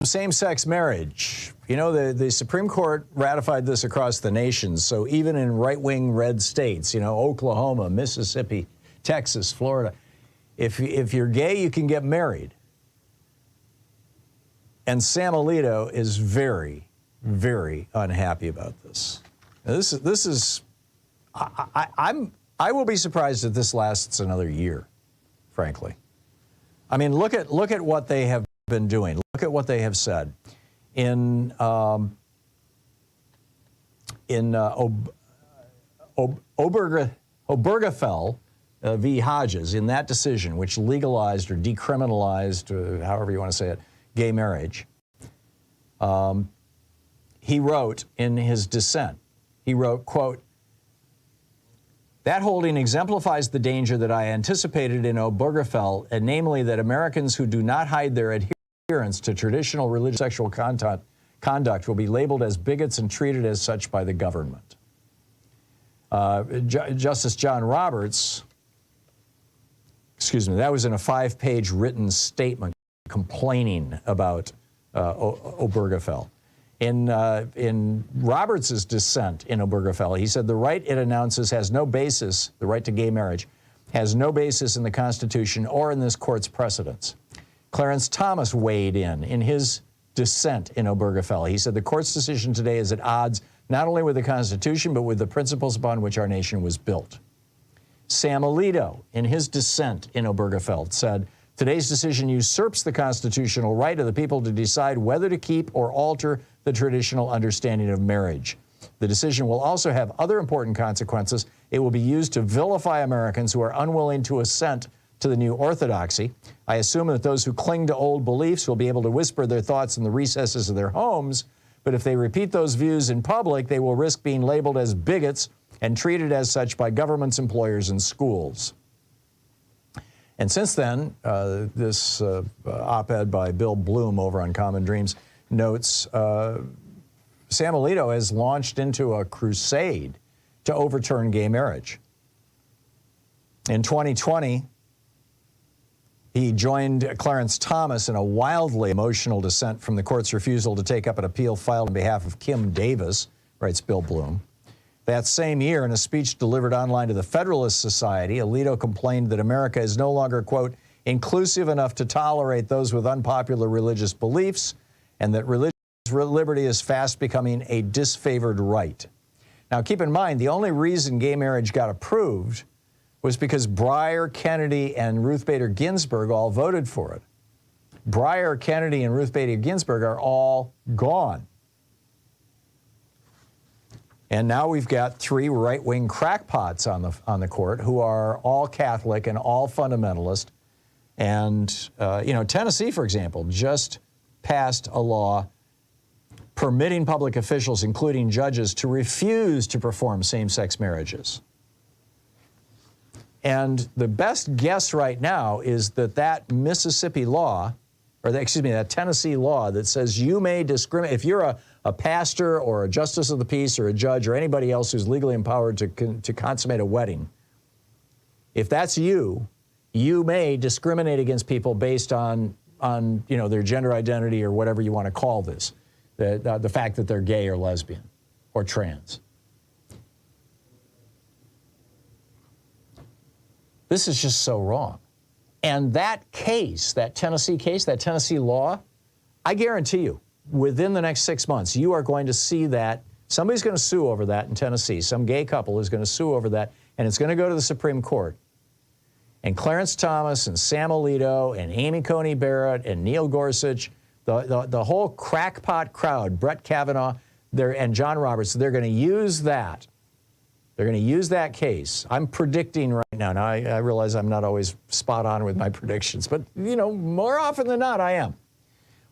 Same-sex marriage. You know, the Supreme Court ratified this across the nation, so even in right-wing red states, you know, Oklahoma, Mississippi, Texas, Florida, if you're gay, you can get married. And Sam Alito is very, very unhappy about this. Now, this is I will be surprised if this lasts another year, frankly. I mean, look at what they have been doing. Look at what they have said. In Obergefell v. Hodges, in that decision, which legalized or decriminalized, or however you want to say it, gay marriage, he wrote in his dissent, he wrote, quote, "That holding exemplifies the danger that I anticipated in Obergefell, and namely that Americans who do not hide their adherence to traditional religious sexual conduct will be labeled as bigots and treated as such by the government." Justice John Roberts, excuse me, that was in a 5-page written statement complaining about Obergefell. In Roberts' dissent in Obergefell, he said the right it announces has no basis, the right to gay marriage, has no basis in the Constitution or in this court's precedents. Clarence Thomas weighed in his dissent in Obergefell. He said the court's decision today is at odds not only with the Constitution, but with the principles upon which our nation was built. Sam Alito, in his dissent in Obergefell, said, today's decision usurps the constitutional right of the people to decide whether to keep or alter the traditional understanding of marriage. The decision will also have other important consequences. It will be used to vilify Americans who are unwilling to assent to the new orthodoxy. I assume that those who cling to old beliefs will be able to whisper their thoughts in the recesses of their homes, but if they repeat those views in public, they will risk being labeled as bigots and treated as such by governments, employers, and schools. And since then, this op-ed by Bill Bloom over on Common Dreams notes Sam Alito has launched into a crusade to overturn gay marriage. In 2020, he joined Clarence Thomas in a wildly emotional dissent from the court's refusal to take up an appeal filed on behalf of Kim Davis, writes Bill Bloom. That same year, in a speech delivered online to the Federalist Society, Alito complained that America is no longer, quote, inclusive enough to tolerate those with unpopular religious beliefs, and that religious liberty is fast becoming a disfavored right. Now, keep in mind, the only reason gay marriage got approved was because Breyer, Kennedy, and Ruth Bader Ginsburg all voted for it. Breyer, Kennedy, and Ruth Bader Ginsburg are all gone. And now we've got 3 right-wing crackpots on the court who are all Catholic and all fundamentalist. And, you know, Tennessee, for example, just passed a law permitting public officials, including judges, to refuse to perform same-sex marriages. And the best guess right now is that Mississippi law, or that Tennessee law that says you may discriminate, if you're a pastor or a justice of the peace or a judge or anybody else who's legally empowered to consummate a wedding, if that's you, you may discriminate against people based on you know, their gender identity or whatever you want to call this, the fact that they're gay or lesbian or trans. This is just so wrong. And that case, that Tennessee law, I guarantee you, within the next 6 months, you are going to see that somebody's going to sue over that in Tennessee. Some gay couple is going to sue over that, and it's going to go to the Supreme Court. And Clarence Thomas and Sam Alito and Amy Coney Barrett and Neil Gorsuch, the whole crackpot crowd, Brett Kavanaugh and John Roberts, they're going to use that. They're going to use that case. I'm predicting right now. Now, I realize I'm not always spot on with my predictions, but, you know, more often than not, I am.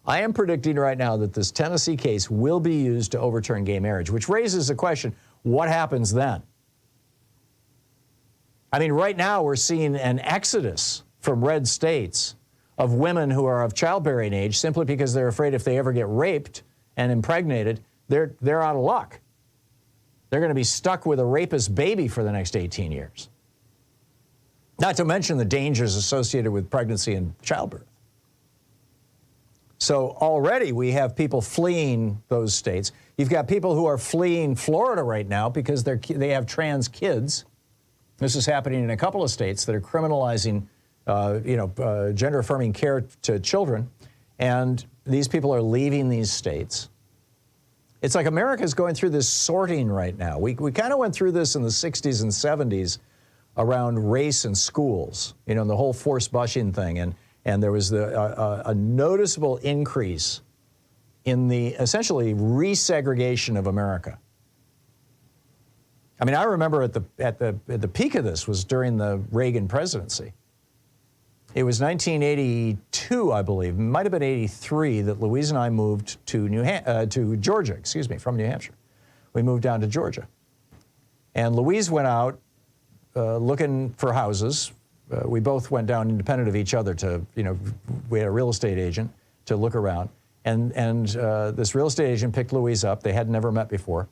I am predicting right now that this Tennessee case will be used to overturn gay marriage, which raises the question, what happens then? I mean, right now we're seeing an exodus from red states of women who are of childbearing age simply because they're afraid if they ever get raped and impregnated, they're out of luck. They're going to be stuck with a rapist baby for the next 18 years. Not to mention the dangers associated with pregnancy and childbirth. So already we have people fleeing those states. You've got people who are fleeing Florida right now because they have trans kids. This is happening in a couple of states that are criminalizing, gender-affirming care to children. And these people are leaving these states. It's like America's going through this sorting right now. We kind of went through this in the 60s and 70s around race and schools, the whole forced bussing thing. And there was a noticeable increase in the essentially resegregation of America. I mean, I remember at the peak of this was during the Reagan presidency. It was 1982, I believe, might have been 83, that Louise and I moved to Georgia, from New Hampshire. We moved down to Georgia. And Louise went out looking for houses. We both went down independent of each other to, we had a real estate agent to look around. And this real estate agent picked Louise up. They had never met before.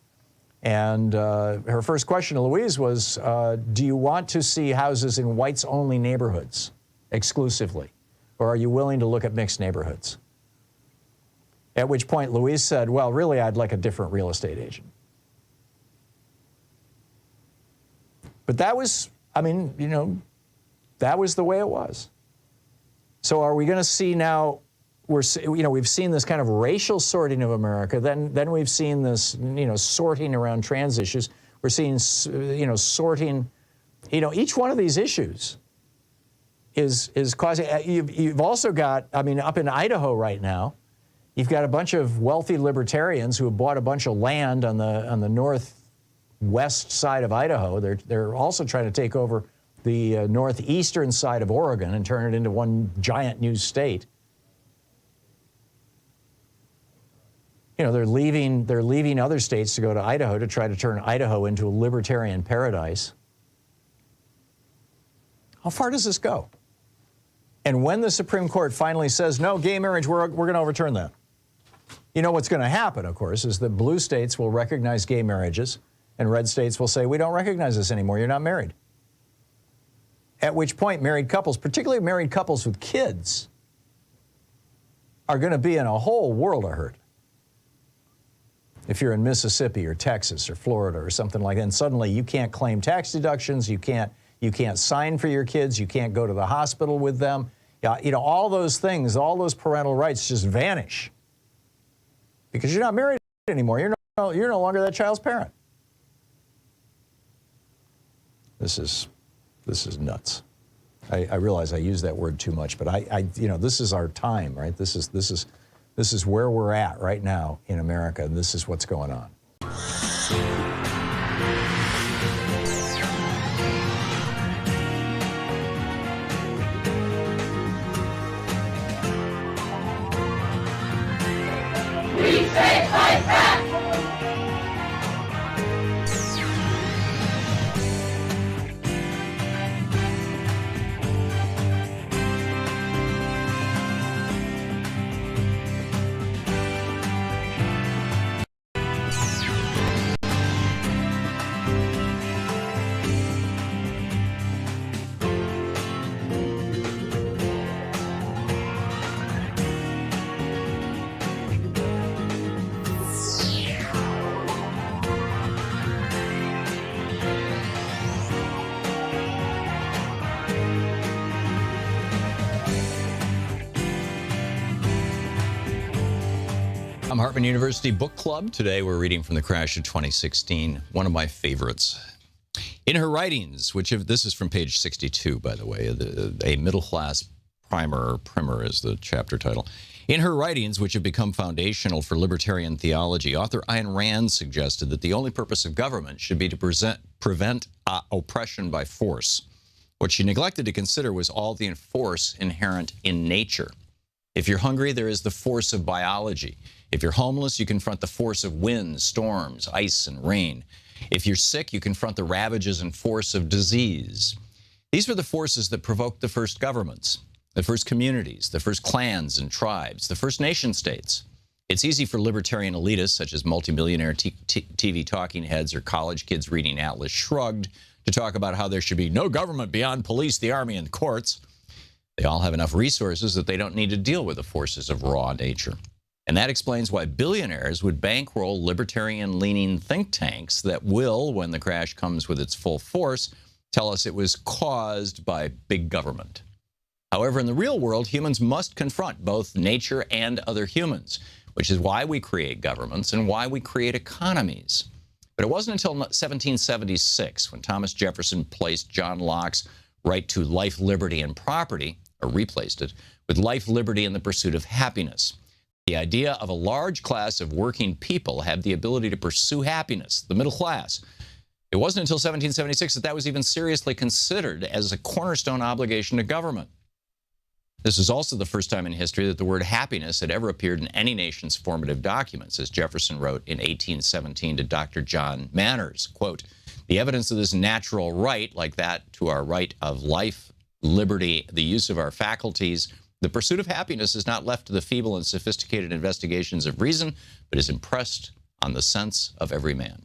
And her first question to Louise was, do you want to see houses in whites-only neighborhoods exclusively? Or are you willing to look at mixed neighborhoods? At which point Louise said, well, really, I'd like a different real estate agent. But that was, that was the way it was. So are we going to see now, we've seen this kind of racial sorting of America, then we've seen this, sorting around trans issues. We're seeing, sorting, each one of these issues is causing, you've also got, up in Idaho right now, you've got a bunch of wealthy libertarians who have bought a bunch of land on the northwest side of Idaho. They're also trying to take over the northeastern side of Oregon and turn it into one giant new state. They're leaving other states to go to Idaho to try to turn Idaho into a libertarian paradise. How far does this go? And when the Supreme Court finally says, no, gay marriage, we're going to overturn that. What's going to happen, of course, is that blue states will recognize gay marriages and red states will say, we don't recognize this anymore, you're not married. At which point married couples, particularly married couples with kids, are going to be in a whole world of hurt. If you're in Mississippi or Texas or Florida or something like that, and suddenly you can't claim tax deductions, you can't sign for your kids, you can't go to the hospital with them. All those things, all those parental rights just vanish because you're not married anymore. You're no longer that child's parent. This is nuts. I realize I use that word too much, but this is our time, right? This is where we're at right now in America, and this is what's going on. We say fight back! Thom Hartmann University Book Club. Today we're reading from The Crash of 2016, one of my favorites. In her writings, this is from page 62, by the way, a middle-class primer is the chapter title. In her writings, which have become foundational for libertarian theology, author Ayn Rand suggested that the only purpose of government should be to prevent oppression by force. What she neglected to consider was all the force inherent in nature. If you're hungry, there is the force of biology. If you're homeless, you confront the force of winds, storms, ice, and rain. If you're sick, you confront the ravages and force of disease. These were the forces that provoked the first governments, the first communities, the first clans and tribes, the first nation states. It's easy for libertarian elitists, such as multimillionaire TV talking heads or college kids reading Atlas Shrugged, to talk about how there should be no government beyond police, the army, and courts. They all have enough resources that they don't need to deal with the forces of raw nature. And that explains why billionaires would bankroll libertarian-leaning think tanks that will, when the crash comes with its full force, tell us it was caused by big government. However, in the real world, humans must confront both nature and other humans, which is why we create governments and why we create economies. But it wasn't until 1776 when Thomas Jefferson placed John Locke's right to life, liberty, and property, or replaced it, with life, liberty, and the pursuit of happiness. The idea of a large class of working people have the ability to pursue happiness, the middle class. It wasn't until 1776 that was even seriously considered as a cornerstone obligation to government. This is also the first time in history that the word happiness had ever appeared in any nation's formative documents, as Jefferson wrote in 1817 to Dr. John Manners, quote, "The evidence of this natural right, like that to our right of life, liberty, the use of our faculties, the pursuit of happiness is not left to the feeble and sophisticated investigations of reason, but is impressed on the sense of every man."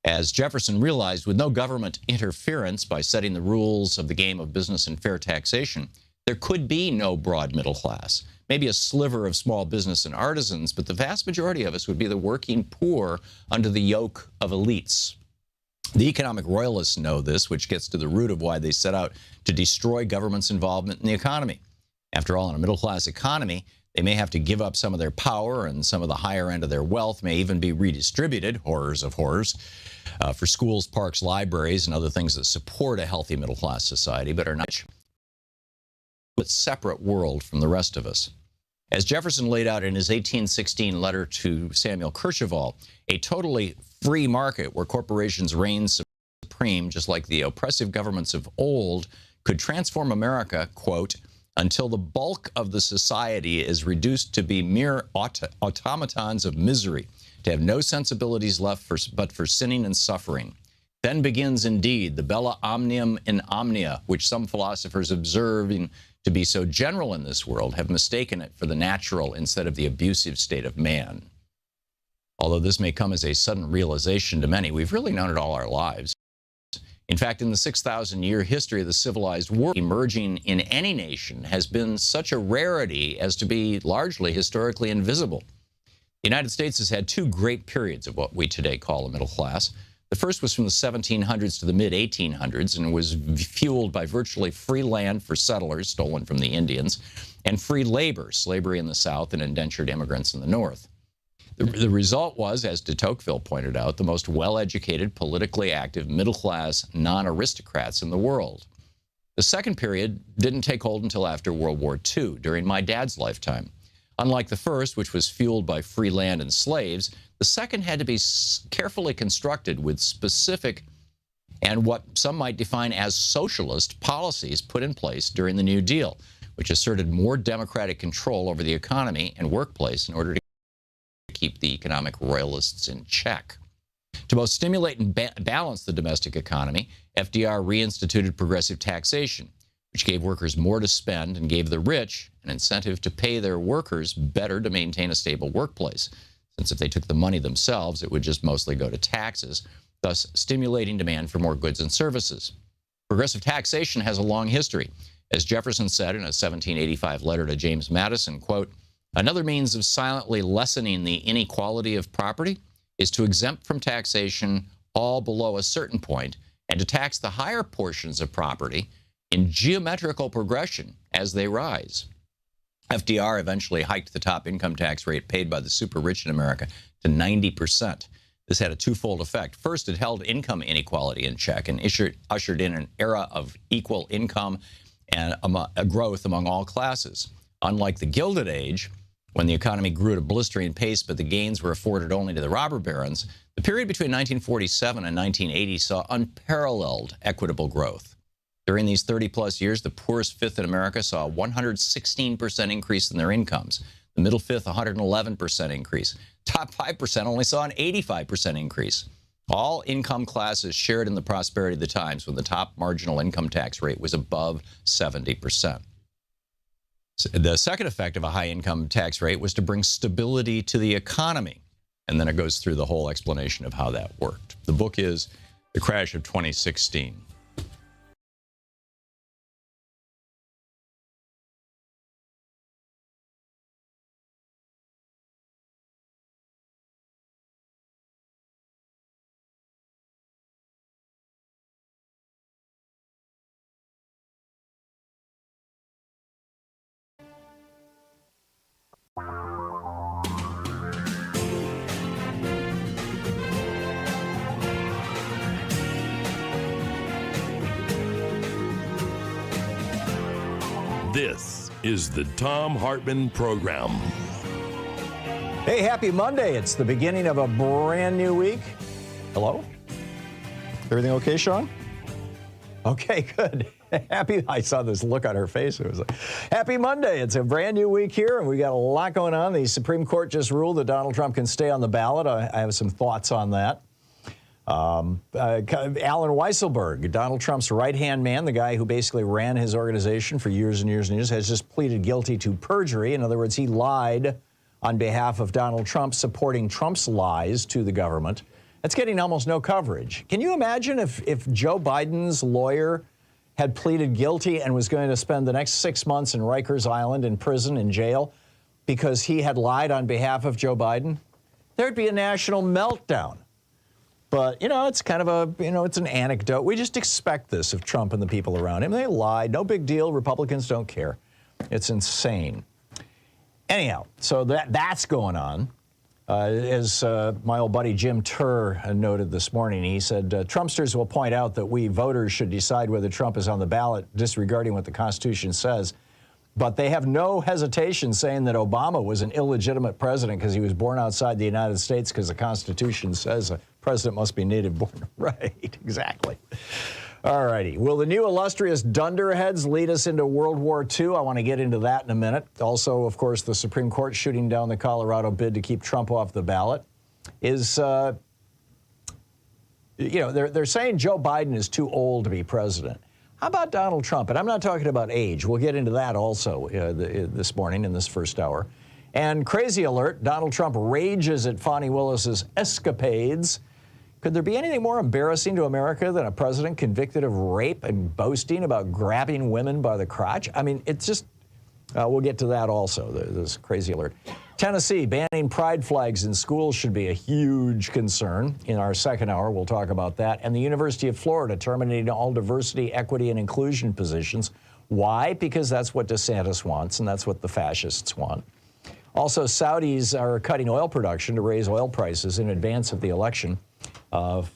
As Jefferson realized, with no government interference by setting the rules of the game of business and fair taxation, there could be no broad middle class, maybe a sliver of small business and artisans, but the vast majority of us would be the working poor under the yoke of elites. The economic royalists know this, which gets to the root of why they set out to destroy government's involvement in the economy. After all, in a middle-class economy, they may have to give up some of their power, and some of the higher end of their wealth may even be redistributed, horrors of horrors, for schools, parks, libraries, and other things that support a healthy middle-class society, but are not a separate world from the rest of us. As Jefferson laid out in his 1816 letter to Samuel Kercheval, a totally free market where corporations reign supreme, just like the oppressive governments of old, could transform America, quote, "until the bulk of the society is reduced to be mere automatons of misery, to have no sensibilities left but for sinning and suffering. Then begins indeed the bella omnium in omnia, which some philosophers observing to be so general in this world have mistaken it for the natural instead of the abusive state of man." Although this may come as a sudden realization to many, we've really known it all our lives. In fact, in the 6,000-year history of the civilized world, emerging in any nation has been such a rarity as to be largely historically invisible. The United States has had two great periods of what we today call a middle class. The first was from the 1700s to the mid-1800s and was fueled by virtually free land for settlers, stolen from the Indians, and free labor, slavery in the South and indentured immigrants in the North. The result was, as de Tocqueville pointed out, the most well-educated, politically active, middle-class non-aristocrats in the world. The second period didn't take hold until after World War II, during my dad's lifetime. Unlike the first, which was fueled by free land and slaves, the second had to be carefully constructed with specific and what some might define as socialist policies put in place during the New Deal, which asserted more democratic control over the economy and workplace in order to keep the economic royalists in check. To both stimulate and balance the domestic economy, FDR reinstituted progressive taxation, which gave workers more to spend and gave the rich an incentive to pay their workers better to maintain a stable workplace, since if they took the money themselves, it would just mostly go to taxes, thus stimulating demand for more goods and services. Progressive taxation has a long history. As Jefferson said in a 1785 letter to James Madison, quote, "Another means of silently lessening the inequality of property is to exempt from taxation all below a certain point and to tax the higher portions of property in geometrical progression as they rise." FDR eventually hiked the top income tax rate paid by the super rich in America to 90%. This had a twofold effect. First, it held income inequality in check and ushered in an era of equal income and a growth among all classes. Unlike the Gilded Age, when the economy grew at a blistering pace but the gains were afforded only to the robber barons, the period between 1947 and 1980 saw unparalleled equitable growth. During these 30-plus years, the poorest fifth in America saw a 116% increase in their incomes. The middle fifth, 111% increase. Top 5% only saw an 85% increase. All income classes shared in the prosperity of the times when the top marginal income tax rate was above 70%. The second effect of a high income tax rate was to bring stability to the economy. And then it goes through the whole explanation of how that worked. The book is The Crash of 2016. This is the Thom Hartmann Program. Hey, happy Monday. It's the beginning of a brand new week. Hello? Everything okay, Sean? Okay, good. I saw this look on her face. It was like, happy Monday. It's a brand new week here, and we got a lot going on. The Supreme Court just ruled that Donald Trump can stay on the ballot. I have some thoughts on that. Alan Weisselberg, Donald Trump's right-hand man, the guy who basically ran his organization for years and years and years, has just pleaded guilty to perjury. In other words, he lied on behalf of Donald Trump, supporting Trump's lies to the government. That's getting almost no coverage. Can you imagine if Joe Biden's lawyer had pleaded guilty and was going to spend the next 6 months in Rikers Island in prison, in jail, because he had lied on behalf of Joe Biden? There'd be a national meltdown. But, it's kind of it's an anecdote. We just expect this of Trump and the people around him. They lied. No big deal. Republicans don't care. It's insane. Anyhow, so that's going on. As my old buddy Jim Turr noted this morning, he said, Trumpsters will point out that we voters should decide whether Trump is on the ballot, disregarding what the Constitution says. But they have no hesitation saying that Obama was an illegitimate president because he was born outside the United States, because the Constitution says a president must be native born. Right, exactly. All righty. Will the new illustrious Dunderheads lead us into World War II? I want to get into that in a minute. Also, of course, the Supreme Court shooting down the Colorado bid to keep Trump off the ballot. They're saying Joe Biden is too old to be president. How about Donald Trump? And I'm not talking about age. We'll get into that also this morning in this first hour. And crazy alert, Donald Trump rages at Fani Willis's escapades. Could there be anything more embarrassing to America than a president convicted of rape and boasting about grabbing women by the crotch? I mean, it's just, we'll get to that also, this crazy alert. Tennessee, banning pride flags in schools should be a huge concern. In our second hour, we'll talk about that. And the University of Florida terminating all diversity, equity, and inclusion positions. Why? Because that's what DeSantis wants, and that's what the fascists want. Also, Saudis are cutting oil production to raise oil prices in advance of the election to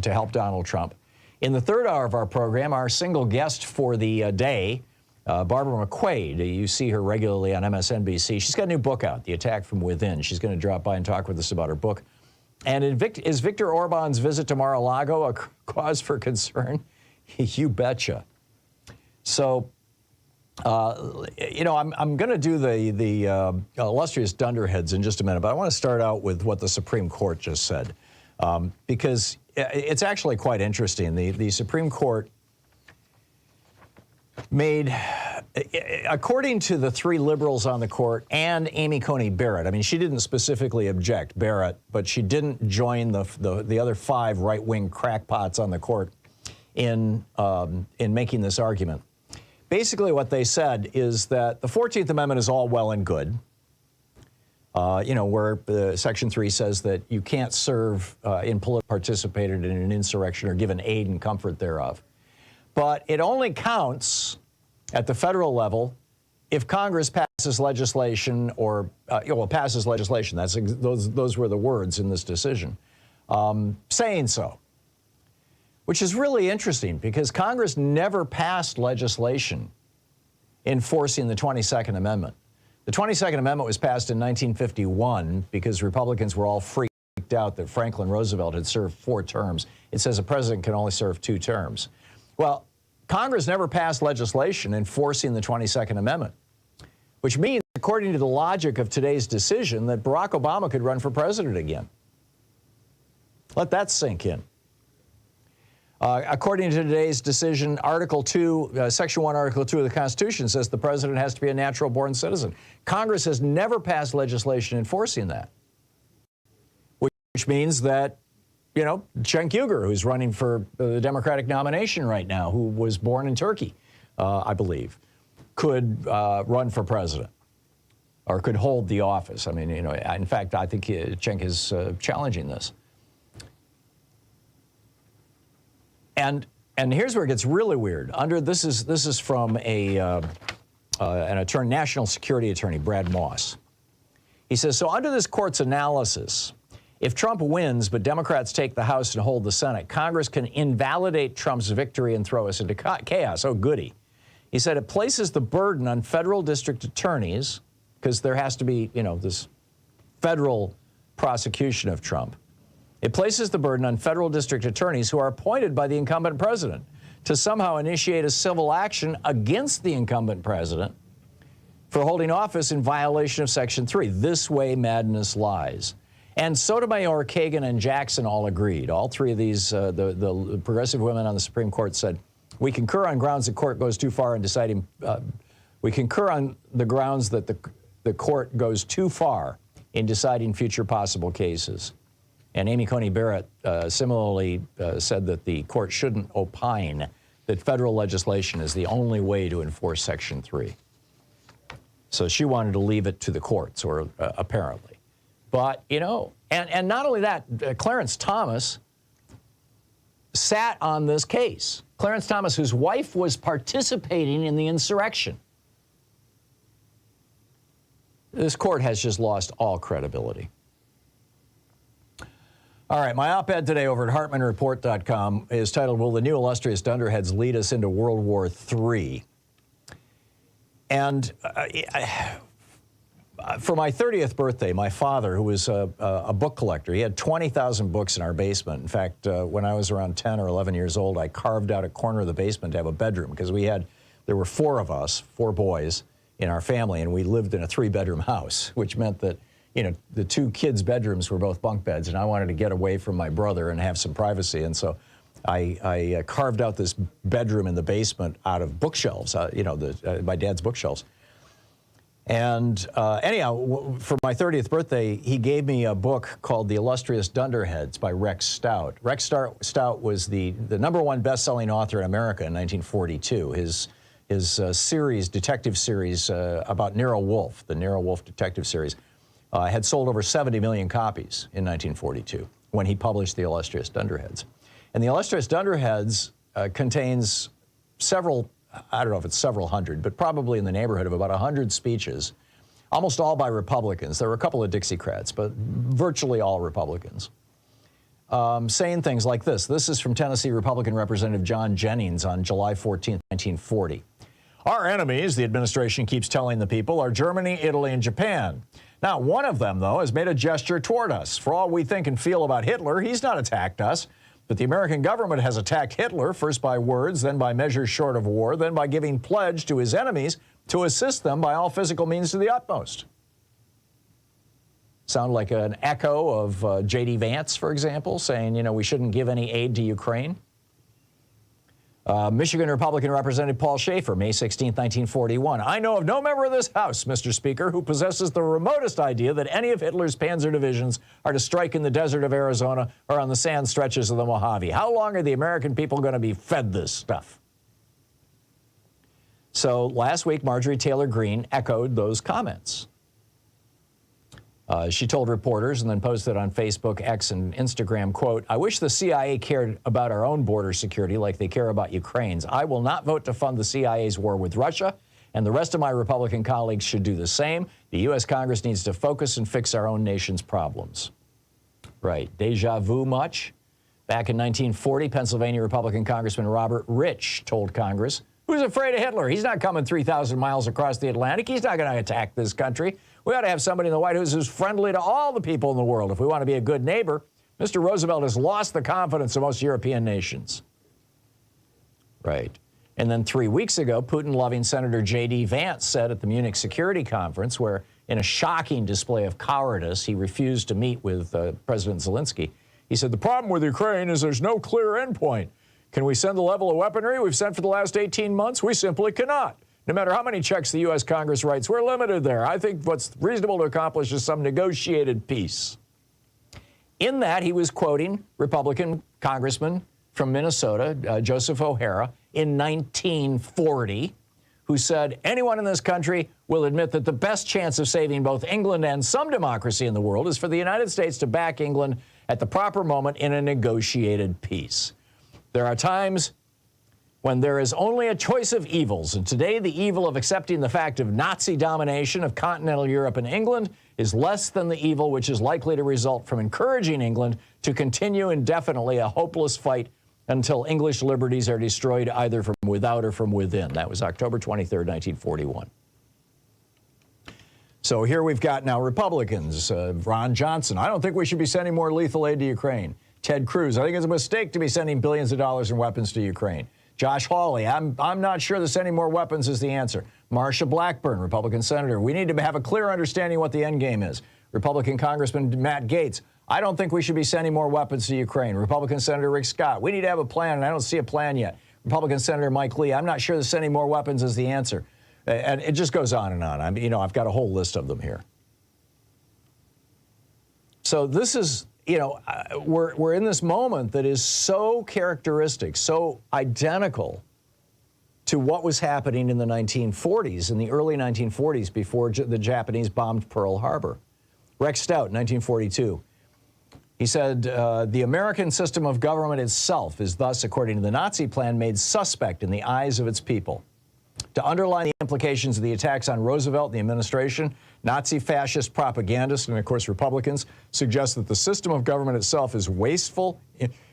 help Donald Trump. In the third hour of our program, our single guest for the day, Barbara McQuade. You see her regularly on MSNBC. She's got a new book out, The Attack from Within. She's going to drop by and talk with us about her book. And is Victor Orban's visit to Mar-a-Lago a cause for concern? You betcha. So, I'm going to do the illustrious Dunderheads in just a minute, but I want to start out with what the Supreme Court just said, because it's actually quite interesting. The Supreme Court made, according to the three liberals on the court and Amy Coney Barrett, I mean, she didn't specifically object, Barrett, but she didn't join the other five right-wing crackpots on the court in making this argument. Basically, what they said is that the 14th Amendment is all well and good, where Section 3 says that you can't serve participated in an insurrection or given aid and comfort thereof. But it only counts at the federal level if Congress passes legislation or passes legislation. Those were the words in this decision, saying so. Which is really interesting because Congress never passed legislation enforcing the 22nd Amendment. The 22nd Amendment was passed in 1951 because Republicans were all freaked out that Franklin Roosevelt had served 4 terms. It says a president can only serve 2 terms. Well, Congress never passed legislation enforcing the 22nd Amendment, which means, according to the logic of today's decision, that Barack Obama could run for president again. Let that sink in. According to today's decision, Article 2, Section 1, Article 2 of the Constitution says the president has to be a natural-born citizen. Congress has never passed legislation enforcing that, which means that, Cenk Uygur, who's running for the Democratic nomination right now, who was born in Turkey, I believe, could run for president or could hold the office. I mean, in fact, I think Cenk is challenging this. And here's where it gets really weird. This is from an attorney, national security attorney, Brad Moss. He says, so under this court's analysis, if Trump wins but Democrats take the House and hold the Senate, Congress can invalidate Trump's victory and throw us into chaos. Oh, goody. He said it places the burden on federal district attorneys, because there has to be, this federal prosecution of Trump. It places the burden on federal district attorneys who are appointed by the incumbent president to somehow initiate a civil action against the incumbent president for holding office in violation of Section 3. This way madness lies. And Sotomayor, Kagan, and Jackson all agreed. All three of these, the progressive women on the Supreme Court said, we concur on grounds the court goes too far in deciding, we concur on the grounds that the court goes too far in deciding future possible cases. And Amy Coney Barrett similarly said that the court shouldn't opine that federal legislation is the only way to enforce Section 3. So she wanted to leave it to the courts, or apparently. But, and not only that, Clarence Thomas sat on this case. Clarence Thomas, whose wife was participating in the insurrection. This court has just lost all credibility. All right, my op-ed today over at HartmannReport.com is titled, Will the New Illustrious Dunderheads Lead Us into World War III? And for my 30th birthday, my father, who was a book collector, he had 20,000 books in our basement. In fact, when I was around 10 or 11 years old, I carved out a corner of the basement to have a bedroom, because there were 4 of us, 4 boys in our family, and we lived in a 3-bedroom house, which meant that, the 2 kids' bedrooms were both bunk beds, and I wanted to get away from my brother and have some privacy. And so I carved out this bedroom in the basement out of bookshelves, my dad's bookshelves. And anyhow, for my 30th birthday, he gave me a book called The Illustrious Dunderheads by Rex Stout. Rex Stout was the #1 best-selling author in America in 1942. His detective series about Nero Wolfe, the Nero Wolfe detective series, had sold over 70 million copies in 1942 when he published The Illustrious Dunderheads. And The Illustrious Dunderheads contains several, I don't know if it's several hundred, but probably in the neighborhood of about 100 speeches, almost all by Republicans. There were a couple of Dixiecrats, but virtually all Republicans, saying things like this. This is from Tennessee Republican Representative John Jennings on July 14, 1940. Our enemies, the administration keeps telling the people, are Germany, Italy, and Japan. Now, one of them, though, has made a gesture toward us. For all we think and feel about Hitler, he's not attacked us. But the American government has attacked Hitler, first by words, then by measures short of war, then by giving pledge to his enemies to assist them by all physical means to the utmost. Sound like an echo of J.D. Vance, for example, saying, we shouldn't give any aid to Ukraine? Michigan Republican Representative Paul Schaefer, May 16, 1941. I know of no member of this House, Mr. Speaker, who possesses the remotest idea that any of Hitler's panzer divisions are to strike in the desert of Arizona or on the sand stretches of the Mojave. How long are the American people going to be fed this stuff? So last week, Marjorie Taylor Greene echoed those comments. She told reporters and then posted on Facebook, X, and Instagram, quote, I wish the CIA cared about our own border security like they care about Ukraine's. I will not vote to fund the CIA's war with Russia, and the rest of my Republican colleagues should do the same. The U.S. Congress needs to focus and fix our own nation's problems. Right. Deja vu much? Back in 1940, Pennsylvania Republican Congressman Robert Rich told Congress, who's afraid of Hitler? He's not coming 3,000 miles across the Atlantic. He's not going to attack this country. We ought to have somebody in the White House who's friendly to all the people in the world if we want to be a good neighbor. Mr. Roosevelt has lost the confidence of most European nations. Right. And then 3 weeks ago, Putin-loving Senator J.D. Vance said at the Munich Security Conference, where in a shocking display of cowardice, he refused to meet with President Zelensky. He said, the problem with Ukraine is there's no clear endpoint. Can we send the level of weaponry we've sent for the last 18 months? We simply cannot. No matter how many checks the U.S. Congress writes, we're limited there. I think what's reasonable to accomplish is some negotiated peace. In that, he was quoting Republican Congressman from Minnesota, Joseph O'Hara, in 1940, who said, anyone in this country will admit that the best chance of saving both England and some democracy in the world is for the United States to back England at the proper moment in a negotiated peace. There are times when there is only a choice of evils, and today the evil of accepting the fact of Nazi domination of continental Europe and England is less than the evil which is likely to result from encouraging England to continue indefinitely a hopeless fight until English liberties are destroyed either from without or from within. That was October 23rd, 1941. So here we've got now Republicans. Ron Johnson, I don't think we should be sending more lethal aid to Ukraine. Ted Cruz, I think it's a mistake to be sending billions of dollars in weapons to Ukraine. Josh Hawley, I'm not sure that sending more weapons is the answer. Marsha Blackburn, Republican senator, we need to have a clear understanding of what the end game is. Republican Congressman Matt Gaetz, I don't think we should be sending more weapons to Ukraine. Republican Senator Rick Scott, we need to have a plan, and I don't see a plan yet. Republican Senator Mike Lee, I'm not sure that sending more weapons is the answer. And it just goes on and on. I've got a whole list of them here. So this is, we're in this moment that is so characteristic, so identical to what was happening in the 1940s, in the early 1940s, before the Japanese bombed Pearl Harbor. Rex Stout, 1942. He said, the American system of government itself is thus, according to the Nazi plan, made suspect in the eyes of its people. To underline the implications of the attacks on Roosevelt and the administration, Nazi fascist propagandists and, of course, Republicans suggest that the system of government itself is wasteful,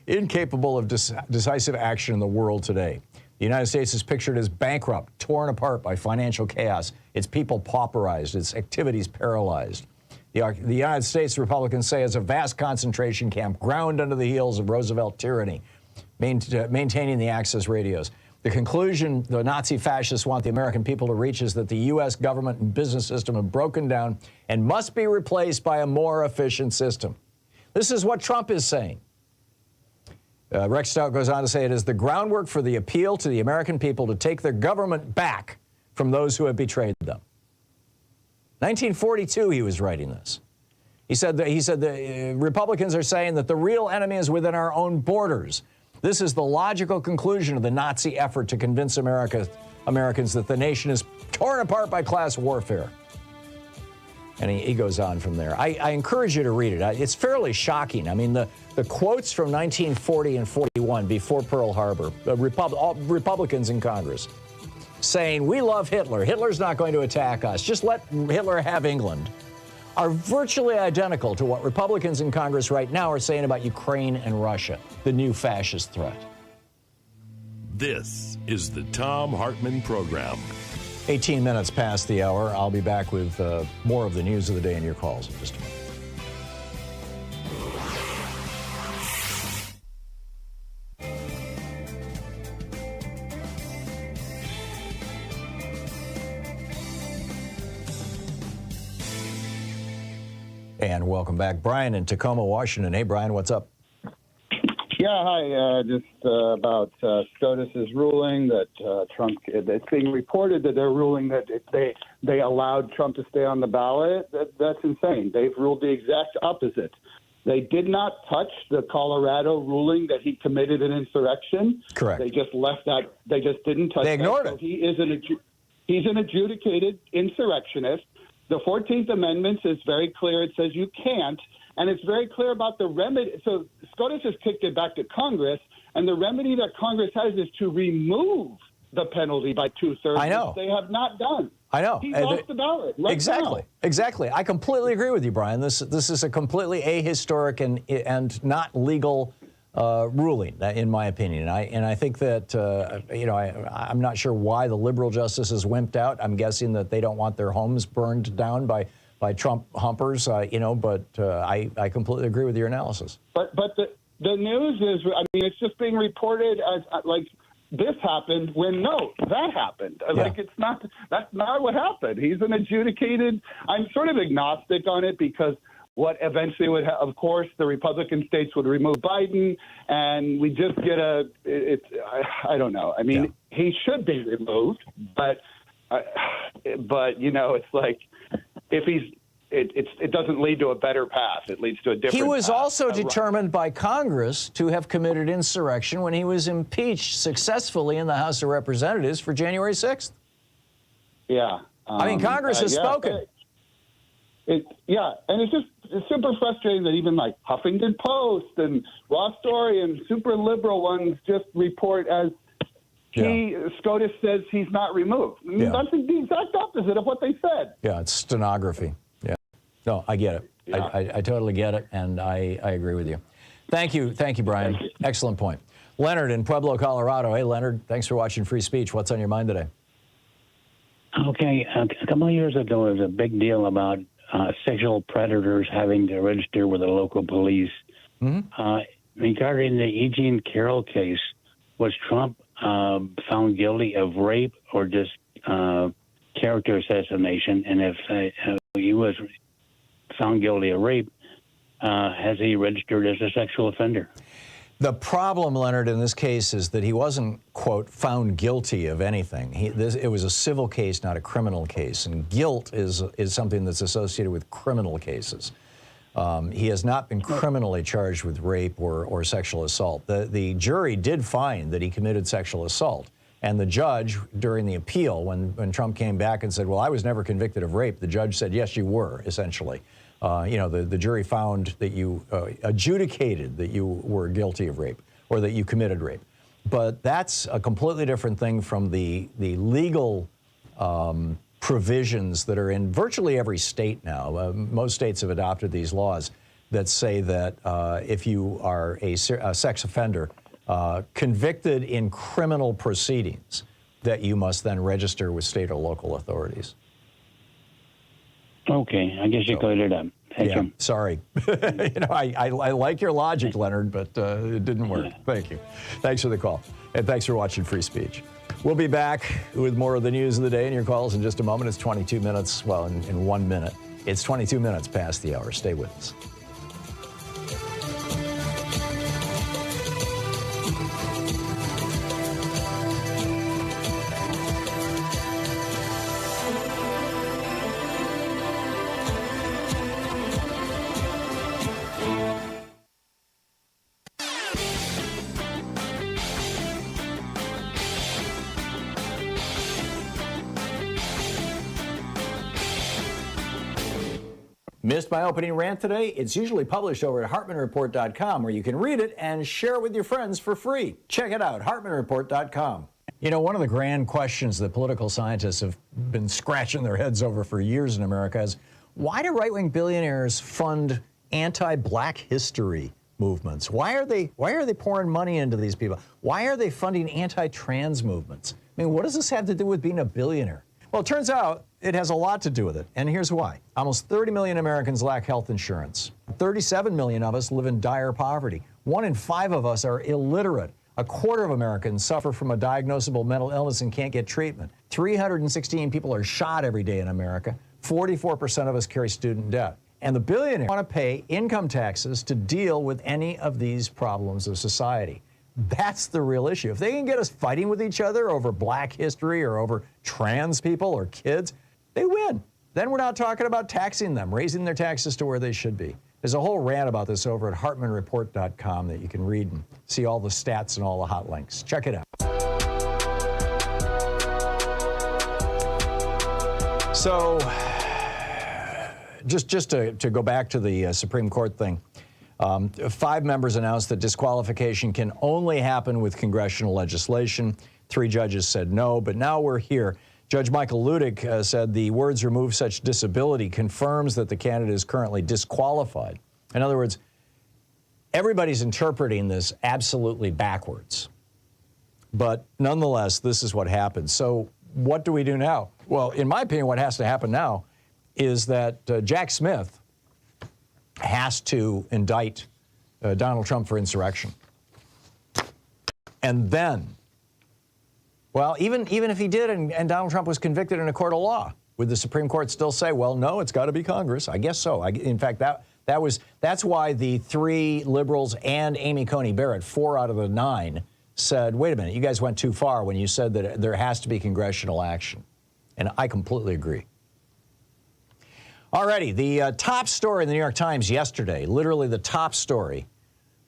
incapable of decisive action in the world today. The United States is pictured as bankrupt, torn apart by financial chaos, its people pauperized, its activities paralyzed. The United States, Republicans say, is a vast concentration camp ground under the heels of Roosevelt tyranny, maintaining the access radios. The conclusion the Nazi fascists want the American people to reach is that the U.S. government and business system have broken down and must be replaced by a more efficient system. This is what Trump is saying. Rex Stout goes on to say it is the groundwork for the appeal to the American people to take their government back from those who have betrayed them. 1942, he was writing this. He said the Republicans are saying that the real enemy is within our own borders. This is the logical conclusion of the Nazi effort to convince Americans that the nation is torn apart by class warfare. And he goes on from there. I encourage you to read it. It's fairly shocking. I mean, the quotes from 1940 and 41 before Pearl Harbor, Republicans in Congress saying, we love Hitler. Hitler's not going to attack us. Just let Hitler have England, are virtually identical to what Republicans in Congress right now are saying about Ukraine and Russia, the new fascist threat. This is the Thom Hartmann Program. 18 minutes past the hour. I'll be back with more of the news of the day and your calls in just a moment. And welcome back. Brian in Tacoma, Washington. Hey, Brian, what's up? Yeah, hi. Just about SCOTUS's ruling that Trump, it's being reported that they're ruling that they allowed Trump to stay on the ballot. That's insane. They've ruled the exact opposite. They did not touch the Colorado ruling that he committed an insurrection. Correct. They just left that. They just didn't touch it. They ignored it. So he's an adjudicated insurrectionist. The 14th Amendment is very clear. It says you can't, and it's very clear about the remedy. So SCOTUS has kicked it back to Congress, and the remedy that Congress has is to remove the penalty by 2/3. I know. Which they have not done. I know. He lost the ballot. Right Exactly. now. Exactly. I completely agree with you, Brian. This is a completely ahistoric and not legal ruling, in my opinion. And I think that, I'm not sure why the liberal justices wimped out. I'm guessing that they don't want their homes burned down by Trump humpers, but I completely agree with your analysis. But the news is, it's just being reported as like this happened when that happened. Yeah. Like that's not what happened. He's an adjudicated. I'm sort of agnostic on it because what eventually would of course, the Republican states would remove Biden, and we just get I don't know. I mean, He should be removed, but it's like if it doesn't lead to a better path. It leads to a different He was path. also determined by Congress to have committed insurrection when he was impeached successfully in the House of Representatives for January 6th. Yeah. Congress has spoken. And it's super frustrating that even like Huffington Post and Raw Story and super liberal ones just report as SCOTUS says he's not removed. Yeah. That's the exact opposite of what they said. Yeah, it's stenography. Yeah. No, I get it. Yeah. I totally get it, and I agree with you. Thank you, Brian. Thank you. Excellent point. Leonard in Pueblo, Colorado. Hey, Leonard, thanks for watching Free Speech. What's on your mind today? Okay, a couple of years ago, there was a big deal about sexual predators having to register with the local police. Regarding the E. Jean Carroll case, was Trump found guilty of rape or just character assassination? And if he was found guilty of rape, has he registered as a sexual offender? The problem, Leonard, in this case is that he wasn't, quote, found guilty of anything. It was a civil case, not a criminal case. And guilt is something that's associated with criminal cases. He has not been criminally charged with rape or sexual assault. The jury did find that he committed sexual assault. And the judge, during the appeal, when Trump came back and said, well, I was never convicted of rape, the judge said, yes, you were, essentially. The jury found that you adjudicated that you were guilty of rape or that you committed rape. But that's a completely different thing from the legal provisions that are in virtually every state now. Most states have adopted these laws that say that if you are a sex offender convicted in criminal proceedings, that you must then register with state or local authorities. Okay, I guess you cleared it up. Thank you. Sorry. I like your logic, Leonard, but it didn't work. Thank you. Thanks for the call. And thanks for watching Free Speech. We'll be back with more of the news of the day and your calls in just a moment. It's 22 minutes, well, in 1 minute. It's 22 minutes past the hour. Stay with us. Missed my opening rant today? It's usually published over at HartmannReport.com, where you can read it and share it with your friends for free. Check it out, HartmannReport.com. You know, one of the grand questions that political scientists have been scratching their heads over for years in America is, why do right-wing billionaires fund anti-black history movements? Why are they pouring money into these people? Why are they funding anti-trans movements? I mean, what does this have to do with being a billionaire? Well, it turns out it has a lot to do with it, and here's why. Almost 30 million Americans lack health insurance. 37 million of us live in dire poverty. 1 in 5 of us are illiterate. A quarter of Americans suffer from a diagnosable mental illness and can't get treatment. 316 people are shot every day in America. 44% of us carry student debt. And the billionaires want to pay income taxes to deal with any of these problems of society. That's the real issue. If they can get us fighting with each other over black history or over trans people or kids, they win. Then we're not talking about taxing them, raising their taxes to where they should be. There's a whole rant about this over at HartmannReport.com that you can read and see all the stats and all the hot links. Check it out. So, just to go back to the Supreme Court thing, 5 members announced that disqualification can only happen with congressional legislation. 3 judges said no, but now we're here. Judge Michael Ludick said the words "remove such disability" confirms that the candidate is currently disqualified. In other words, everybody's interpreting this absolutely backwards. But nonetheless, this is what happened. So what do we do now? Well, in my opinion, what has to happen now is that Jack Smith has to indict Donald Trump for insurrection. And then, well, even if he did and Donald Trump was convicted in a court of law, would the Supreme Court still say, well, no, it's got to be Congress? I guess so. In fact, that's why the 3 liberals and Amy Coney Barrett, 4 out of the 9, said, wait a minute, you guys went too far when you said that there has to be congressional action. And I completely agree. Alrighty, the top story in the New York Times yesterday, literally the top story,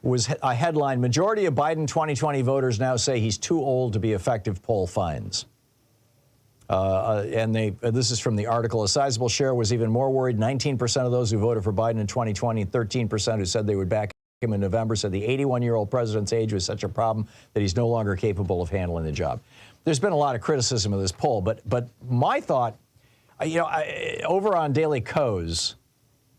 was a headline: majority of Biden 2020 voters now say he's too old to be effective, poll finds. This is from the article. A sizable share was even more worried. 19% of those who voted for Biden in 2020, 13% who said they would back him in November, said the 81-year-old president's age was such a problem that he's no longer capable of handling the job. There's been a lot of criticism of this poll, but my thought, over on Daily Kos,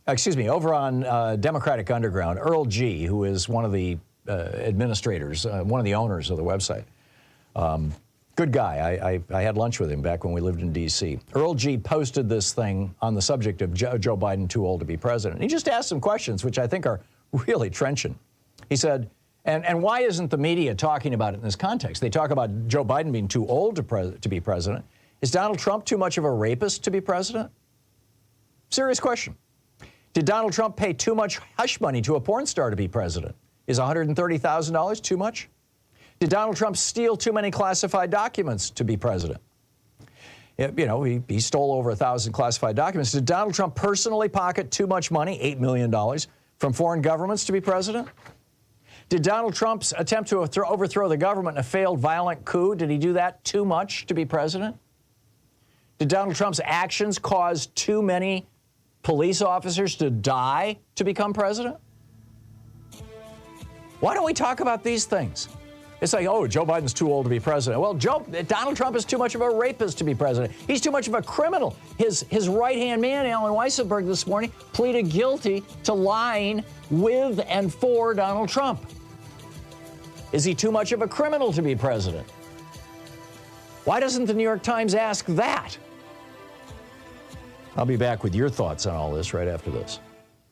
over on Democratic Underground, Earl G., who is one of the administrators, one of the owners of the website. Good guy. I had lunch with him back when we lived in D.C. Earl G. posted this thing on the subject of Joe Biden too old to be president. He just asked some questions, which I think are really trenchant. He said, and why isn't the media talking about it in this context? They talk about Joe Biden being too old to be president. Is Donald Trump too much of a rapist to be president? Serious question. Did Donald Trump pay too much hush money to a porn star to be president? Is $130,000 too much? Did Donald Trump steal too many classified documents to be president? You know, he stole over 1,000 classified documents. Did Donald Trump personally pocket too much money, $8 million, from foreign governments to be president? Did Donald Trump's attempt to overthrow the government in a failed violent coup, did he do that too much to be president? Did Donald Trump's actions cause too many police officers to die to become president? Why don't we talk about these things? It's like, oh, Joe Biden's too old to be president. Well, Donald Trump is too much of a rapist to be president. He's too much of a criminal. His right-hand man, Alan Weisselberg, this morning pleaded guilty to lying with and for Donald Trump. Is he too much of a criminal to be president? Why doesn't the New York Times ask that? I'll be back with your thoughts on all this right after this.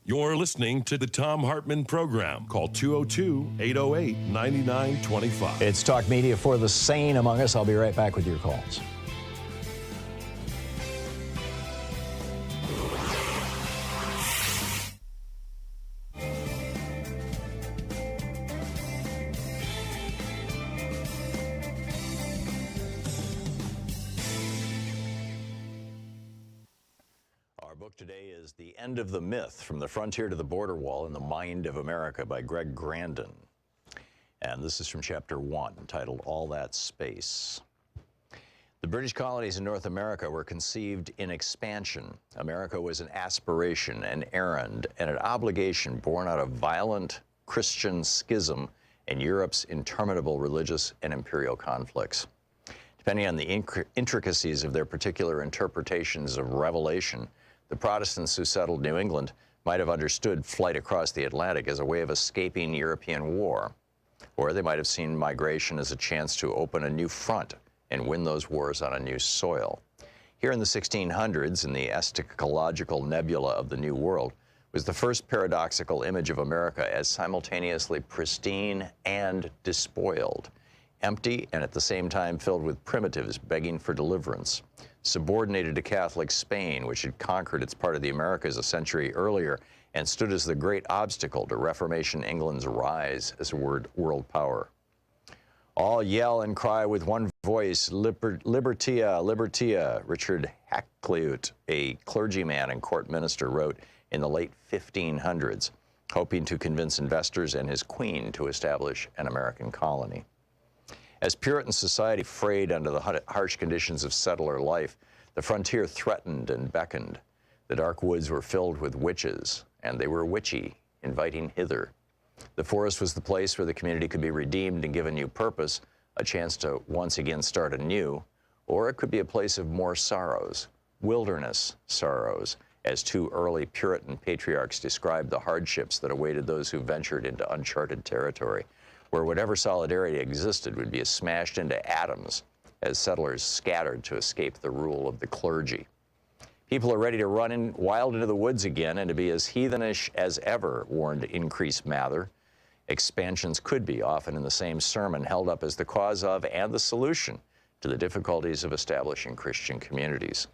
You're listening to the Thom Hartmann Program. Call 202-808-9925. It's Talk Media for the sane among us. I'll be right back with your calls. Today is The End of the Myth, From the Frontier to the Border Wall in the Mind of America by Greg Grandin. And this is from Chapter 1, titled All That Space. The British colonies in North America were conceived in expansion. America was an aspiration, an errand, and an obligation born out of violent Christian schism and Europe's interminable religious and imperial conflicts. Depending on the intricacies of their particular interpretations of Revelation, the Protestants who settled New England might have understood flight across the Atlantic as a way of escaping European war, or they might have seen migration as a chance to open a new front and win those wars on a new soil. Here in the 1600s, in the eschatological nebula of the New World, was the first paradoxical image of America as simultaneously pristine and despoiled, empty and at the same time filled with primitives begging for deliverance. Subordinated to Catholic Spain, which had conquered its part of the Americas a century earlier and stood as the great obstacle to Reformation England's rise as a world power. All yell and cry with one voice, Libertia, Libertia, Richard Hakluyt, a clergyman and court minister, wrote in the late 1500s, hoping to convince investors and his queen to establish an American colony. As Puritan society frayed under the harsh conditions of settler life, the frontier threatened and beckoned. The dark woods were filled with witches, and they were witchy, inviting hither. The forest was the place where the community could be redeemed and given new purpose, a chance to once again start anew, or it could be a place of more sorrows, wilderness sorrows, as two early Puritan patriarchs described the hardships that awaited those who ventured into uncharted territory, where whatever solidarity existed would be smashed into atoms as settlers scattered to escape the rule of the clergy. People are ready to run wild into the woods again and to be as heathenish as ever, warned Increase Mather. Expansions could be, often in the same sermon, held up as the cause of and the solution to the difficulties of establishing Christian communities.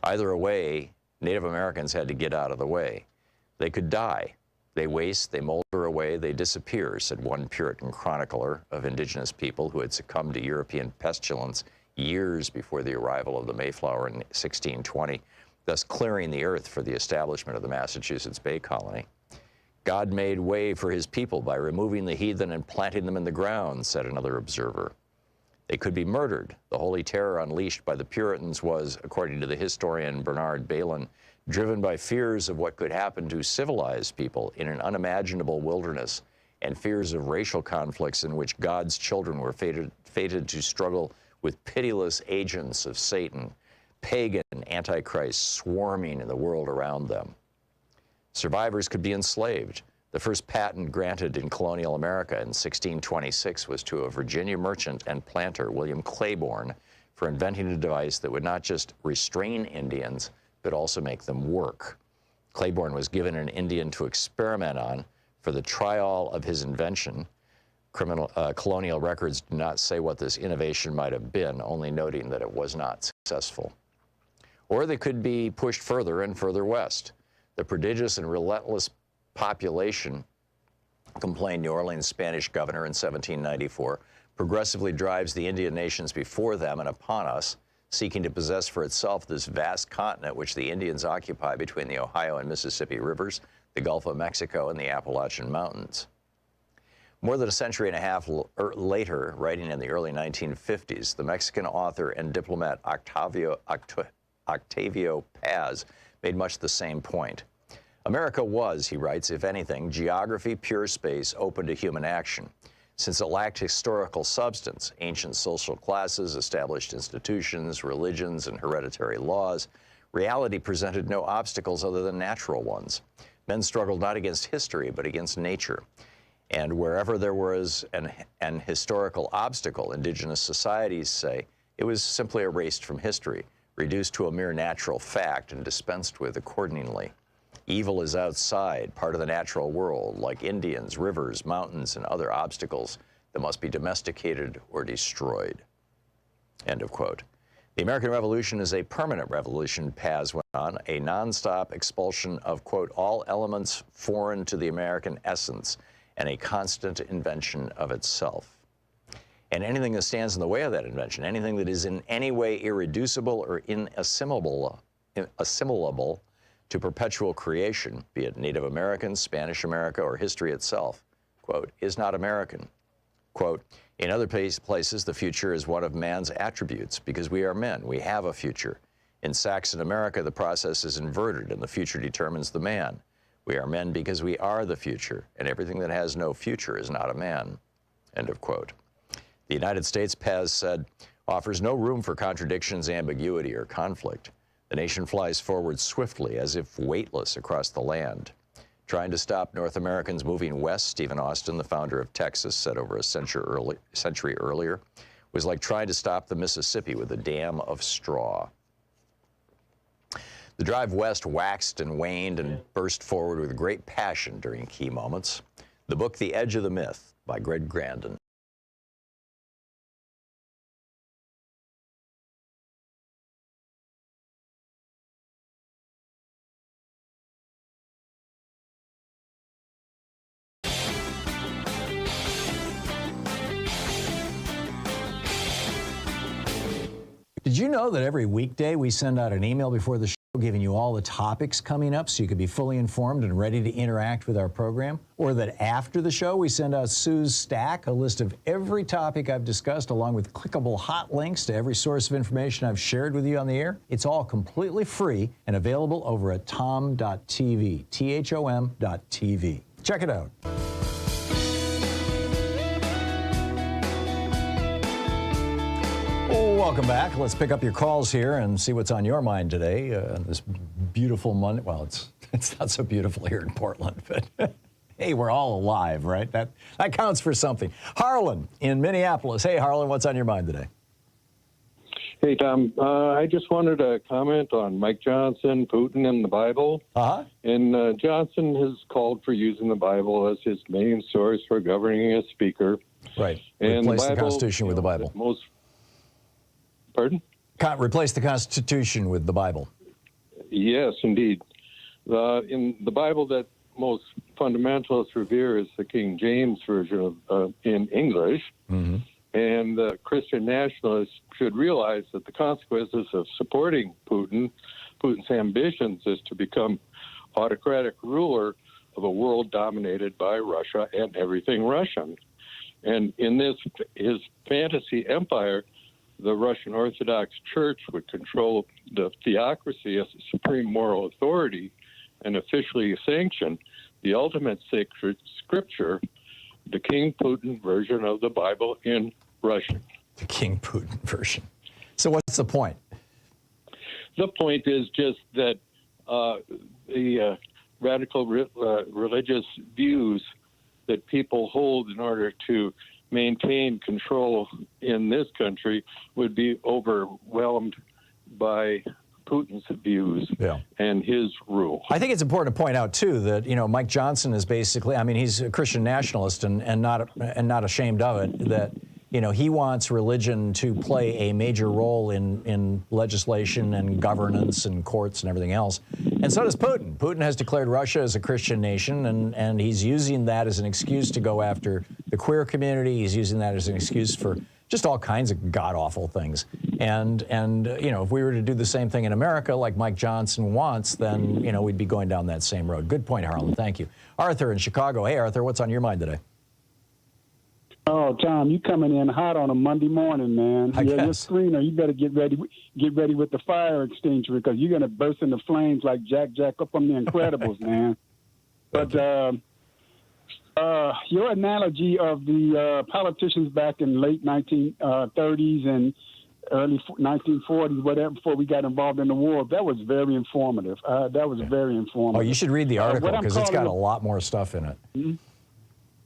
Either way, Native Americans had to get out of the way. They could die. They waste, they molder away, they disappear, said one Puritan chronicler of indigenous people who had succumbed to European pestilence years before the arrival of the Mayflower in 1620, thus clearing the earth for the establishment of the Massachusetts Bay Colony. God made way for his people by removing the heathen and planting them in the ground, said another observer. They could be murdered. The holy terror unleashed by the Puritans was, according to the historian Bernard Bailyn, driven by fears of what could happen to civilized people in an unimaginable wilderness and fears of racial conflicts in which God's children were fated to struggle with pitiless agents of Satan, pagan antichrist swarming in the world around them. Survivors could be enslaved. The first patent granted in colonial America in 1626 was to a Virginia merchant and planter, William Claiborne, for inventing a device that would not just restrain Indians, but also make them work. Claiborne was given an Indian to experiment on for the trial of his invention. Colonial records do not say what this innovation might have been, only noting that it was not successful. Or they could be pushed further and further west. The prodigious and relentless population, complained New Orleans Spanish governor in 1794, progressively drives the Indian nations before them and upon us, seeking to possess for itself this vast continent which the Indians occupy between the Ohio and Mississippi rivers, the Gulf of Mexico, and the Appalachian Mountains. More than a century and a half later, writing in the early 1950s, the Mexican author and diplomat Octavio Paz made much the same point. America was, he writes, if anything, geography, pure space, open to human action. Since it lacked historical substance, ancient social classes, established institutions, religions, and hereditary laws, reality presented no obstacles other than natural ones. Men struggled not against history, but against nature. And wherever there was an historical obstacle, indigenous societies say, it was simply erased from history, reduced to a mere natural fact and dispensed with accordingly. Evil is outside, part of the natural world, like Indians, rivers, mountains, and other obstacles that must be domesticated or destroyed. End of quote. The American Revolution is a permanent revolution, Paz went on, a nonstop expulsion of, quote, all elements foreign to the American essence, and a constant invention of itself. And anything that stands in the way of that invention, anything that is in any way irreducible or inassimilable to perpetual creation, be it Native American, Spanish America, or history itself, quote, is not American. Quote, in other places, the future is one of man's attributes because we are men. We have a future. In Saxon America, the process is inverted and the future determines the man. We are men because we are the future, and everything that has no future is not a man. End of quote. The United States, Paz said, offers no room for contradictions, ambiguity, or conflict. The nation flies forward swiftly, as if weightless across the land. Trying to stop North Americans moving west, Stephen Austin, the founder of Texas, said over a century earlier, was like trying to stop the Mississippi with a dam of straw. The drive west waxed and waned and burst forward with great passion during key moments. The book, The Edge of the Myth, by Greg Grandin. Did you know that every weekday we send out an email before the show giving you all the topics coming up so you can be fully informed and ready to interact with our program? Or that after the show we send out Sue's Stack, a list of every topic I've discussed along with clickable hot links to every source of information I've shared with you on the air? It's all completely free and available over at thom.tv, THOM.tv. Check it out. Welcome back. Let's pick up your calls here and see what's on your mind today. This beautiful Monday. Well, it's not so beautiful here in Portland, but hey, we're all alive, right? That counts for something. Harlan in Minneapolis. Hey, Harlan, what's on your mind today? Hey, Tom. I just wanted to comment on Mike Johnson, Putin, and the Bible. Uh-huh. And Johnson has called for using the Bible as his main source for governing a speaker. Right. And Replace the Constitution with the Bible. Pardon? Replace the Constitution with the Bible. Yes, indeed. In the Bible that most fundamentalists revere is the King James Version in English. Mm-hmm. And Christian nationalists should realize that the consequences of supporting Putin's ambitions is to become autocratic ruler of a world dominated by Russia and everything Russian. And in his fantasy empire, the Russian Orthodox Church would control the theocracy as a supreme moral authority and officially sanction the ultimate sacred scripture, the King Putin version of the Bible in Russian. The King Putin version. So what's the point? The point is just that the radical religious views that people hold in order to maintain control in this country would be overwhelmed by Putin's views and his rule. I think it's important to point out too that Mike Johnson is basically, I mean, he's a Christian nationalist and not ashamed of it. That he wants religion to play a major role in legislation and governance and courts and everything else. And so does Putin. Putin has declared Russia as a Christian nation, and he's using that as an excuse to go after the queer community. He's using that as an excuse for just all kinds of god-awful things. And if we were to do the same thing in America like Mike Johnson wants, then, we'd be going down that same road. Good point, Harlan. Thank you. Arthur in Chicago. Hey, Arthur, what's on your mind today? Oh, Tom, you coming in hot on a Monday morning, man. I guess. Your screener, you better get ready with the fire extinguisher because you're going to burst into flames like Jack up from The Incredibles, man. But your analogy of the politicians back in late 1930s and early 1940s, whatever, before we got involved in the war, that was very informative. That was very informative. Oh, you should read the article because it's got a lot more stuff in it. Mm-hmm.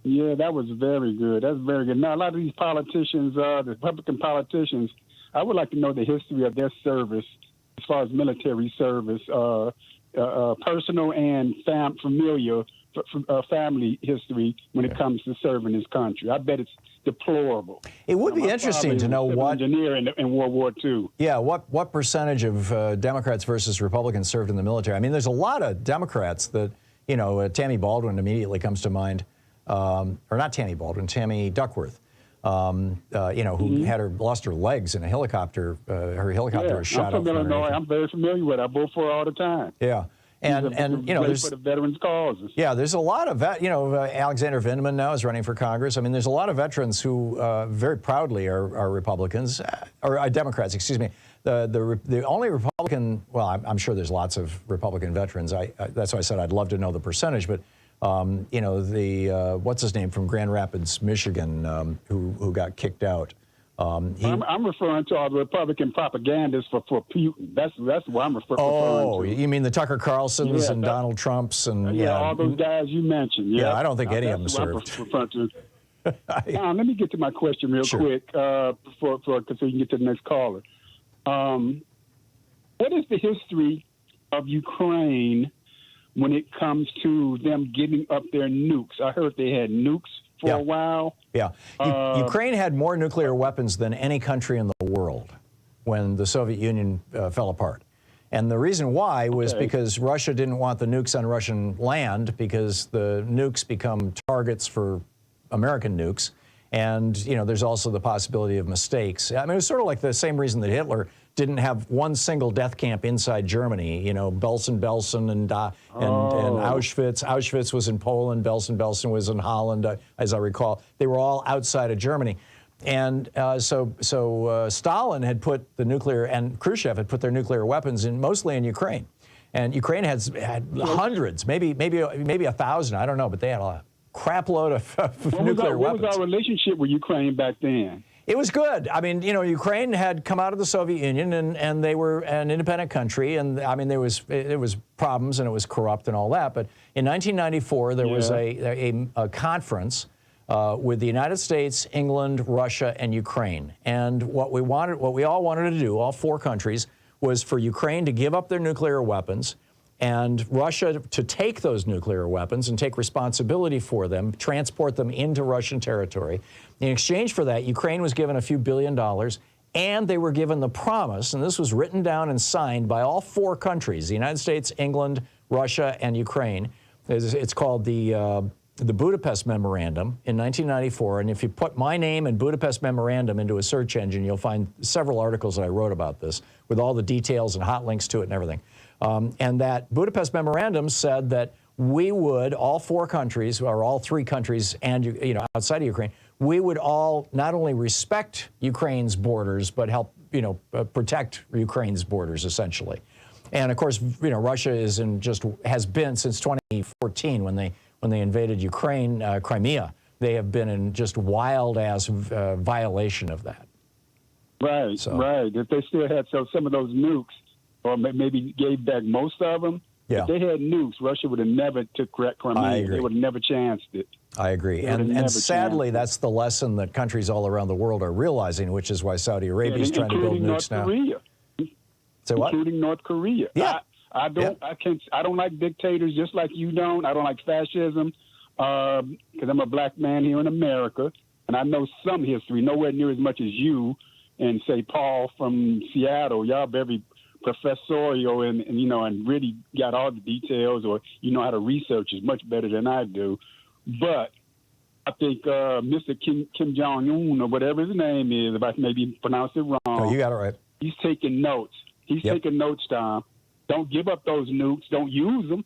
Yeah, that was very good. That's very good. Now, a lot of these politicians, the Republican politicians, I would like to know the history of their service as far as military service, personal and familiar family history when it comes to serving this country. I bet it's deplorable. It would be interesting to know what engineer in World War II. Yeah, what percentage of Democrats versus Republicans served in the military? I mean, there's a lot of Democrats that Tammy Baldwin immediately comes to mind. Or not Tammy Baldwin, Tammy Duckworth, who had lost her legs in a helicopter. Her helicopter was shot up. I'm from Illinois. I'm very familiar with it. I vote for her all the time. Yeah. And there's for the veterans' causes. Yeah, there's a lot of Alexander Vindman now is running for Congress. I mean, there's a lot of veterans who very proudly are Republicans or Democrats. Excuse me. The only Republican. Well, I'm sure there's lots of Republican veterans. That's why I said I'd love to know the percentage, but. What's his name from Grand Rapids, Michigan, who got kicked out. I'm referring to all the Republican propagandists for Putin. That's what I'm referring to. Oh, you mean the Tucker Carlsons and Donald Trumps and all those guys you mentioned. Yeah, I don't think any of them served. Let me get to my question real quick so you can get to the next caller. What is the history of Ukraine when it comes to them giving up their nukes? I heard they had nukes for a while. Yeah. Ukraine had more nuclear weapons than any country in the world when the Soviet Union fell apart. And the reason why was because Russia didn't want the nukes on Russian land because the nukes become targets for American nukes. And, there's also the possibility of mistakes. I mean, it was sort of like the same reason that Hitler didn't have one single death camp inside Germany. Belsen and Auschwitz. Auschwitz was in Poland. Belsen was in Holland, as I recall. They were all outside of Germany. And so Stalin had put the nuclear, and Khrushchev had put their nuclear weapons mostly in Ukraine. And Ukraine had hundreds, maybe 1,000, I don't know, but they had a crap load of nuclear weapons. What was our relationship with Ukraine back then? It was good. I mean, Ukraine had come out of the Soviet Union and they were an independent country. And I mean, there was problems and it was corrupt and all that. But in 1994, there was a conference with the United States, England, Russia, and Ukraine. And what we all wanted to do, all four countries, was for Ukraine to give up their nuclear weapons and Russia to take those nuclear weapons and take responsibility for them, transport them into Russian territory. In exchange for that, Ukraine was given a few $1 billion, and they were given the promise, and this was written down and signed by all four countries, the United States, England, Russia, and Ukraine. It's called the Budapest Memorandum in 1994, and if you put my name and Budapest Memorandum into a search engine, you'll find several articles that I wrote about this with all the details and hot links to it and everything. And that Budapest Memorandum said that we would, all four countries, or all three countries, and outside of Ukraine, we would all not only respect Ukraine's borders, but help protect Ukraine's borders, essentially. And of course, Russia has been since 2014 when they invaded Ukraine, Crimea. They have been in just wild-ass violation of that. Right, right. If they still had some of those nukes, or maybe gave back most of them, Yeah. If they had nukes, Russia would have never took Crimea. They would have never chanced it. I agree. And sadly, that's the lesson that countries all around the world are realizing, which is why Saudi Arabia is trying to build nukes now. Say what? Including North Korea. Yeah. I don't like dictators just like you don't. I don't like fascism because I'm a black man here in America, and I know some history, nowhere near as much as you and, say, Paul from Seattle. Y'all very professorial and really got all the details, or you know how to research is much better than I do. But I think Mr. Kim Jong-un, or whatever his name is, if I maybe pronounce it wrong. Oh, you got it right. He's taking notes. He's taking notes, Tom. Don't give up those nukes. Don't use them.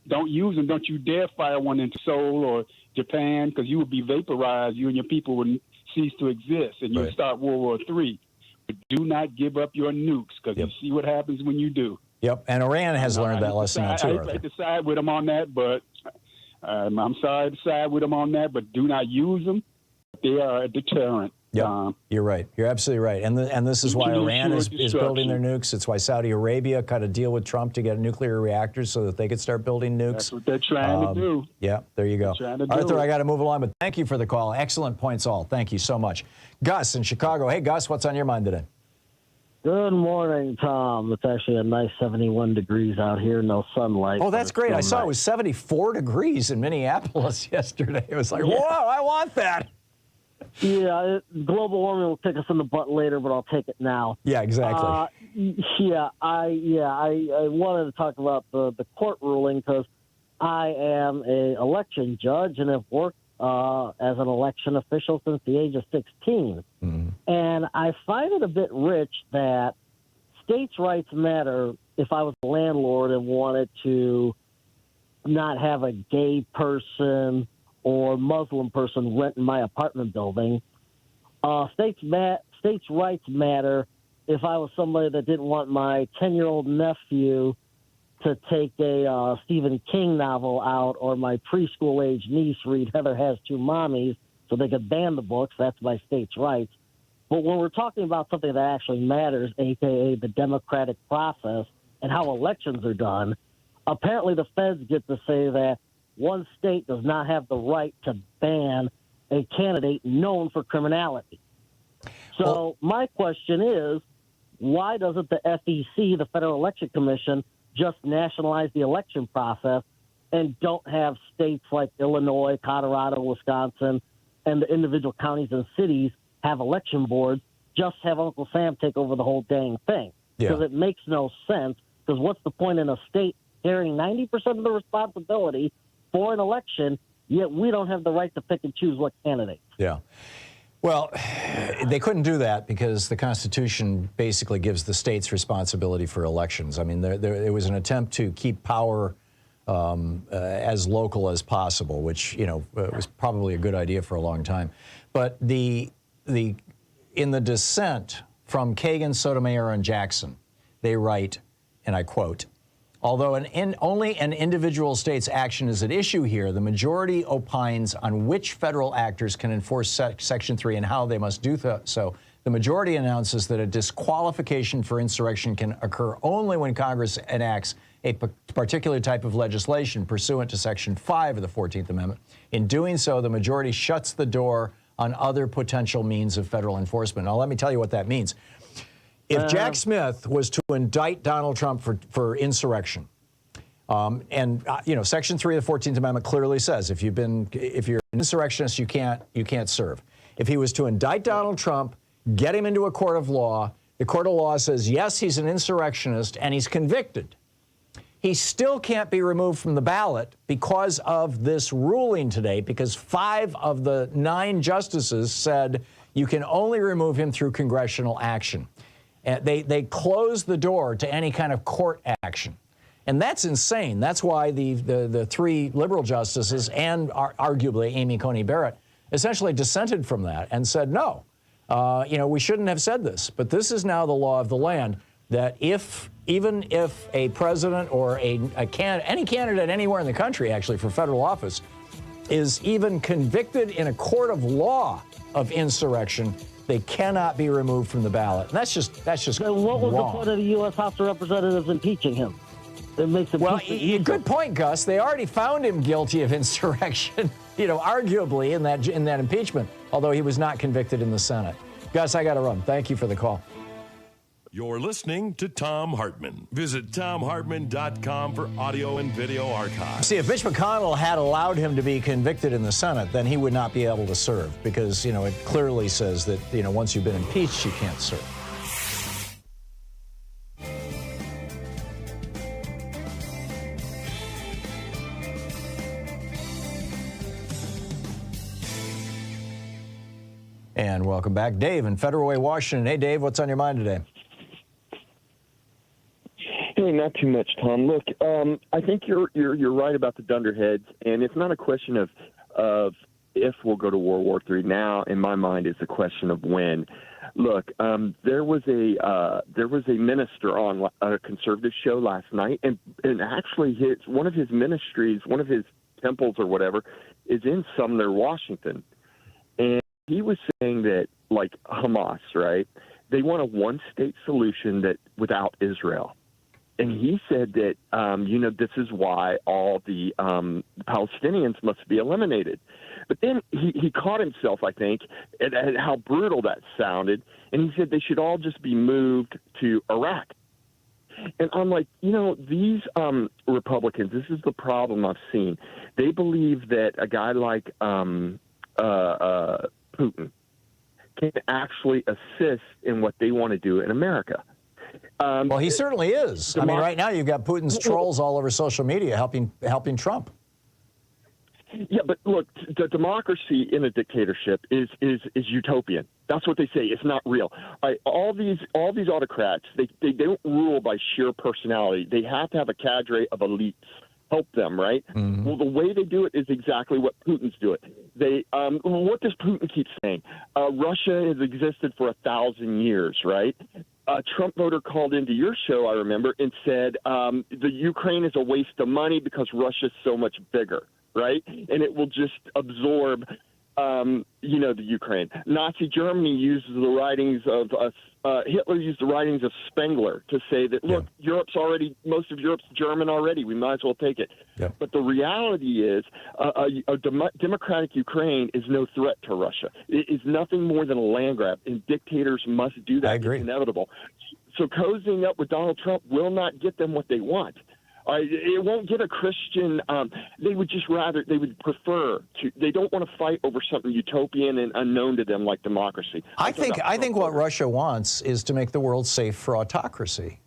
Don't use them. Don't you dare fire one into Seoul or Japan, because you would be vaporized. You and your people would cease to exist, and you would start World War III. But do not give up your nukes, because you see what happens when you do. Yep, and Iran has learned that lesson now, too. I hate to side with them on that, but I'm sorry to side with them on that, but do not use them. They are a deterrent. Yeah, you're right. You're absolutely right. And this is why Iran is building their nukes. It's why Saudi Arabia cut a deal with Trump to get nuclear reactors so that they could start building nukes. That's what they're trying to do. Yeah, there you go. Arthur, I got to move along, but thank you for the call. Excellent points all. Thank you so much. Gus in Chicago. Hey, Gus, what's on your mind today? Good morning, Tom. It's actually a nice 71 degrees out here, no sunlight. Oh, that's great. I saw it was 74 degrees in Minneapolis yesterday. It was like, whoa, I want that. Yeah, global warming will kick us in the butt later, but I'll take it now. Yeah, exactly. I wanted to talk about the court ruling because I am an election judge and have worked as an election official since the age of 16. Mm-hmm. And I find it a bit rich that states' rights matter. If I was a landlord and wanted to not have a gay person or Muslim person rent in my apartment building, states' rights matter if I was somebody that didn't want my 10-year-old nephew to take a Stephen King novel out, or my preschool-age niece read Heather Has Two Mommies, so they could ban the books. That's my states' rights. But when we're talking about something that actually matters, a.k.a. the democratic process and how elections are done, apparently the feds get to say that one state does not have the right to ban a candidate known for criminality. So my question is, why doesn't the FEC, the Federal Election Commission, just nationalize the election process and don't have states like Illinois, Colorado, Wisconsin, and the individual counties and cities have election boards, just have Uncle Sam take over the whole dang thing? Because it makes no sense, because what's the point in a state carrying 90% of the responsibility for an election, yet we don't have the right to pick and choose what candidates? Yeah. Well, they couldn't do that because the Constitution basically gives the states responsibility for elections. I mean, it was an attempt to keep power as local as possible, which, was probably a good idea for a long time. But in the dissent from Kagan, Sotomayor, and Jackson, they write, and I quote, "Although only an individual state's action is at issue here, the majority opines on which federal actors can enforce Section 3 and how they must do so. The majority announces that a disqualification for insurrection can occur only when Congress enacts a particular type of legislation pursuant to Section 5 of the 14th Amendment. In doing so, the majority shuts the door on other potential means of federal enforcement." Now, let me tell you what that means. If Jack Smith was to indict Donald Trump for insurrection, Section 3 of the 14th Amendment clearly says if you're an insurrectionist, you can't serve. If he was to indict Donald Trump, get him into a court of law, the court of law says yes, he's an insurrectionist, and he's convicted, he still can't be removed from the ballot because of this ruling today, because 5 of the 9 justices said you can only remove him through congressional action. They closed the door to any kind of court action. And that's insane. That's why the 3 liberal justices and arguably Amy Coney Barrett essentially dissented from that and said, no, we shouldn't have said this. But this is now the law of the land, that even if a president or any candidate anywhere in the country, actually, for federal office, is even convicted in a court of law of insurrection, they cannot be removed from the ballot. And that's just Then what was wrong. the point of the U.S. House of Representatives impeaching him? It makes Well, impeachment good point, Gus. They already found him guilty of insurrection, arguably in that impeachment, although he was not convicted in the Senate. Gus, I got to run. Thank you for the call. You're listening to Thom Hartmann. Visit thomhartmann.com for audio and video archives. See, if Mitch McConnell had allowed him to be convicted in the Senate, then he would not be able to serve because, it clearly says that, once you've been impeached, you can't serve. And welcome back. Dave in Federal Way, Washington. Hey, Dave, what's on your mind today? Hey, not too much, Tom. Look, I think you're right about the Dunderheads, and it's not a question of if we'll go to World War III now. In my mind, it's a question of when. Look, there was a minister on a conservative show last night, and actually one of his ministries, one of his temples or whatever, is in Sumner, Washington, and he was saying that, like Hamas, right? They want a one-state solution that without Israel. And he said that, this is why all the Palestinians must be eliminated. But then he caught himself, I think, at how brutal that sounded. And he said they should all just be moved to Iraq. And I'm like, these Republicans, this is the problem I've seen. They believe that a guy like Putin can actually assist in what they want to do in America. Well, he certainly is. I mean, right now you've got Putin's trolls all over social media helping Trump. Yeah, but look, the democracy in a dictatorship is utopian. That's what they say. It's not real. All these autocrats, they don't rule by sheer personality. They have to have a cadre of elites help them, right? Mm-hmm. Well, the way they do it is exactly what Putin's do it. What does Putin keep saying? Russia has existed for 1,000 years, right? A Trump voter called into your show, I remember, and said the Ukraine is a waste of money because Russia's so much bigger, right? And it will just absorb, the Ukraine. Nazi Germany uses the writings of Hitler used the writings of Spengler to say that, look, most of Europe's German already. We might as well take it. Yeah. But the reality is a democratic Ukraine is no threat to Russia. It is nothing more than a land grab, and dictators must do that. I agree. It's inevitable. So cozying up with Donald Trump will not get them what they want. It won't get a Christian. They would prefer to. They don't want to fight over something utopian and unknown to them like democracy. I think what Russia wants is to make the world safe for autocracy.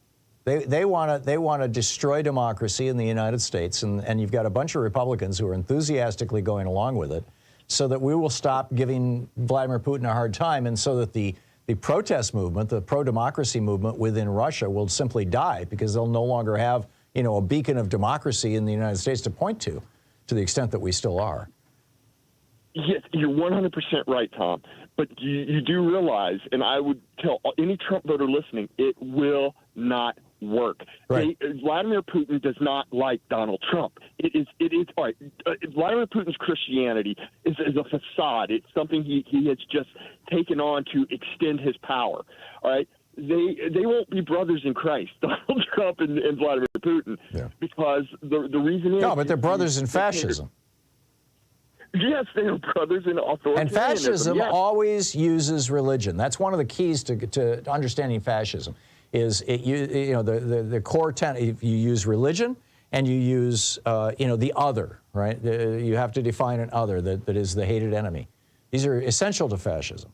They want to destroy democracy in the United States, and you've got a bunch of Republicans who are enthusiastically going along with it, so that we will stop giving Vladimir Putin a hard time, and so that the protest movement, the pro-democracy movement within Russia will simply die because they'll no longer have a beacon of democracy in the United States to point to the extent that we still are. Yes, you're 100% right, Tom. But you do realize, and I would tell any Trump voter listening, it will not work. Right. Vladimir Putin does not like Donald Trump. It is all right. Vladimir Putin's Christianity is a facade. It's something he has just taken on to extend his power. All right. They won't be brothers in Christ, Donald Trump and Vladimir Putin, because the reason is... No, but they're brothers in fascism. Yes, they are brothers in authoritarianism. And fascism always uses religion. That's one of the keys to understanding fascism, is the core tenet. If you use religion and you use, the other, right? You have to define an other that is the hated enemy. These are essential to fascism.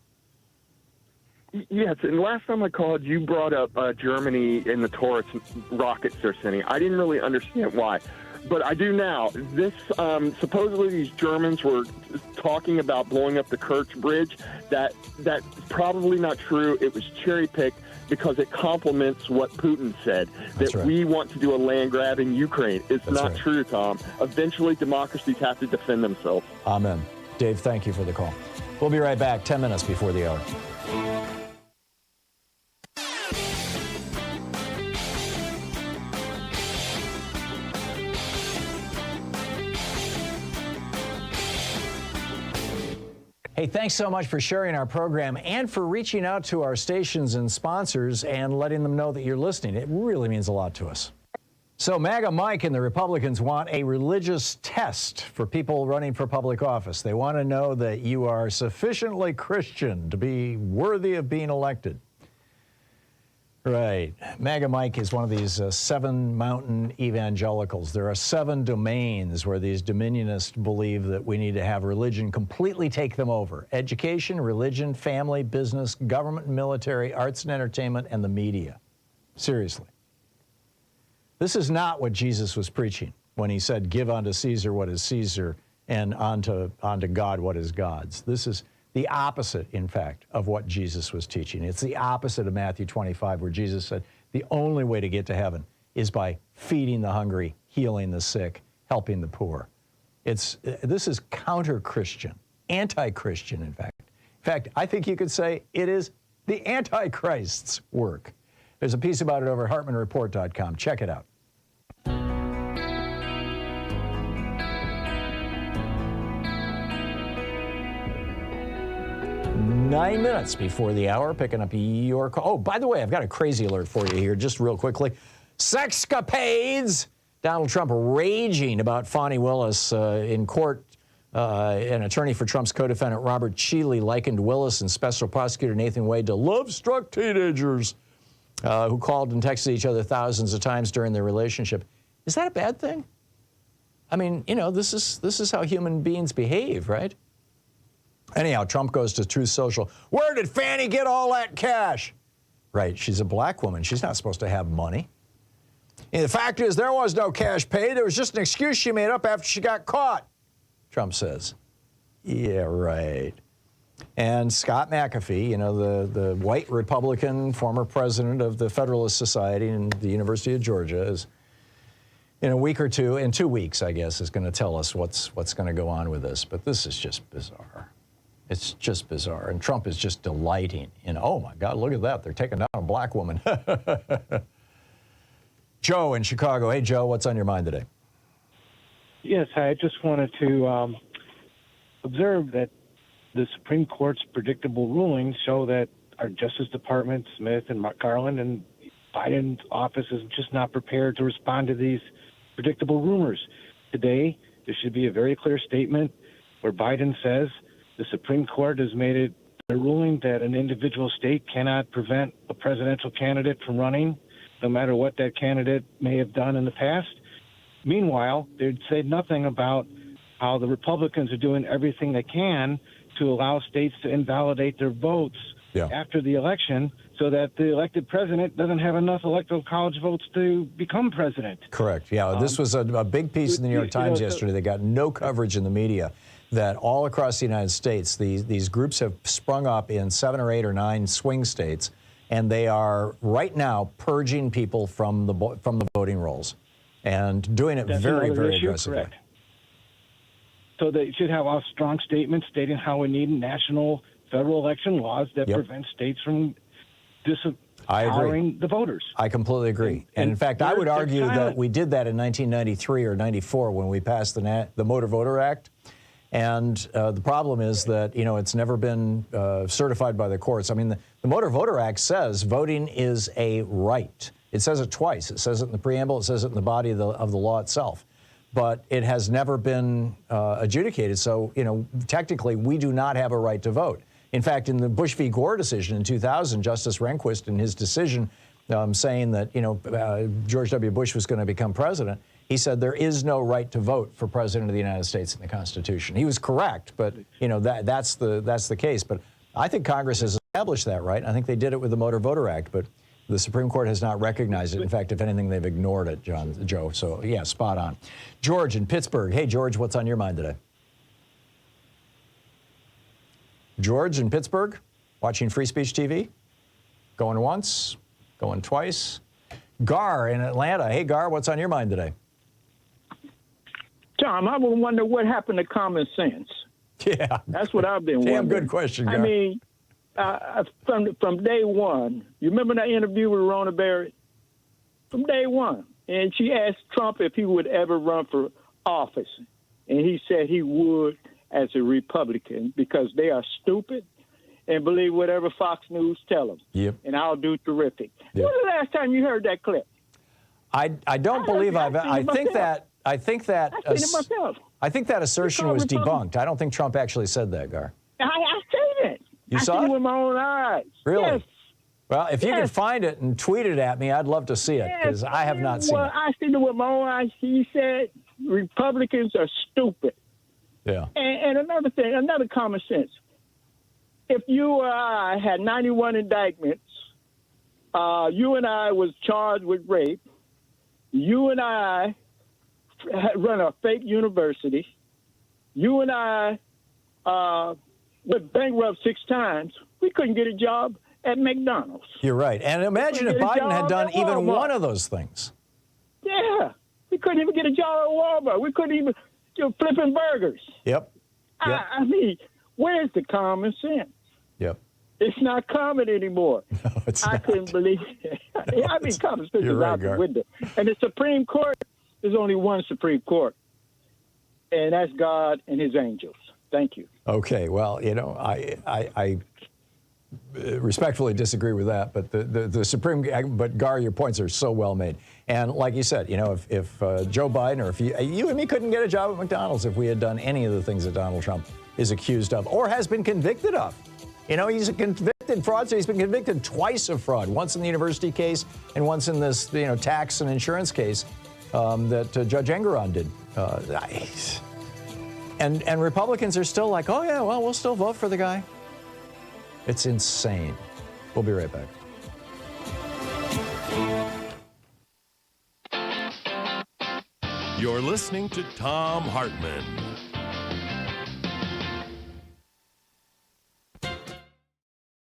Yes, and last time I called, you brought up Germany and the Taurus rockets they're sending. I didn't really understand why, but I do now. This supposedly these Germans were talking about blowing up the Kerch Bridge. That's probably not true. It was cherry-picked because it complements what Putin said, that we want to do a land grab in Ukraine. It's not true, Tom. Eventually, democracies have to defend themselves. Amen. Dave, thank you for the call. We'll be right back 10 minutes before the hour. Hey, thanks so much for sharing our program and for reaching out to our stations and sponsors and letting them know that you're listening. It really means a lot to us. So MAGA Mike and the Republicans want a religious test for people running for public office. They want to know that you are sufficiently Christian to be worthy of being elected. Right. MAGA Mike is one of these 7 mountain evangelicals. There are 7 domains where these dominionists believe that we need to have religion completely take them over. Education, religion, family, business, government and military, arts and entertainment, and the media. Seriously. This is not what Jesus was preaching when he said, give unto Caesar what is Caesar and unto God what is God's. This is the opposite, in fact, of what Jesus was teaching. It's the opposite of Matthew 25, where Jesus said the only way to get to heaven is by feeding the hungry, healing the sick, helping the poor. This is counter-Christian, anti-Christian, in fact. In fact, I think you could say it is the Antichrist's work. There's a piece about it over at HartmannReport.com. Check it out. 9 minutes before the hour, picking up your call. Oh, by the way, I've got a crazy alert for you here, just real quickly. Sexcapades! Donald Trump raging about Fani Willis in court. An attorney for Trump's co-defendant Robert Cheeley likened Willis and Special Prosecutor Nathan Wade to love-struck teenagers who called and texted each other thousands of times during their relationship. Is that a bad thing? I mean, you know, this is how human beings behave, right? Anyhow, Trump goes to Truth Social. Where did Fani get all that cash? Right, she's a black woman. She's not supposed to have money. And the fact is, there was no cash paid. There was just an excuse she made up after she got caught, Trump says. Yeah, right. And Scott McAfee, you know, the white Republican, former president of the Federalist Society and the University of Georgia, is in a week or two, in 2 weeks, I guess, is going to tell us what's going to go on with this. But this is just bizarre. It's just bizarre. And Trump is just delighting in, oh, my God, look at that. They're taking down a black woman. Joe in Chicago. Hey, Joe, what's on your mind today? Yes, I just wanted to observe that the Supreme Court's predictable rulings show that our Justice Department, Smith and Garland and Biden's office is just not prepared to respond to these predictable rumors. Today, there should be a very clear statement where Biden says the Supreme Court has made it a ruling that an individual state cannot prevent a presidential candidate from running, no matter what that candidate may have done in the past. Meanwhile, they'd say nothing about how the Republicans are doing everything they can to allow states to invalidate their votes after the election so that the elected president doesn't have enough electoral college votes to become president. Correct. Yeah, this was a big piece in the New York Times yesterday that got no coverage in the media, that all across the United States, these groups have sprung up in 7 or 8 or 9 swing states, and they are right now purging people from the voting rolls and doing it very aggressively. Correct. So they should have a strong statement stating how we need national federal election laws that prevent states from disempowering the voters. I completely agree. And in fact, I would argue that we did that in 1993 or 94 when we passed the Motor Voter Act. And the problem is that, you know, it's never been certified by the courts. I mean, the Motor Voter Act says voting is a right. It says it twice. It says it in the preamble. It says it in the body of the law itself. But it has never been adjudicated. So, you know, technically, we do not have a right to vote. In fact, in the Bush v. Gore decision in 2000, Justice Rehnquist, in his decision saying that, you know, George W. Bush was going to become president, he said there is no right to vote for president of the United States in the Constitution. He was correct, but, you know, that's the case. But I think Congress has established that right. I think they did it with the Motor Voter Act, but the Supreme Court has not recognized it. In fact, if anything, they've ignored it, Joe. So, yeah, spot on. George in Pittsburgh. Hey, George, what's on your mind today? George in Pittsburgh, watching Free Speech TV? Going once, going twice. Gar in Atlanta. Hey, Gar, what's on your mind today? Tom, I would wonder what happened to common sense. Yeah. That's what I've been wondering. Damn good question, Gar. I mean, from day one, you remember that interview with Rona Berry? From day one. And she asked Trump if he would ever run for office. And he said he would as a Republican because they are stupid and believe whatever Fox News tell them. Yep. And I'll do terrific. Yep. When was the last time you heard that clip? I don't believe I think that I've seen it myself. I think that assertion was debunked. I don't think Trump actually said that, Gar. I seen it. You saw seen it? it with my own eyes. Really? Yes. Well, if you can Yes. find it and tweet it at me, I'd love to see it because I have not seen it. I seen it with my own eyes. He said Republicans are stupid. Yeah. And another thing, another common sense. If you or I had 91 indictments, you and I was charged with rape, you and I had run a fake university, you and I went bankrupt 6 times, we couldn't get a job at McDonald's. You're right. And imagine if Biden had done even one of those things. Yeah. We couldn't even get a job at Walmart. We couldn't even flipping burgers. Yep. I mean, where's the common sense? Yep. It's not common anymore. No, it's I not. couldn't believe it. I mean, common sense You're is right, out the Gar. window. And the Supreme Court, there's only one Supreme Court, and that's God and his angels. Thank you. Okay. Well, I respectfully disagree with that, but the Supreme, but Gar, your points are so well made. And like you said, if Joe Biden or if you and me couldn't get a job at McDonald's if we had done any of the things that Donald Trump is accused of or has been convicted of. He's a convicted fraudster. He's been convicted twice of fraud, once in the university case and once in this, tax and insurance case that Judge Engoron did. And Republicans are still like, oh, yeah, well, we'll still vote for the guy. It's insane. We'll be right back. You're listening to Thom Hartmann.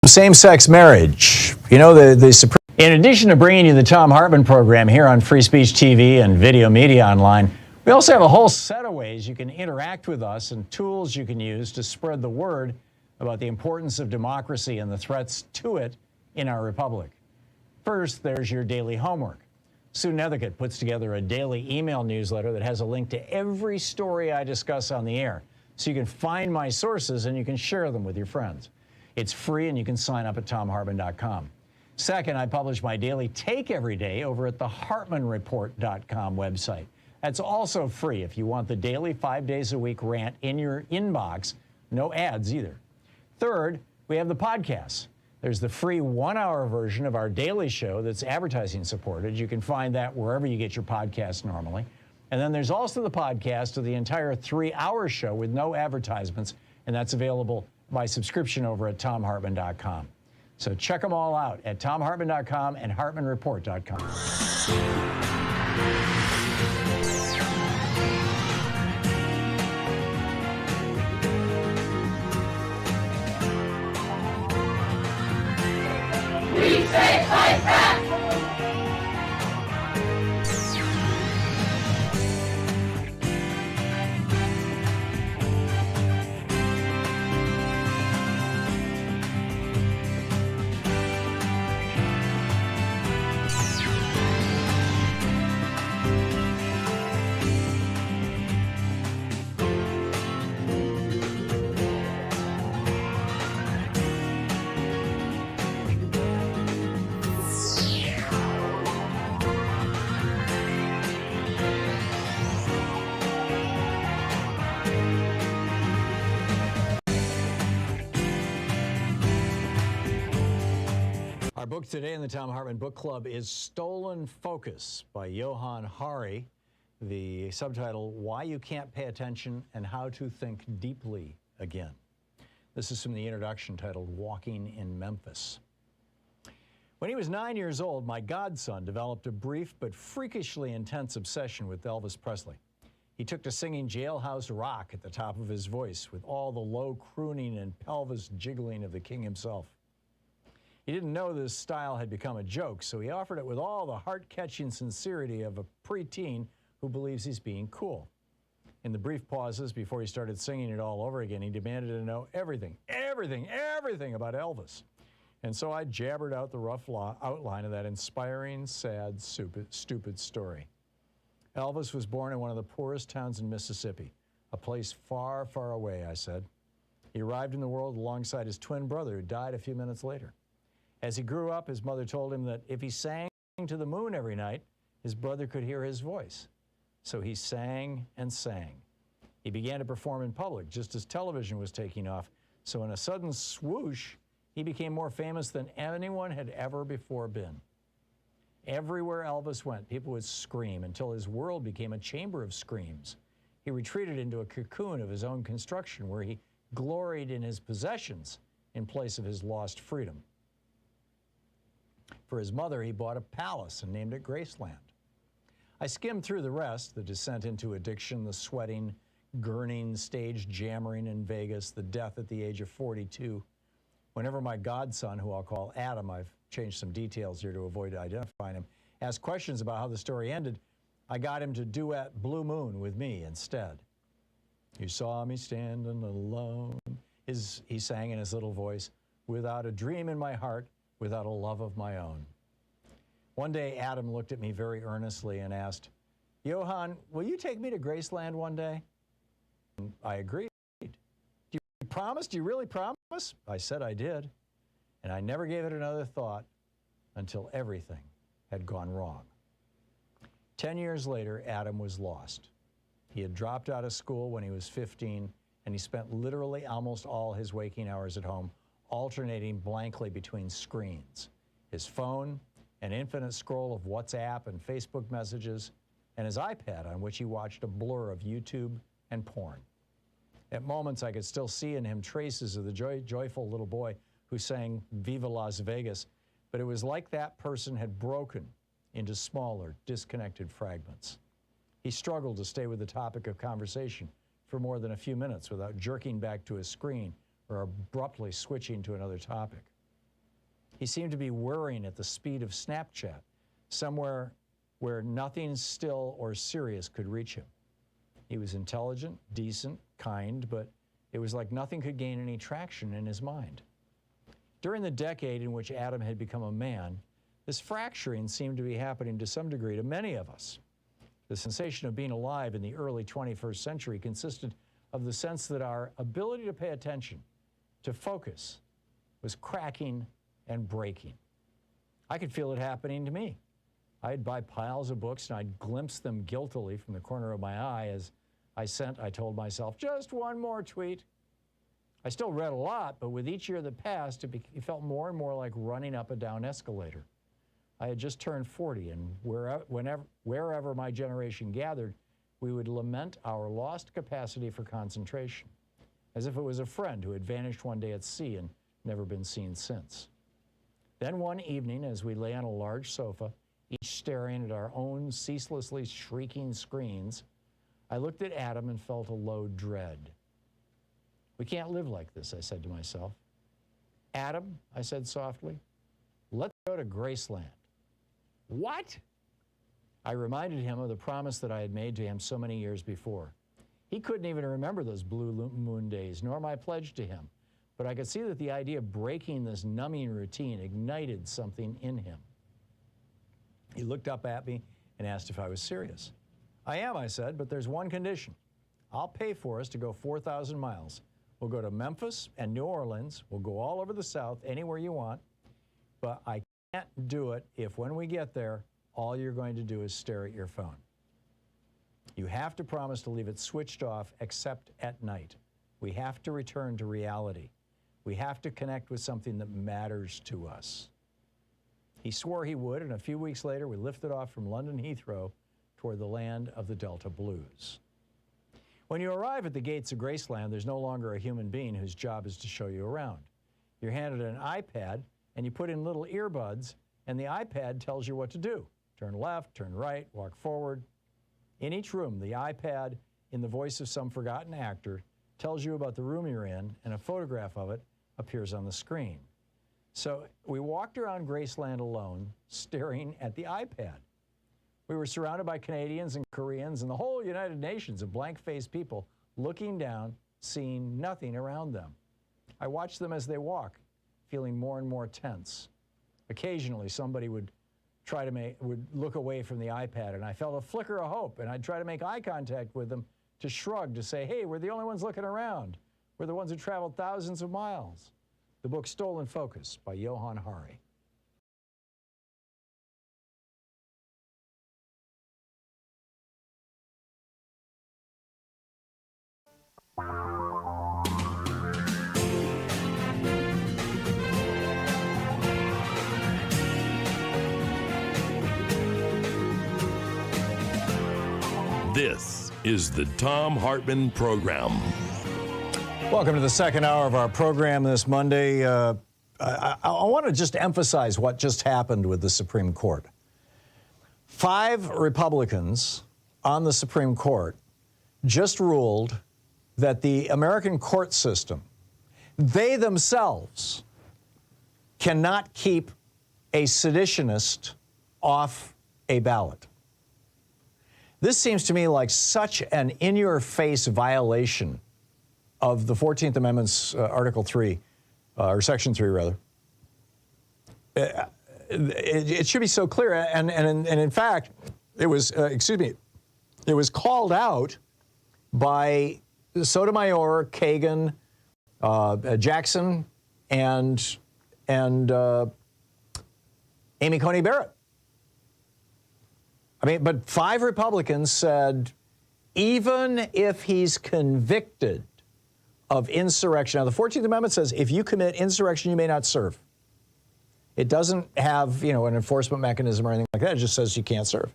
Same-sex marriage. The Supreme. In addition to bringing you the Thom Hartmann Program here on Free Speech TV and Video Media Online, we also have a whole set of ways you can interact with us and tools you can use to spread the word about the importance of democracy and the threats to it in our republic. First, there's your daily homework. Sue Nethercutt puts together a daily email newsletter that has a link to every story I discuss on the air, so you can find my sources and you can share them with your friends. It's free and you can sign up at thomhartmann.com. Second, I publish my daily take every day over at the hartmannreport.com website. That's also free if you want the daily 5 days a week rant in your inbox. No ads either. Third, we have the podcasts. There's the free 1-hour version of our daily show that's advertising supported. You can find that wherever you get your podcasts normally. And then there's also the podcast of the entire 3-hour show with no advertisements, and that's available by subscription over at thomhartmann.com. So check them all out at thomhartmann.com and hartmannreport.com. We say fight back! Our book today in the Thom Hartmann Book Club is Stolen Focus by Johann Hari. The subtitle, Why You Can't Pay Attention and How to Think Deeply Again. This is from the introduction titled Walking in Memphis. When he was 9 years old, my godson developed a brief but freakishly intense obsession with Elvis Presley. He took to singing Jailhouse Rock at the top of his voice with all the low crooning and pelvis jiggling of the king himself. He didn't know this style had become a joke, so he offered it with all the heart-catching sincerity of a preteen who believes he's being cool. In the brief pauses before he started singing it all over again, he demanded to know everything about Elvis. And so I jabbered out the rough outline of that inspiring, sad, stupid story. Elvis was born in one of the poorest towns in Mississippi, a place far, far away, I said. He arrived in the world alongside his twin brother, who died a few minutes later. As he grew up, his mother told him that if he sang to the moon every night, his brother could hear his voice. So he sang and sang. He began to perform in public just as television was taking off. So in a sudden swoosh, he became more famous than anyone had ever before been. Everywhere Elvis went, people would scream until his world became a chamber of screams. He retreated into a cocoon of his own construction where he gloried in his possessions in place of his lost freedom. For his mother, he bought a palace and named it Graceland. I skimmed through the rest, the descent into addiction, the sweating, gurning, stage jammering in Vegas, the death at the age of 42. Whenever my godson, who I'll call Adam, I've changed some details here to avoid identifying him, asked questions about how the story ended, I got him to duet Blue Moon with me instead. You saw me standing alone, he sang in his little voice, without a dream in my heart, without a love of my own. One day, Adam looked at me very earnestly and asked, Johann, will you take me to Graceland one day? And I agreed. Do you promise? Do you really promise? I said I did. And I never gave it another thought until everything had gone wrong. 10 years later, Adam was lost. He had dropped out of school when he was 15, and he spent literally almost all his waking hours at home alternating blankly between screens. His phone, an infinite scroll of WhatsApp and Facebook messages, and his iPad on which he watched a blur of YouTube and porn. At moments, I could still see in him traces of the joyful little boy who sang Viva Las Vegas, but it was like that person had broken into smaller, disconnected fragments. He struggled to stay with the topic of conversation for more than a few minutes without jerking back to his screen or abruptly switching to another topic. He seemed to be whirring at the speed of Snapchat, somewhere where nothing still or serious could reach him. He was intelligent, decent, kind, but it was like nothing could gain any traction in his mind. During the decade in which Adam had become a man, this fracturing seemed to be happening to some degree to many of us. The sensation of being alive in the early 21st century consisted of the sense that our ability to pay attention, to focus, was cracking and breaking. I could feel it happening to me. I'd buy piles of books and I'd glimpse them guiltily from the corner of my eye as I told myself, just one more tweet. I still read a lot, but with each year that passed, it felt more and more like running up a down escalator. I had just turned 40, and wherever my generation gathered, we would lament our lost capacity for concentration, as if it was a friend who had vanished one day at sea and never been seen since. Then one evening, as we lay on a large sofa, each staring at our own ceaselessly shrieking screens, I looked at Adam and felt a low dread. We can't live like this, I said to myself. Adam, I said softly, let's go to Graceland. What? I reminded him of the promise that I had made to him so many years before. He couldn't even remember those blue moon days, nor my pledge to him. But I could see that the idea of breaking this numbing routine ignited something in him. He looked up at me and asked if I was serious. I am, I said, but there's one condition. I'll pay for us to go 4,000 miles. We'll go to Memphis and New Orleans. We'll go all over the South, anywhere you want. But I can't do it if when we get there, all you're going to do is stare at your phone. You have to promise to leave it switched off except at night. We have to return to reality. We have to connect with something that matters to us. He swore he would, and a few weeks later, we lifted off from London Heathrow toward the land of the Delta Blues. When you arrive at the gates of Graceland, there's no longer a human being whose job is to show you around. You're handed an iPad, and you put in little earbuds, and the iPad tells you what to do. Turn left, turn right, walk forward. In each room, the iPad, in the voice of some forgotten actor, tells you about the room you're in, and a photograph of it appears on the screen. So we walked around Graceland alone, staring at the iPad. We were surrounded by Canadians and Koreans and the whole United Nations of blank-faced people looking down, seeing nothing around them. I watched them as they walk, feeling more and more tense. Occasionally, somebody would look away from the iPad, and I felt a flicker of hope, and I'd try to make eye contact with them to shrug, to say, hey, we're the only ones looking around. We're the ones who traveled thousands of miles. The book Stolen Focus by Johann Hari. This is the Thom Hartmann Program. Welcome to the second hour of our program this Monday. I want to just emphasize what just happened with the Supreme Court. 5 Republicans on the Supreme Court just ruled that the American court system, they themselves, cannot keep a seditionist off a ballot. This seems to me like such an in-your-face violation of the 14th Amendment's Article 3, or Section 3, rather. It should be so clear. And in fact, it was, it was called out by Sotomayor, Kagan, Jackson, and Amy Coney Barrett. I mean, but 5 Republicans said, even if he's convicted of insurrection. Now, the 14th Amendment says if you commit insurrection, you may not serve. It doesn't have, an enforcement mechanism or anything like that. It just says you can't serve.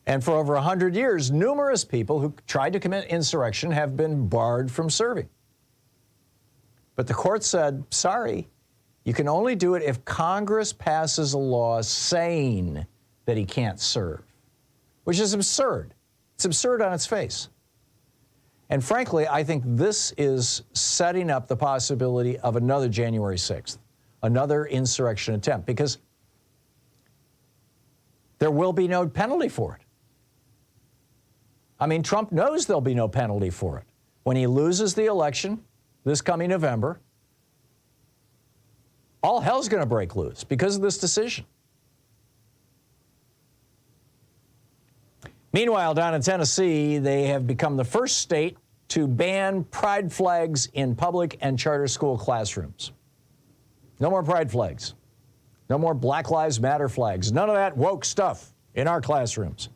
And for over 100 years, numerous people who tried to commit insurrection have been barred from serving. But the court said, sorry, you can only do it if Congress passes a law saying that he can't serve, which is absurd. It's absurd on its face. And frankly, I think this is setting up the possibility of another January 6th, another insurrection attempt, because there will be no penalty for it. I mean, Trump knows there'll be no penalty for it. When he loses the election this coming November, all hell's going to break loose because of this decision. Meanwhile, down in Tennessee, they have become the first state to ban pride flags in public and charter school classrooms. No more pride flags. No more Black Lives Matter flags. None of that woke stuff in our classrooms.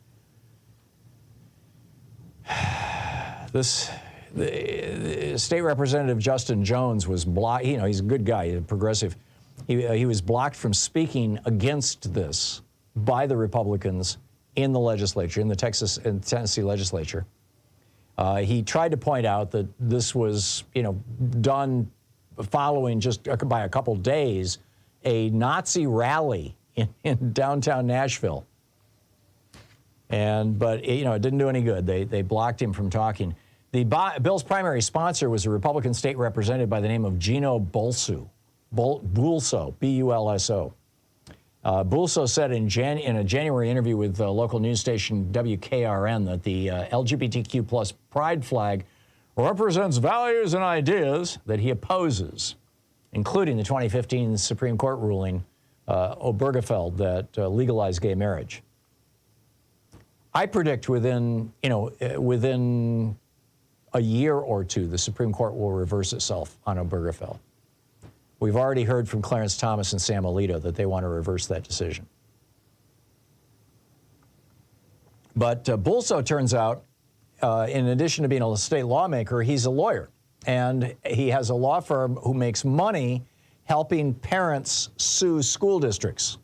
The State Representative Justin Jones was blocked. He's a good guy, a progressive. He was blocked from speaking against this by the Republicans in the legislature, in the Tennessee legislature. He tried to point out that this was, done following just by a couple days a Nazi rally in downtown Nashville. But it didn't do any good. They blocked him from talking. The bill's primary sponsor was a Republican state representative by the name of Gino Bulso, B-U-L-S-O. Bulso said in a January interview with local news station WKRN that the LGBTQ plus pride flag represents values and ideas that he opposes, including the 2015 Supreme Court ruling, Obergefell, that legalized gay marriage. I predict within a year or two, the Supreme Court will reverse itself on Obergefell. We've already heard from Clarence Thomas and Sam Alito that they want to reverse that decision. But Bulso, turns out, in addition to being a state lawmaker, he's a lawyer. And he has a law firm who makes money helping parents sue school districts.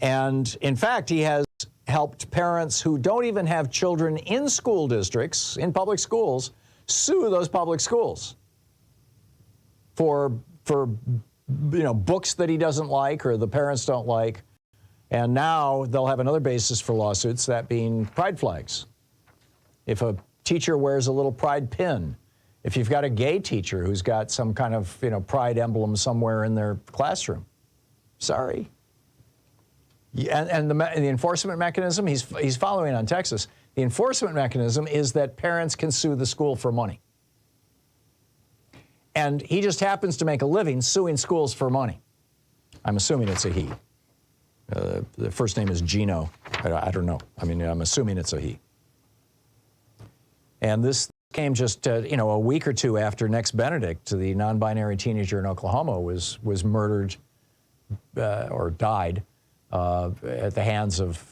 And in fact, he has helped parents who don't even have children in school districts, in public schools, sue those public schools for books that he doesn't like or the parents don't like. And now they'll have another basis for lawsuits, that being pride flags. If a teacher wears a little pride pin, if you've got a gay teacher who's got some kind of pride emblem somewhere in their classroom, sorry. And the enforcement mechanism, he's following on Texas. The enforcement mechanism is that parents can sue the school for money. And he just happens to make a living suing schools for money. I'm assuming it's a he. The first name is Gino. I don't know. I mean, I'm assuming it's a he. And this came just, a week or two after Next Benedict, the non-binary teenager in Oklahoma, was murdered or died at the hands of,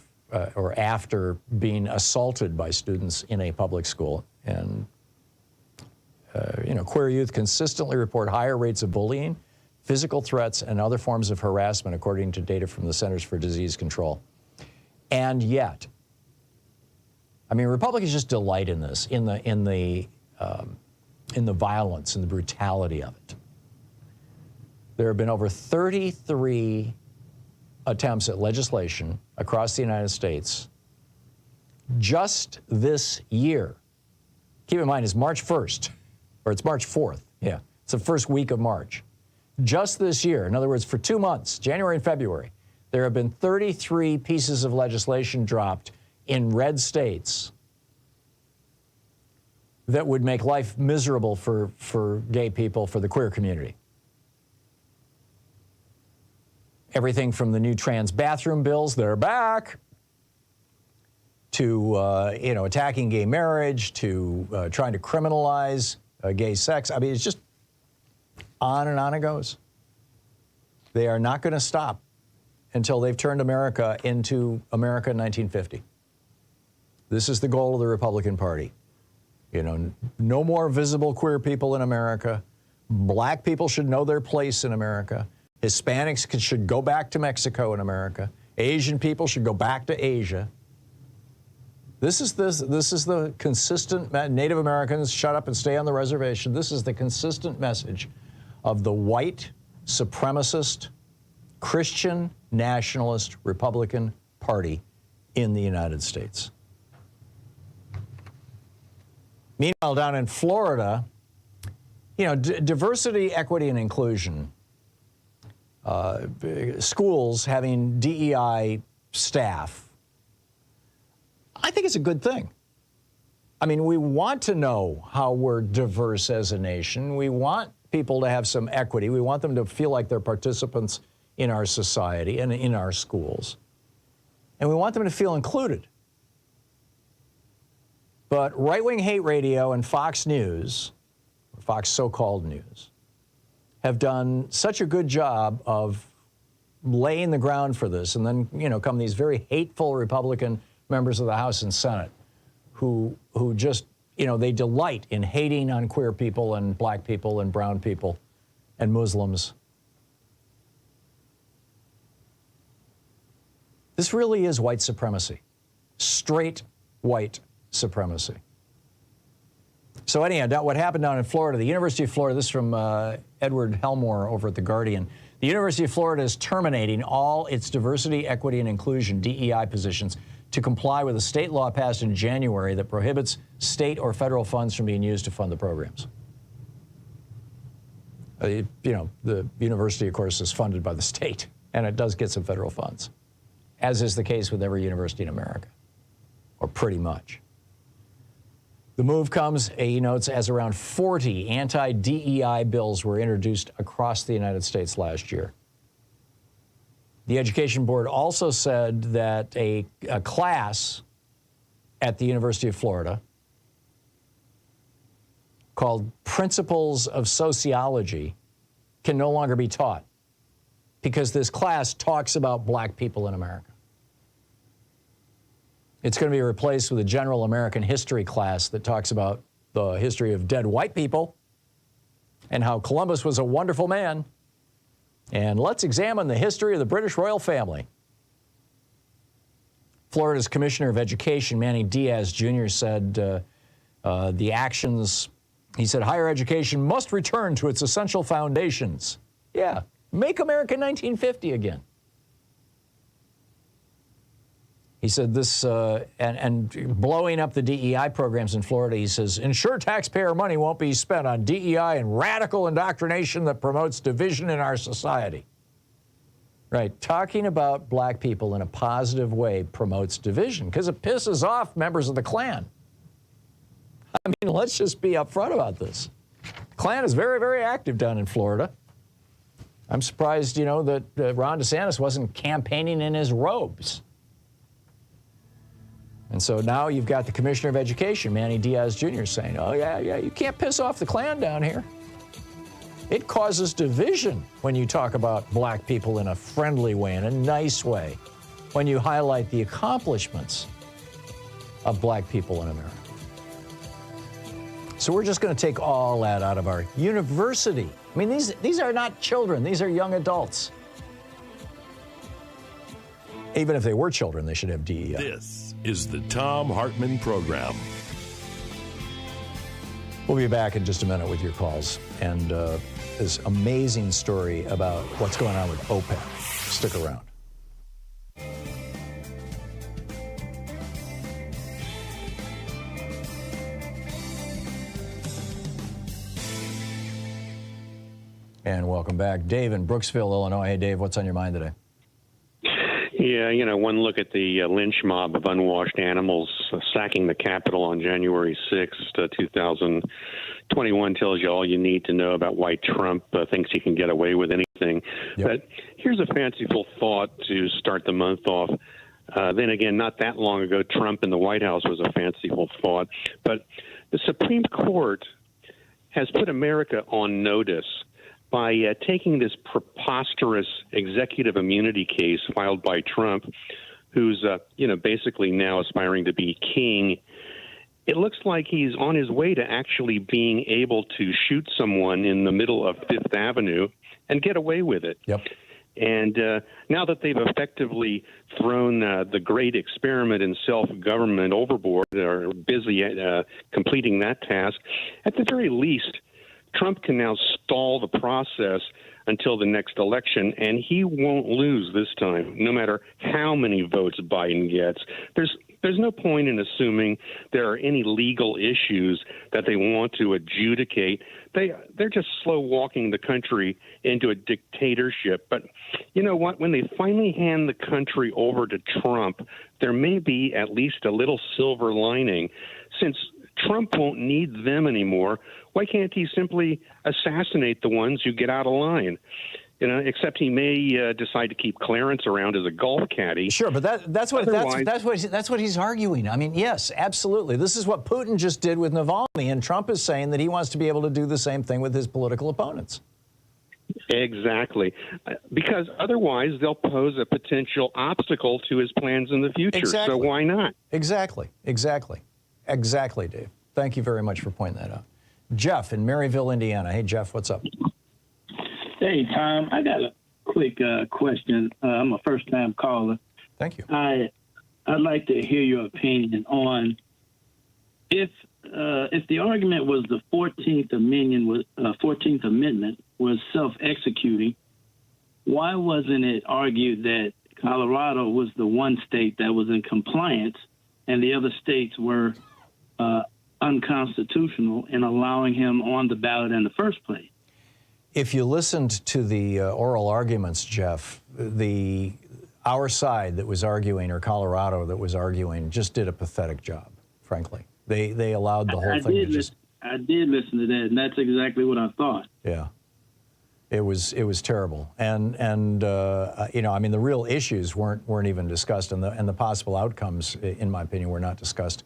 or after being assaulted by students in a public school. And queer youth consistently report higher rates of bullying, physical threats, and other forms of harassment, according to data from the Centers for Disease Control. And yet, I mean, Republicans just delight in this, in the violence and the brutality of it. There have been over 33 attempts at legislation across the United States just this year. Keep in mind, it's March 1st, or it's March 4th. Yeah, it's the first week of March. Just this year, in other words, for 2 months, January and February, there have been 33 pieces of legislation dropped in red states that would make life miserable for gay people, for the queer community. Everything from the new trans bathroom bills, they're back, to attacking gay marriage, to trying to criminalize gay sex. I mean, it's just on and on it goes. They are not going to stop until they've turned America into America in 1950. This is the goal of the Republican Party. You know, no more visible queer people in America. Black people should know their place in America. Hispanics should go back to Mexico in America. Asian people should go back to Asia. This is the consistent, Native Americans, shut up and stay on the reservation. This is the consistent message of the white, supremacist, Christian, nationalist Republican Party in the United States. Meanwhile, down in Florida, you know, diversity, equity, and inclusion, schools having DEI staff, I think it's a good thing. I mean, we want to know how we're diverse as a nation. We want people to have some equity. We want them to feel like they're participants in our society and in our schools. And we want them to feel included. But right-wing hate radio and Fox News, or Fox so-called news, have done such a good job of laying the ground for this. And then, you know, come these very hateful Republican members of the House and Senate who just, you know, they delight in hating on queer people and black people and brown people and Muslims. This really is white supremacy, straight white supremacy. So anyhow, what happened down in Florida, the University of Florida, this is from Edward Helmore over at The Guardian. The University of Florida is terminating all its diversity, equity, and inclusion, DEI positions, to comply with a state law passed in January that prohibits state or federal funds from being used to fund the programs. You know, the university, of course, is funded by the state, and it does get some federal funds, as is the case with every university in America, or pretty much. The move comes, he notes, as around 40 anti-DEI bills were introduced across the United States last year. The Education Board also said that a class at the University of Florida called Principles of Sociology can no longer be taught because this class talks about black people in America. It's going to be replaced with a general American history class that talks about the history of dead white people and how Columbus was a wonderful man. And let's examine the history of the British royal family. Florida's Commissioner of Education, Manny Diaz Jr., said the actions, he said, higher education must return to its essential foundations. Yeah, make America 1950 again. He said this, and blowing up the DEI programs in Florida, he says, ensure taxpayer money won't be spent on DEI and radical indoctrination that promotes division in our society. Right, talking about black people in a positive way promotes division because it pisses off members of the Klan. I mean, let's just be upfront about this. Klan is very, very active down in Florida. I'm surprised, you know, that Ron DeSantis wasn't campaigning in his robes. And so now you've got the Commissioner of Education, Manny Diaz Jr., saying, oh, yeah, you can't piss off the Klan down here. It causes division when you talk about black people in a friendly way, in a nice way, when you highlight the accomplishments of black people in America. So we're just going to take all that out of our university. I mean, these are not children. These are young adults. Even if they were children, they should have DEI. This is the Thom Hartmann Program. We'll be back in just a minute with your calls and this amazing story about what's going on with OPEC. Stick around. And welcome back. Dave in Brooksville, Illinois. Hey, Dave, what's on your mind today? Yeah, you know, one look at the lynch mob of unwashed animals sacking the Capitol on January 6th, 2021 tells you all you need to know about why Trump thinks he can get away with anything. Yep. But here's a fanciful thought to start the month off. Then again, not that long ago, Trump in the White House was a fanciful thought. But the Supreme Court has put America on notice by taking this preposterous executive immunity case filed by Trump, who's, basically now aspiring to be king. It looks like he's on his way to actually being able to shoot someone in the middle of Fifth Avenue and get away with it. Yep. And now that they've effectively thrown the great experiment in self-government overboard, are busy completing that task, at the very least, Trump can now stall the process until the next election, and he won't lose this time, no matter how many votes Biden gets. There's no point in assuming there are any legal issues that they want to adjudicate. They're just slow walking the country into a dictatorship. But you know what? When they finally hand the country over to Trump, there may be at least a little silver lining. Since Trump won't need them anymore, why can't he simply assassinate the ones who get out of line? You know, except he may decide to keep Clarence around as a golf caddy. Sure, but that's what he's arguing. I mean, yes, absolutely. This is what Putin just did with Navalny, and Trump is saying that he wants to be able to do the same thing with his political opponents. Exactly, because otherwise they'll pose a potential obstacle to his plans in the future. Exactly. So why not? Exactly, Dave. Thank you very much for pointing that out. Jeff in Maryville, Indiana. Hey, Jeff, what's up? Hey, Tom, I got a quick question. I'm a first-time caller. Thank you. I'd like to hear your opinion on if the argument was the 14th Amendment was self-executing, why wasn't it argued that Colorado was the one state that was in compliance and the other states were unconstitutional in allowing him on the ballot in the first place? If you listened to the oral arguments, Jeff, our side that was arguing, or Colorado that was arguing, just did a pathetic job, frankly. They allowed the whole thing to just... I did listen to that, and that's exactly what I thought. Yeah. It was terrible. And you know, I mean, the real issues weren't even discussed, and the possible outcomes, in my opinion, were not discussed.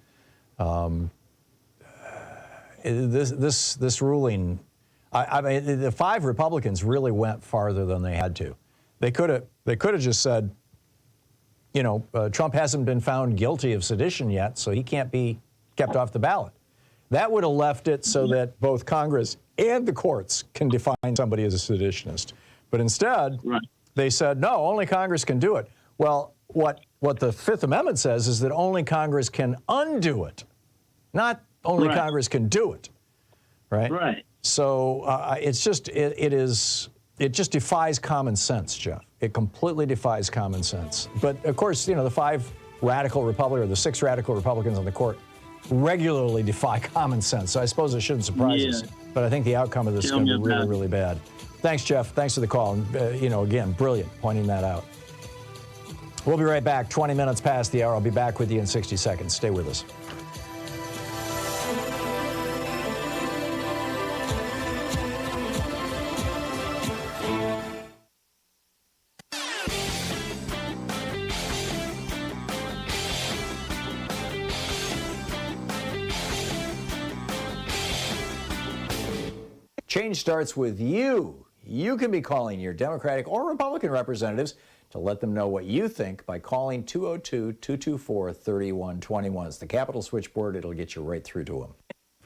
This ruling... I mean, the 5 Republicans really went farther than they had to. They could have just said, you know, Trump hasn't been found guilty of sedition yet, so he can't be kept off the ballot. That would have left it so that both Congress and the courts can define somebody as a seditionist. But instead, they said, no, only Congress can do it. Well, what the Fifth Amendment says is that only Congress can undo it, not only Congress can do it, right? Right. So it just defies common sense, Jeff. It completely defies common sense. But of course, you know, the 6 radical Republicans on the court regularly defy common sense. So I suppose it shouldn't surprise us. But I think the outcome of this is going to be really, really bad. Thanks, Jeff. Thanks for the call. And, you know, again, brilliant pointing that out. We'll be right back. 20 minutes past the hour. I'll be back with you in 60 seconds. Stay with us. Change starts with you. You can be calling your Democratic or Republican representatives to let them know what you think by calling 202-224-3121. It's the Capitol switchboard. It'll get you right through to them.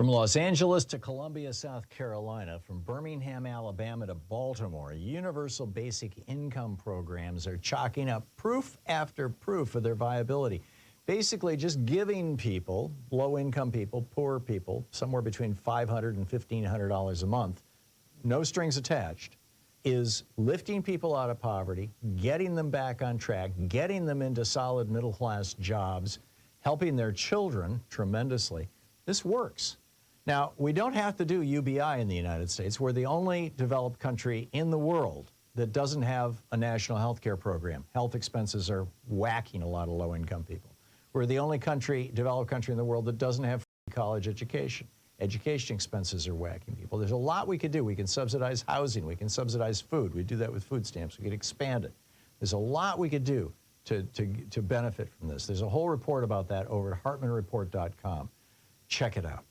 From Los Angeles to Columbia, South Carolina, from Birmingham, Alabama to Baltimore, universal basic income programs are chalking up proof after proof of their viability. Basically just giving people, low-income people, poor people, somewhere between $500 and $1,500 a month, no strings attached, is lifting people out of poverty, getting them back on track, getting them into solid middle-class jobs, helping their children tremendously. This works. Now, we don't have to do UBI in the United States. We're the only developed country in the world that doesn't have a national health care program. Health expenses are whacking a lot of low-income people. We're the only developed country in the world that doesn't have free college education. Education expenses are whacking people. There's a lot we could do. We can subsidize housing. We can subsidize food. We do that with food stamps. We could expand it. There's a lot we could do to benefit from this. There's a whole report about that over at hartmanreport.com. Check it out.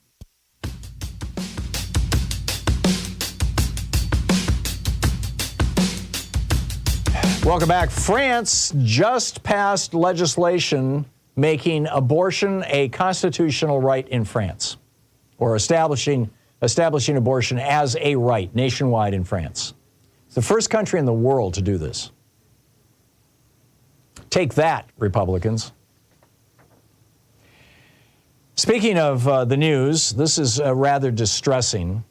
Welcome back. France just passed legislation making abortion a constitutional right in France, or establishing abortion as a right nationwide in France. It's the first country in the world to do this. Take that, Republicans. Speaking of the news, this is rather distressing.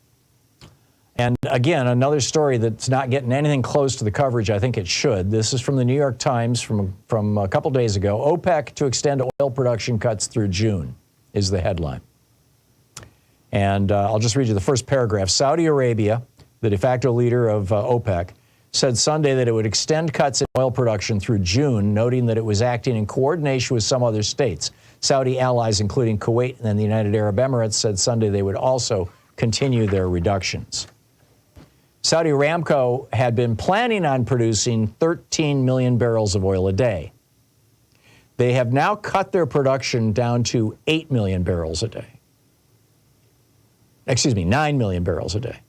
And again, another story that's not getting anything close to the coverage I think it should. This is from the New York Times from a couple days ago. OPEC to extend oil production cuts through June is the headline. And I'll just read you the first paragraph. Saudi Arabia, the de facto leader of OPEC, said Sunday that it would extend cuts in oil production through June, noting that it was acting in coordination with some other states. Saudi allies, including Kuwait and the United Arab Emirates, said Sunday they would also continue their reductions. Saudi Aramco had been planning on producing 13 million barrels of oil a day. They have now cut their production down to 8 million barrels a day. Excuse me, 9 million barrels a day.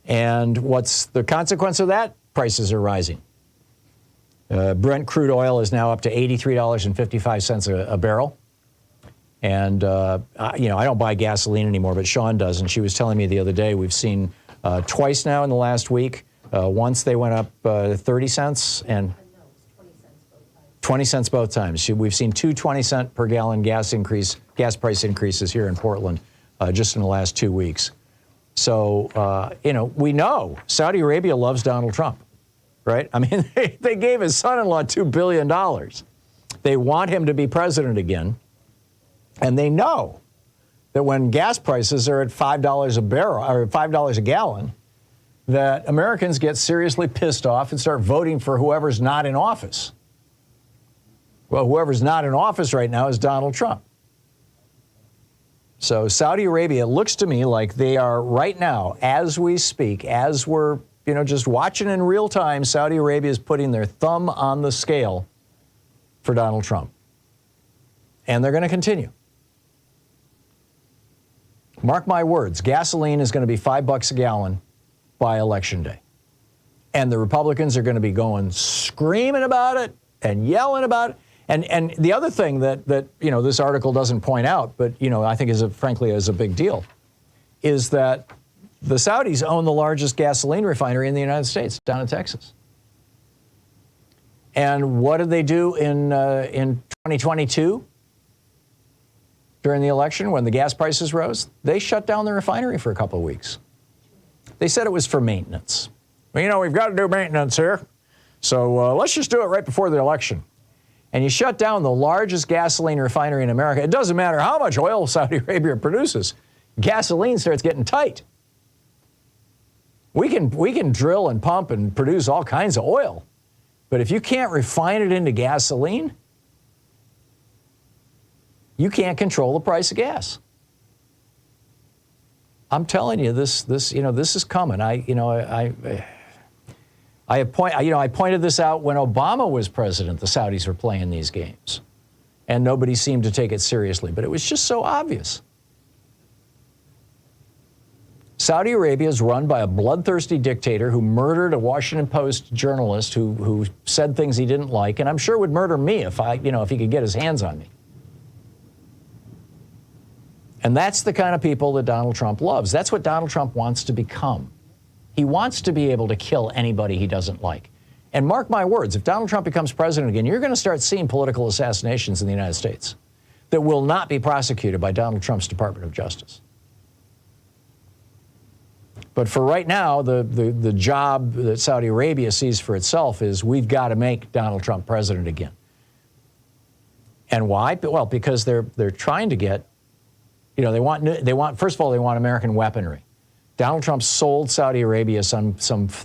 And what's the consequence of that? Prices are rising. Brent crude oil is now up to $83.55 a barrel. And, I don't buy gasoline anymore, but Sean does. And she was telling me the other day, we've seen twice now in the last week. Once they went up 30 cents and 20 cents both times. We've seen two 20-cent per gallon gas price increases here in Portland just in the last 2 weeks. So, we know Saudi Arabia loves Donald Trump, right? I mean, they gave his son-in-law $2 billion. They want him to be president again. And they know that when gas prices are at $5 a barrel or $5 a gallon, that Americans get seriously pissed off and start voting for whoever's not in office. Well, whoever's not in office right now is Donald Trump. So Saudi Arabia, it looks to me like they are right now, as we speak, as we're, just watching in real time, Saudi Arabia is putting their thumb on the scale for Donald Trump. And they're going to continue. Mark my words, gasoline is going to be $5 a gallon by Election Day. And the Republicans are going to be going screaming about it and yelling about it. And the other thing that this article doesn't point out, but, I think frankly is a big deal, is that the Saudis own the largest gasoline refinery in the United States, down in Texas. And what did they do in 2022? During the election, when the gas prices rose, they shut down the refinery for a couple of weeks. They said it was for maintenance. Well, we've got to do maintenance here, so let's just do it right before the election. And you shut down the largest gasoline refinery in America. It doesn't matter how much oil Saudi Arabia produces. Gasoline starts getting tight. We can drill and pump and produce all kinds of oil, but if you can't refine it into gasoline, you can't control the price of gas. I'm telling you, this is coming. I pointed this out when Obama was president. The Saudis were playing these games, and nobody seemed to take it seriously. But it was just so obvious. Saudi Arabia is run by a bloodthirsty dictator who murdered a Washington Post journalist who said things he didn't like, and I'm sure would murder me if he could get his hands on me. And that's the kind of people that Donald Trump loves. That's what Donald Trump wants to become. He wants to be able to kill anybody he doesn't like. And mark my words, if Donald Trump becomes president again, you're going to start seeing political assassinations in the United States that will not be prosecuted by Donald Trump's Department of Justice. But for right now, the job that Saudi Arabia sees for itself is we've got to make Donald Trump president again. And why? Well, because they're trying to get, you know, they want first of all, they want American weaponry. Donald Trump sold Saudi Arabia some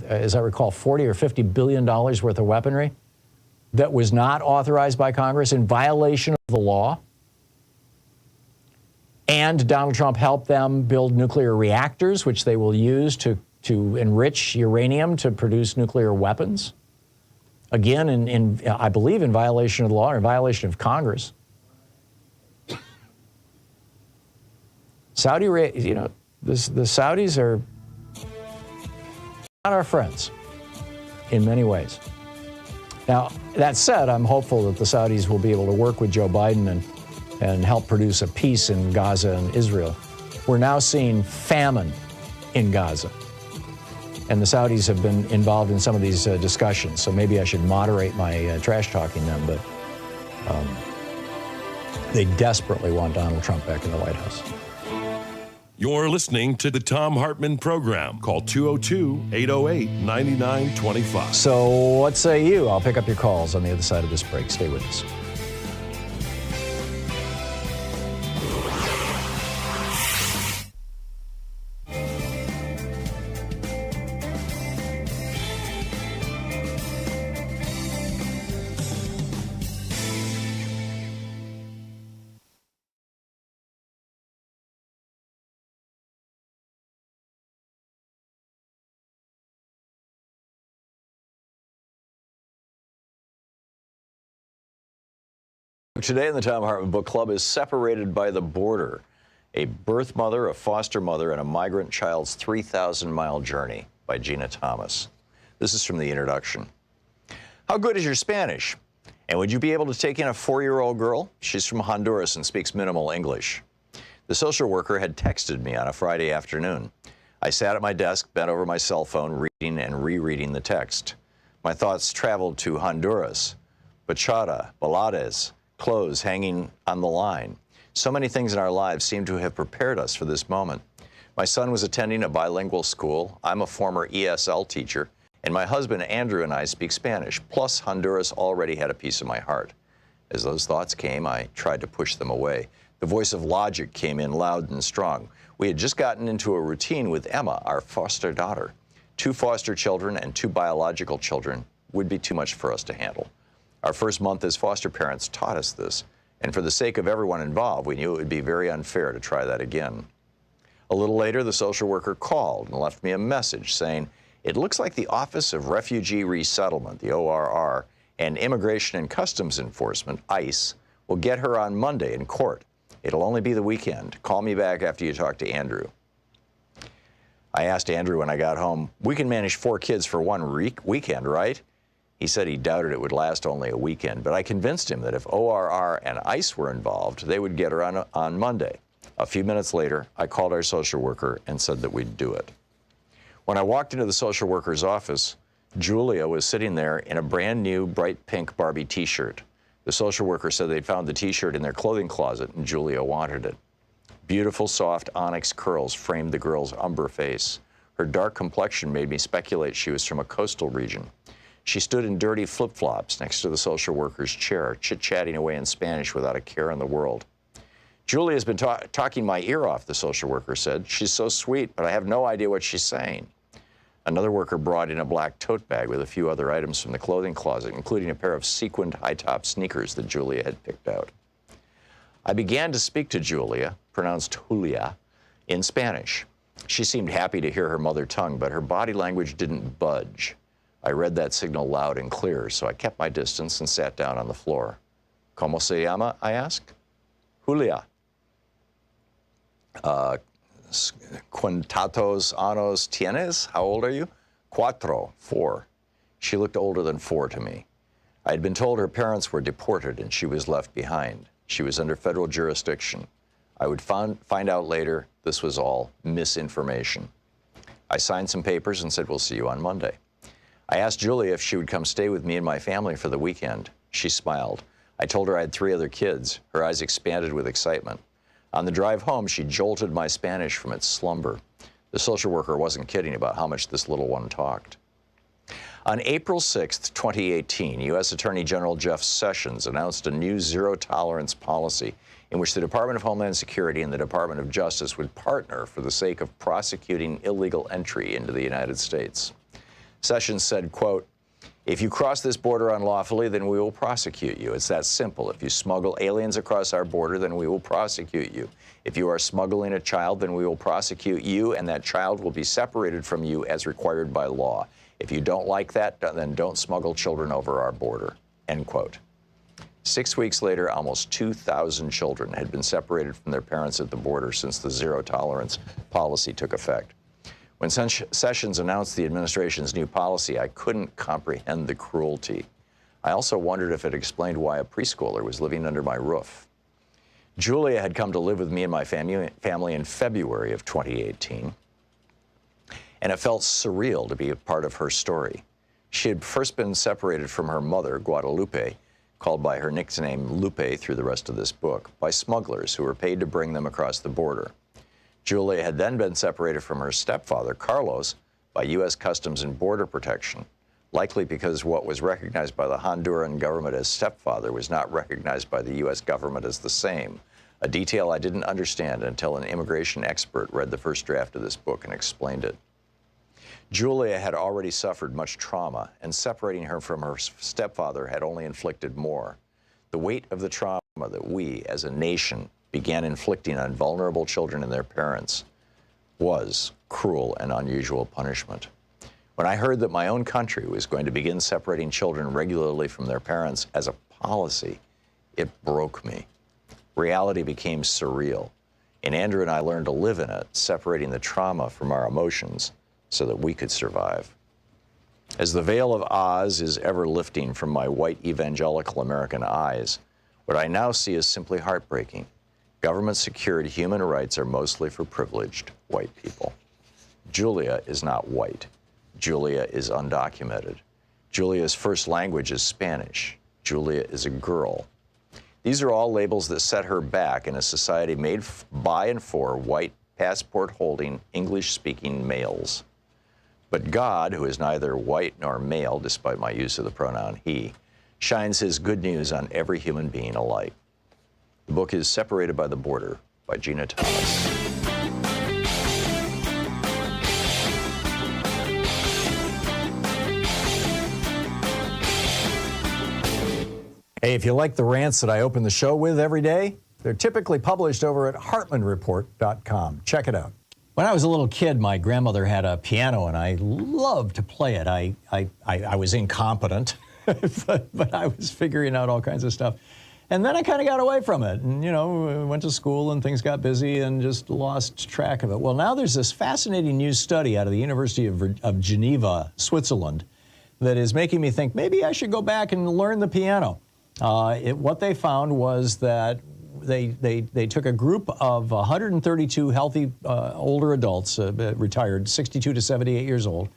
as I recall, $40 or $50 billion worth of weaponry that was not authorized by Congress in violation of the law. And Donald Trump helped them build nuclear reactors, which they will use to enrich uranium to produce nuclear weapons. Again, I believe in violation of the law or in violation of Congress. Saudi Arabia, you know, the Saudis are not our friends in many ways. Now, that said, I'm hopeful that the Saudis will be able to work with Joe Biden and help produce a peace in Gaza and Israel. We're now seeing famine in Gaza. And the Saudis have been involved in some of these discussions, so maybe I should moderate my trash talking them, but they desperately want Donald Trump back in the White House. You're listening to the Thom Hartmann Program. Call 202-808-9925. So what say you? I'll pick up your calls on the other side of this break. Stay with us. Today in the Thom Hartmann Book Club is Separated by the Border, a birth mother, a foster mother, and a migrant child's 3,000-mile journey by Gina Thomas. This is from the introduction. How good is your Spanish? And would you be able to take in a 4-year-old girl? She's from Honduras and speaks minimal English. The social worker had texted me on a Friday afternoon. I sat at my desk, bent over my cell phone, reading and rereading the text. My thoughts traveled to Honduras, bachata, ballades, clothes hanging on the line. So many things in our lives seem to have prepared us for this moment. My son was attending a bilingual school. I'm a former ESL teacher, and my husband Andrew and I speak Spanish. Plus, Honduras already had a piece of my heart. As those thoughts came, I tried to push them away. The voice of logic came in loud and strong. We had just gotten into a routine with Emma, our foster daughter. 2 foster children and 2 biological children would be too much for us to handle. Our first month as foster parents taught us this, and for the sake of everyone involved, we knew it would be very unfair to try that again. A little later, the social worker called and left me a message saying, it looks like the Office of Refugee Resettlement, the ORR, and Immigration and Customs Enforcement, ICE, will get her on Monday in court. It'll only be the weekend. Call me back after you talk to Andrew. I asked Andrew when I got home, we can manage 4 kids for one weekend, right? He said he doubted it would last only a weekend, but I convinced him that if ORR and ICE were involved, they would get her on Monday. A few minutes later, I called our social worker and said that we'd do it. When I walked into the social worker's office, Julia was sitting there in a brand new bright pink Barbie t-shirt. The social worker said they'd found the t-shirt in their clothing closet and Julia wanted it. Beautiful, soft onyx curls framed the girl's umber face. Her dark complexion made me speculate she was from a coastal region. She stood in dirty flip-flops next to the social worker's chair, chit-chatting away in Spanish without a care in the world. Julia's been talking my ear off, the social worker said. She's so sweet, but I have no idea what she's saying. Another worker brought in a black tote bag with a few other items from the clothing closet, including a pair of sequined high-top sneakers that Julia had picked out. I began to speak to Julia, pronounced Julia, in Spanish. She seemed happy to hear her mother tongue, but her body language didn't budge. I read that signal loud and clear, so I kept my distance and sat down on the floor. ¿Cómo se llama? I asked. Julia. ¿Cuántos años tienes? How old are you? 4. She looked older than 4 to me. I had been told her parents were deported and she was left behind. She was under federal jurisdiction. I would find out later this was all misinformation. I signed some papers and said, we'll see you on Monday. I asked Julia if she would come stay with me and my family for the weekend. She smiled. I told her I had 3 other kids. Her eyes expanded with excitement. On the drive home, she jolted my Spanish from its slumber. The social worker wasn't kidding about how much this little one talked. On April 6, 2018, U.S. Attorney General Jeff Sessions announced a new zero-tolerance policy in which the Department of Homeland Security and the Department of Justice would partner for the sake of prosecuting illegal entry into the United States. Sessions said, quote, "If you cross this border unlawfully, then we will prosecute you. It's that simple. If you smuggle aliens across our border, then we will prosecute you. If you are smuggling a child, then we will prosecute you, and that child will be separated from you as required by law. If you don't like that, then don't smuggle children over our border," end quote. 6 weeks later, almost 2,000 children had been separated from their parents at the border since the zero-tolerance policy took effect. When Sessions announced the administration's new policy, I couldn't comprehend the cruelty. I also wondered if it explained why a preschooler was living under my roof. Julia had come to live with me and my family in February of 2018, and it felt surreal to be a part of her story. She had first been separated from her mother, Guadalupe, called by her nickname Lupe through the rest of this book, by smugglers who were paid to bring them across the border. Julia had then been separated from her stepfather, Carlos, by U.S. Customs and Border Protection, likely because what was recognized by the Honduran government as stepfather was not recognized by the U.S. government as the same, a detail I didn't understand until an immigration expert read the first draft of this book and explained it. Julia had already suffered much trauma, and separating her from her stepfather had only inflicted more. The weight of the trauma that we, as a nation, began inflicting on vulnerable children and their parents was cruel and unusual punishment. When I heard that my own country was going to begin separating children regularly from their parents as a policy, it broke me. Reality became surreal, and Andrew and I learned to live in it, separating the trauma from our emotions so that we could survive. As the veil of Oz is ever lifting from my white evangelical American eyes, what I now see is simply heartbreaking. Government-secured human rights are mostly for privileged white people. Julia is not white. Julia is undocumented. Julia's first language is Spanish. Julia is a girl. These are all labels that set her back in a society made by and for white, passport-holding, English-speaking males. But God, who is neither white nor male, despite my use of the pronoun he, shines his good news on every human being alike. The book is Separated by the Border by Gina Thomas. Hey, if you like the rants that I open the show with every day, they're typically published over at hartmanreport.com. Check it out. When I was a little kid, my grandmother had a piano, and I loved to play it. I was incompetent, but I was figuring out all kinds of stuff. And then I kind of got away from it and, went to school and things got busy and just lost track of it. Well, now there's this fascinating new study out of the University of Geneva, Switzerland, that is making me think maybe I should go back and learn the piano. What they found was that they took a group of 132 healthy older adults, retired, 62 to 78 years old.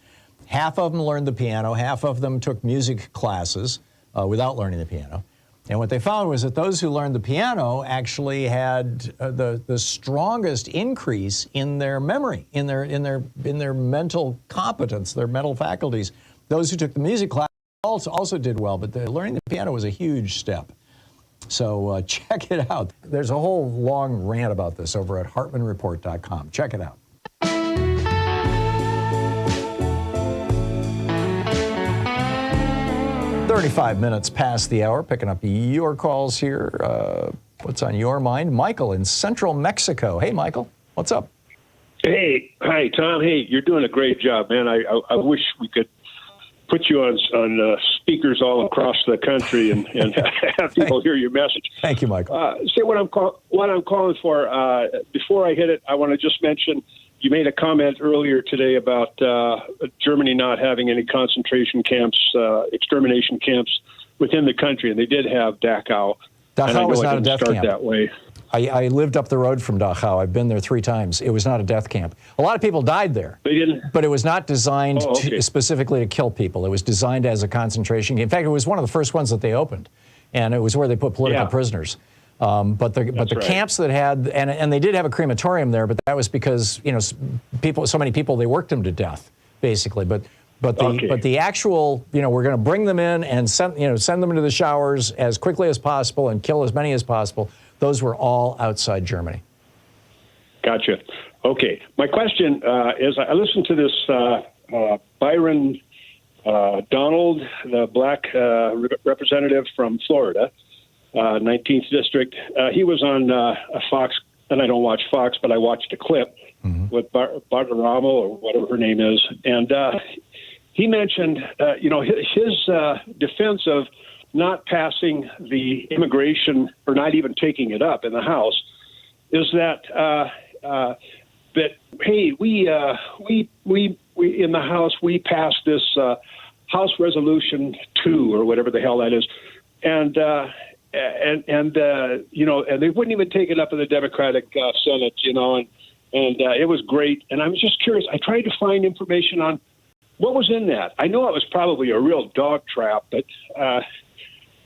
Half of them learned the piano, half of them took music classes without learning the piano. And what they found was that those who learned the piano actually had the strongest increase in their memory, in their mental competence, their mental faculties. Those who took the music class also did well, but learning the piano was a huge step. So check it out. There's a whole long rant about this over at hartmanreport.com. Check it out. 35 minutes past the hour, picking up your calls here. What's on your mind? Michael in central Mexico. Hey, Michael, what's up? Hey, hi, Tom. Hey, you're doing a great job, man. I wish we could put you on speakers all across the country and have people hear your message. Thank you, Michael. Say what I'm calling for. Before I hit it, I want to just mention you made a comment earlier today about Germany not having any concentration camps, extermination camps within the country, and they did have Dachau. Dachau was not a death camp. That way. I lived up the road from Dachau. I've been there 3 times. It was not a death camp. A lot of people died there, but it was not designed specifically to kill people. It was designed as a concentration camp. In fact, it was one of the first ones that they opened, and it was where they put political prisoners. But the camps that had, and they did have a crematorium there, but that was because, you know, so many people, they worked them to death, basically. But the actual, you know, we're going to bring them in and send them into the showers as quickly as possible and kill as many as possible. Those were all outside Germany. Gotcha. Okay. My question is, I listened to this Byron Donald, the black representative from Florida, 19th District. He was on Fox, and I don't watch Fox, but I watched a clip with Bartaramo, or whatever her name is, and he mentioned, you know, his defense of not passing the immigration, or not even taking it up in the House, is that hey, we in the House, we passed this House Resolution 2 or whatever the hell that is, and you know, and they wouldn't even take it up in the Democratic Senate, you know, and it was great. And I was just curious. I tried to find information on what was in that. I know it was probably a real dog trap, but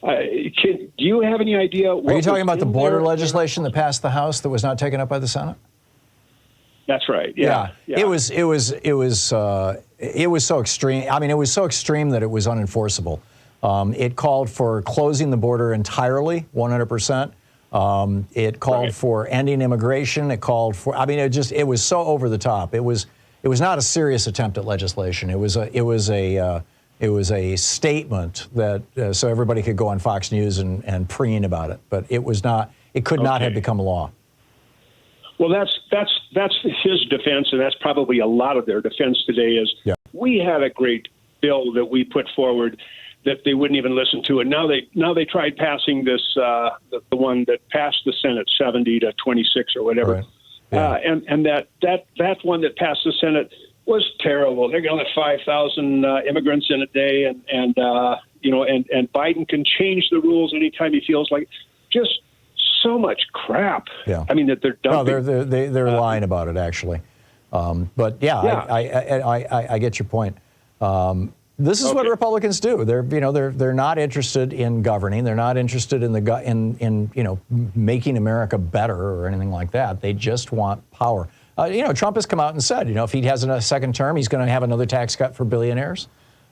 do you have any idea? Are you talking about the border legislation that passed the House that was not taken up by the Senate? That's right. Yeah. It was so extreme. I mean, it was so extreme that it was unenforceable. It called for closing the border entirely, 100%. It called for ending immigration. It called for, I mean, it was so over the top. It was not a serious attempt at legislation. It was a statement that so everybody could go on Fox News and preen about it. But it was not. It could not have become law. Well, that's his defense, and that's probably a lot of their defense today. Is we had a great bill that we put forward that they wouldn't even listen to, and now they tried passing this the one that passed the Senate 70-26 or whatever, right. And that one that passed the Senate was terrible. They're going to let 5,000 immigrants in a day, and you know, and Biden can change the rules anytime he feels like. Just so much crap. Yeah. I mean that they're dumping. No, they're lying about it actually. But I get your point. This is what Republicans do. They're not interested in governing. They're not interested in you know, making America better or anything like that. They just want power. You know, Trump has come out and said, you know, if he has a second term, he's going to have another tax cut for billionaires.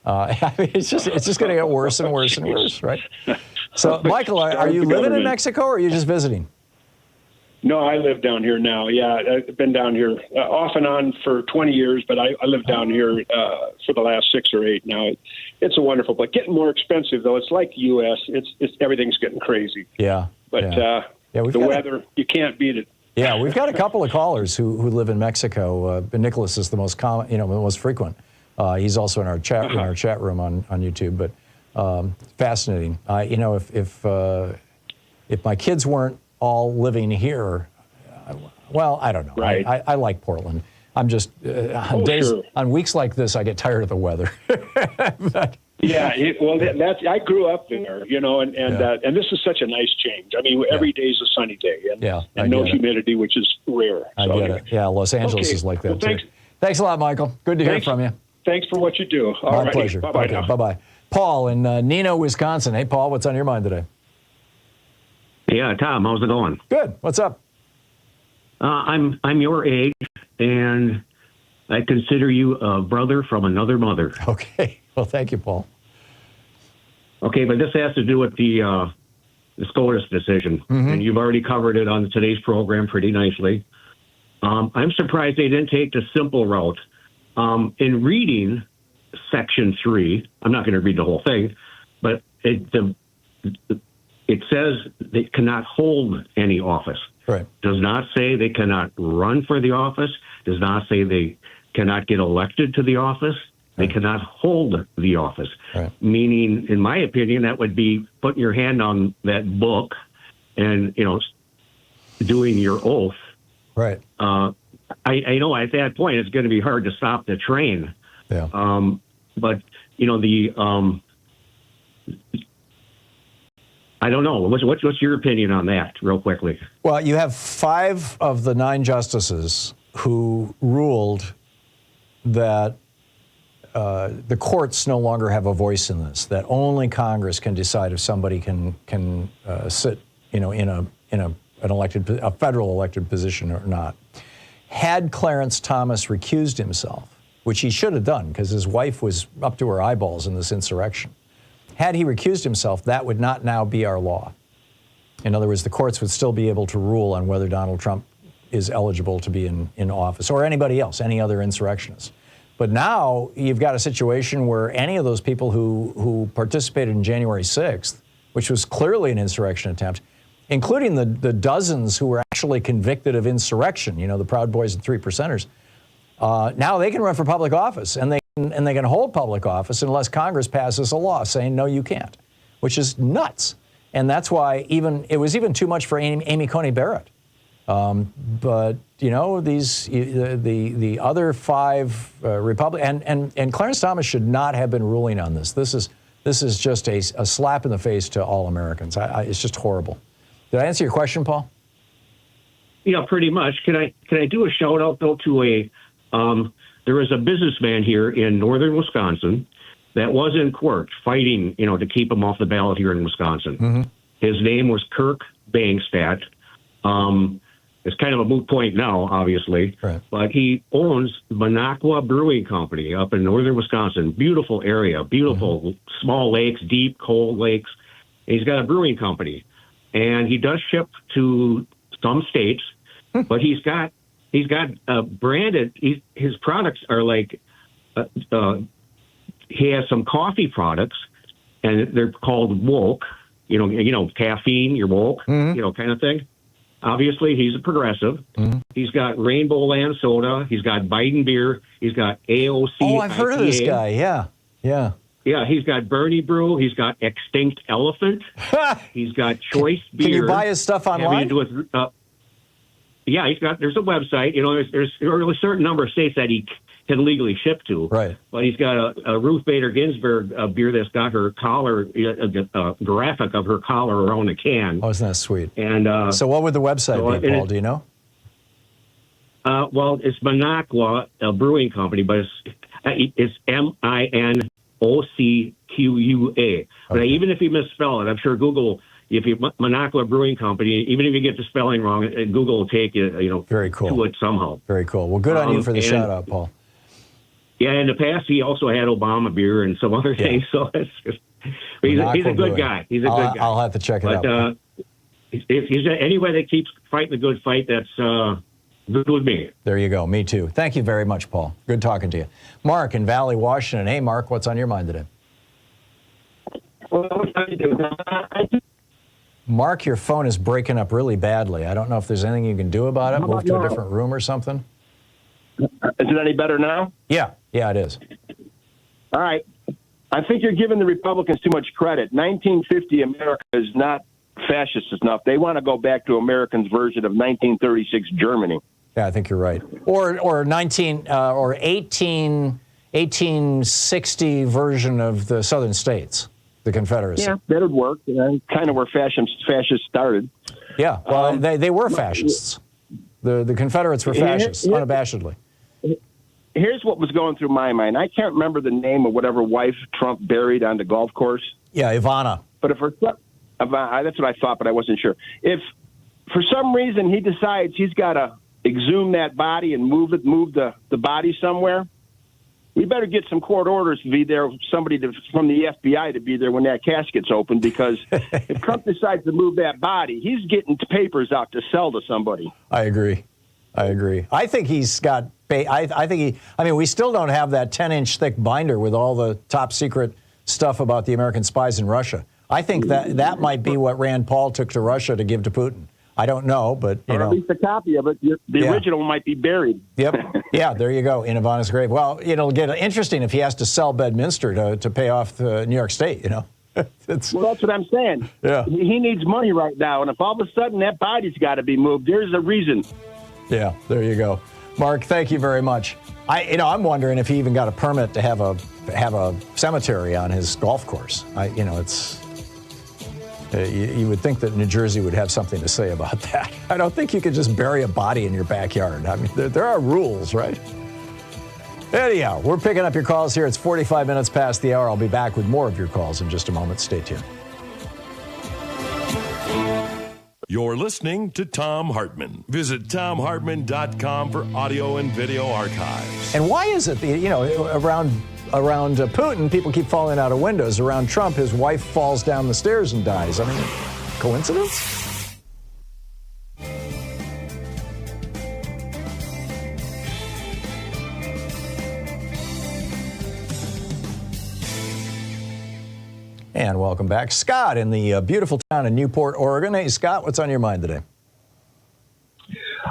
I mean, it's just going to get worse and worse and worse, right? So, Michael, are you living in Mexico or are you just visiting? No, I live down here now. Yeah, I've been down here off and on for 20 years, but I live down here for the last 6 or 8 now. It's a wonderful place. Getting more expensive, though. It's like the U.S. It's everything's getting crazy. Yeah. But the weather, you can't beat it. Yeah, we've got a couple of callers who live in Mexico. Nicholas is the most common, the most frequent. He's also in our chat room on YouTube. But fascinating. If my kids weren't all living here, well, I don't know. Right. I like Portland. I'm just on weeks like this, I get tired of the weather. But, I grew up there, and this is such a nice change. I mean, every day is a sunny day, and no humidity, which is rare. I get it. Yeah, Los Angeles is like that too. Thanks a lot, Michael. Good to hear from you. Thanks for what you do. My pleasure. Bye-bye now. Bye-bye. Paul in Neenah, Wisconsin. Hey, Paul, what's on your mind today? Yeah, Tom, how's it going? Good. What's up? I'm your age, and I consider you a brother from another mother. Okay. Well, thank you, Paul. Okay, but this has to do with the SCOTUS decision, and you've already covered it on today's program pretty nicely. I'm surprised they didn't take the simple route. In reading Section 3, I'm not going to read the whole thing, but it says they cannot hold any office. Right. Does not say they cannot run for the office. Does not say they cannot get elected to the office. They cannot hold the office. Right. Meaning, in my opinion, that would be putting your hand on that book and, doing your oath. Right. I know at that point it's going to be hard to stop the train. Yeah. But, I don't know. What's your opinion on that, real quickly? Well, you have 5 of the 9 justices who ruled that the courts no longer have a voice in this. That only Congress can decide if somebody can sit, in a federal elected position or not. Had Clarence Thomas recused himself, which he should have done because his wife was up to her eyeballs in this insurrection. Had he recused himself, that would not now be our law. In other words, the courts would still be able to rule on whether Donald Trump is eligible to be in office, or anybody else, any other insurrectionist. But now you've got a situation where any of those people who participated in January 6th, which was clearly an insurrection attempt, including the dozens who were actually convicted of insurrection, the Proud Boys and 3 Percenters, now they can run for public office, and they can hold public office unless Congress passes a law saying, no, you can't, which is nuts. And that's why it was even too much for Amy Coney Barrett. But, the other 5 Republicans, and Clarence Thomas should not have been ruling on this. This is just a slap in the face to all Americans. It's just horrible. Did I answer your question, Paul? Yeah, pretty much. Can I do a shout out though to there is a businessman here in northern Wisconsin that was in court fighting, to keep him off the ballot here in Wisconsin. Mm-hmm. His name was Kirk Bangstad. It's kind of a moot point now, obviously, right. But he owns Minocqua Brewing Company up in northern Wisconsin. Beautiful area, beautiful small lakes, deep, cold lakes. And he's got a brewing company, and he does ship to some states, but he's got branded. His products are like he has some coffee products, and they're called woke. Caffeine, you're woke, kind of thing. Obviously, he's a progressive. Mm-hmm. He's got Rainbow Land Soda. He's got Biden beer. He's got AOC. Oh, I've heard of this guy. Yeah. Yeah, he's got Bernie Brew. He's got Extinct Elephant. He's got Choice Beer. Can you buy his stuff online? Yeah, there's a website. There's a certain number of states that he can legally ship to. Right. But he's got a Ruth Bader Ginsburg beer that's got her collar, a graphic of her collar around the can. Oh, isn't that sweet? And so what would the website be, Paul? Do you know? Well, it's Minocqua Brewing Company, but it's MINOCQUA. Okay. But even if you misspell it, I'm sure Google. If you Minocqua Brewing Company, even if you get the spelling wrong, Google will take you, very cool, to it somehow. Very cool. Well, good on you for the shout out, Paul. Yeah, in the past he also had Obama beer and some other things. So it's just, he's a good guy. He's a good guy. I'll have to check it out. If he's anybody that keeps fighting the good fight, that's good with me. There you go. Me too. Thank you very much, Paul. Good talking to you. Mark in Valley, Washington. Hey, Mark, what's on your mind today? Mark, your phone is breaking up really badly. I don't know if there's anything you can do about it. Move to a different room or something. Is it any better now? Yeah, it is. All right. I think you're giving the Republicans too much credit. 1950 America is not fascist enough. They want to go back to Americans' version of 1936 Germany. Yeah, I think you're right. Or 1860 version of the Southern States, the Confederacy. Yeah, that would work. Kind of where fascists started. Yeah, well, they were fascists. The Confederates were fascists, unabashedly. Here's what was going through my mind. I can't remember the name of whatever wife Trump buried on the golf course. Yeah, Ivana. But that's what I thought, but I wasn't sure. If for some reason he decides he's got to exhume that body and move the body somewhere, we better get some court orders to be there, somebody from the FBI to be there when that casket's open, because if Trump decides to move that body, he's getting papers out to sell to somebody. I agree. I think he's got, we still don't have that 10-inch thick binder with all the top secret stuff about the American spies in Russia. I think that might be what Rand Paul took to Russia to give to Putin. I don't know, but or at least a copy of it. The original might be buried. Yep. Yeah, there you go, in Ivana's grave. Well, it'll get interesting if he has to sell Bedminster to pay off New York State, Well, that's what I'm saying. Yeah. He needs money right now, and if all of a sudden that body's got to be moved, there's a reason. Yeah, there you go. Mark, thank you very much. I'm wondering if he even got a permit to have a cemetery on his golf course. You would think that New Jersey would have something to say about that. I don't think you could just bury a body in your backyard. I mean, there are rules, right? Anyhow, we're picking up your calls here. It's 45 minutes past the hour. I'll be back with more of your calls in just a moment. Stay tuned. You're listening to Thom Hartmann. Visit thomhartmann.com for audio and video archives. And why is it that, around Putin, people keep falling out of windows? Around Trump, his wife falls down the stairs and dies. I mean, coincidence? And welcome back. Scott in the beautiful town of Newport, Oregon. Hey, Scott, what's on your mind today?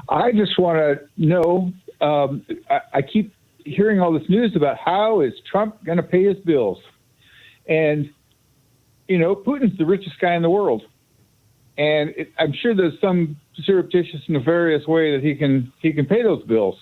I just want to know, I keep hearing all this news about how is Trump going to pay his bills. And, Putin's the richest guy in the world. And I'm sure there's some surreptitious, nefarious way that he can pay those bills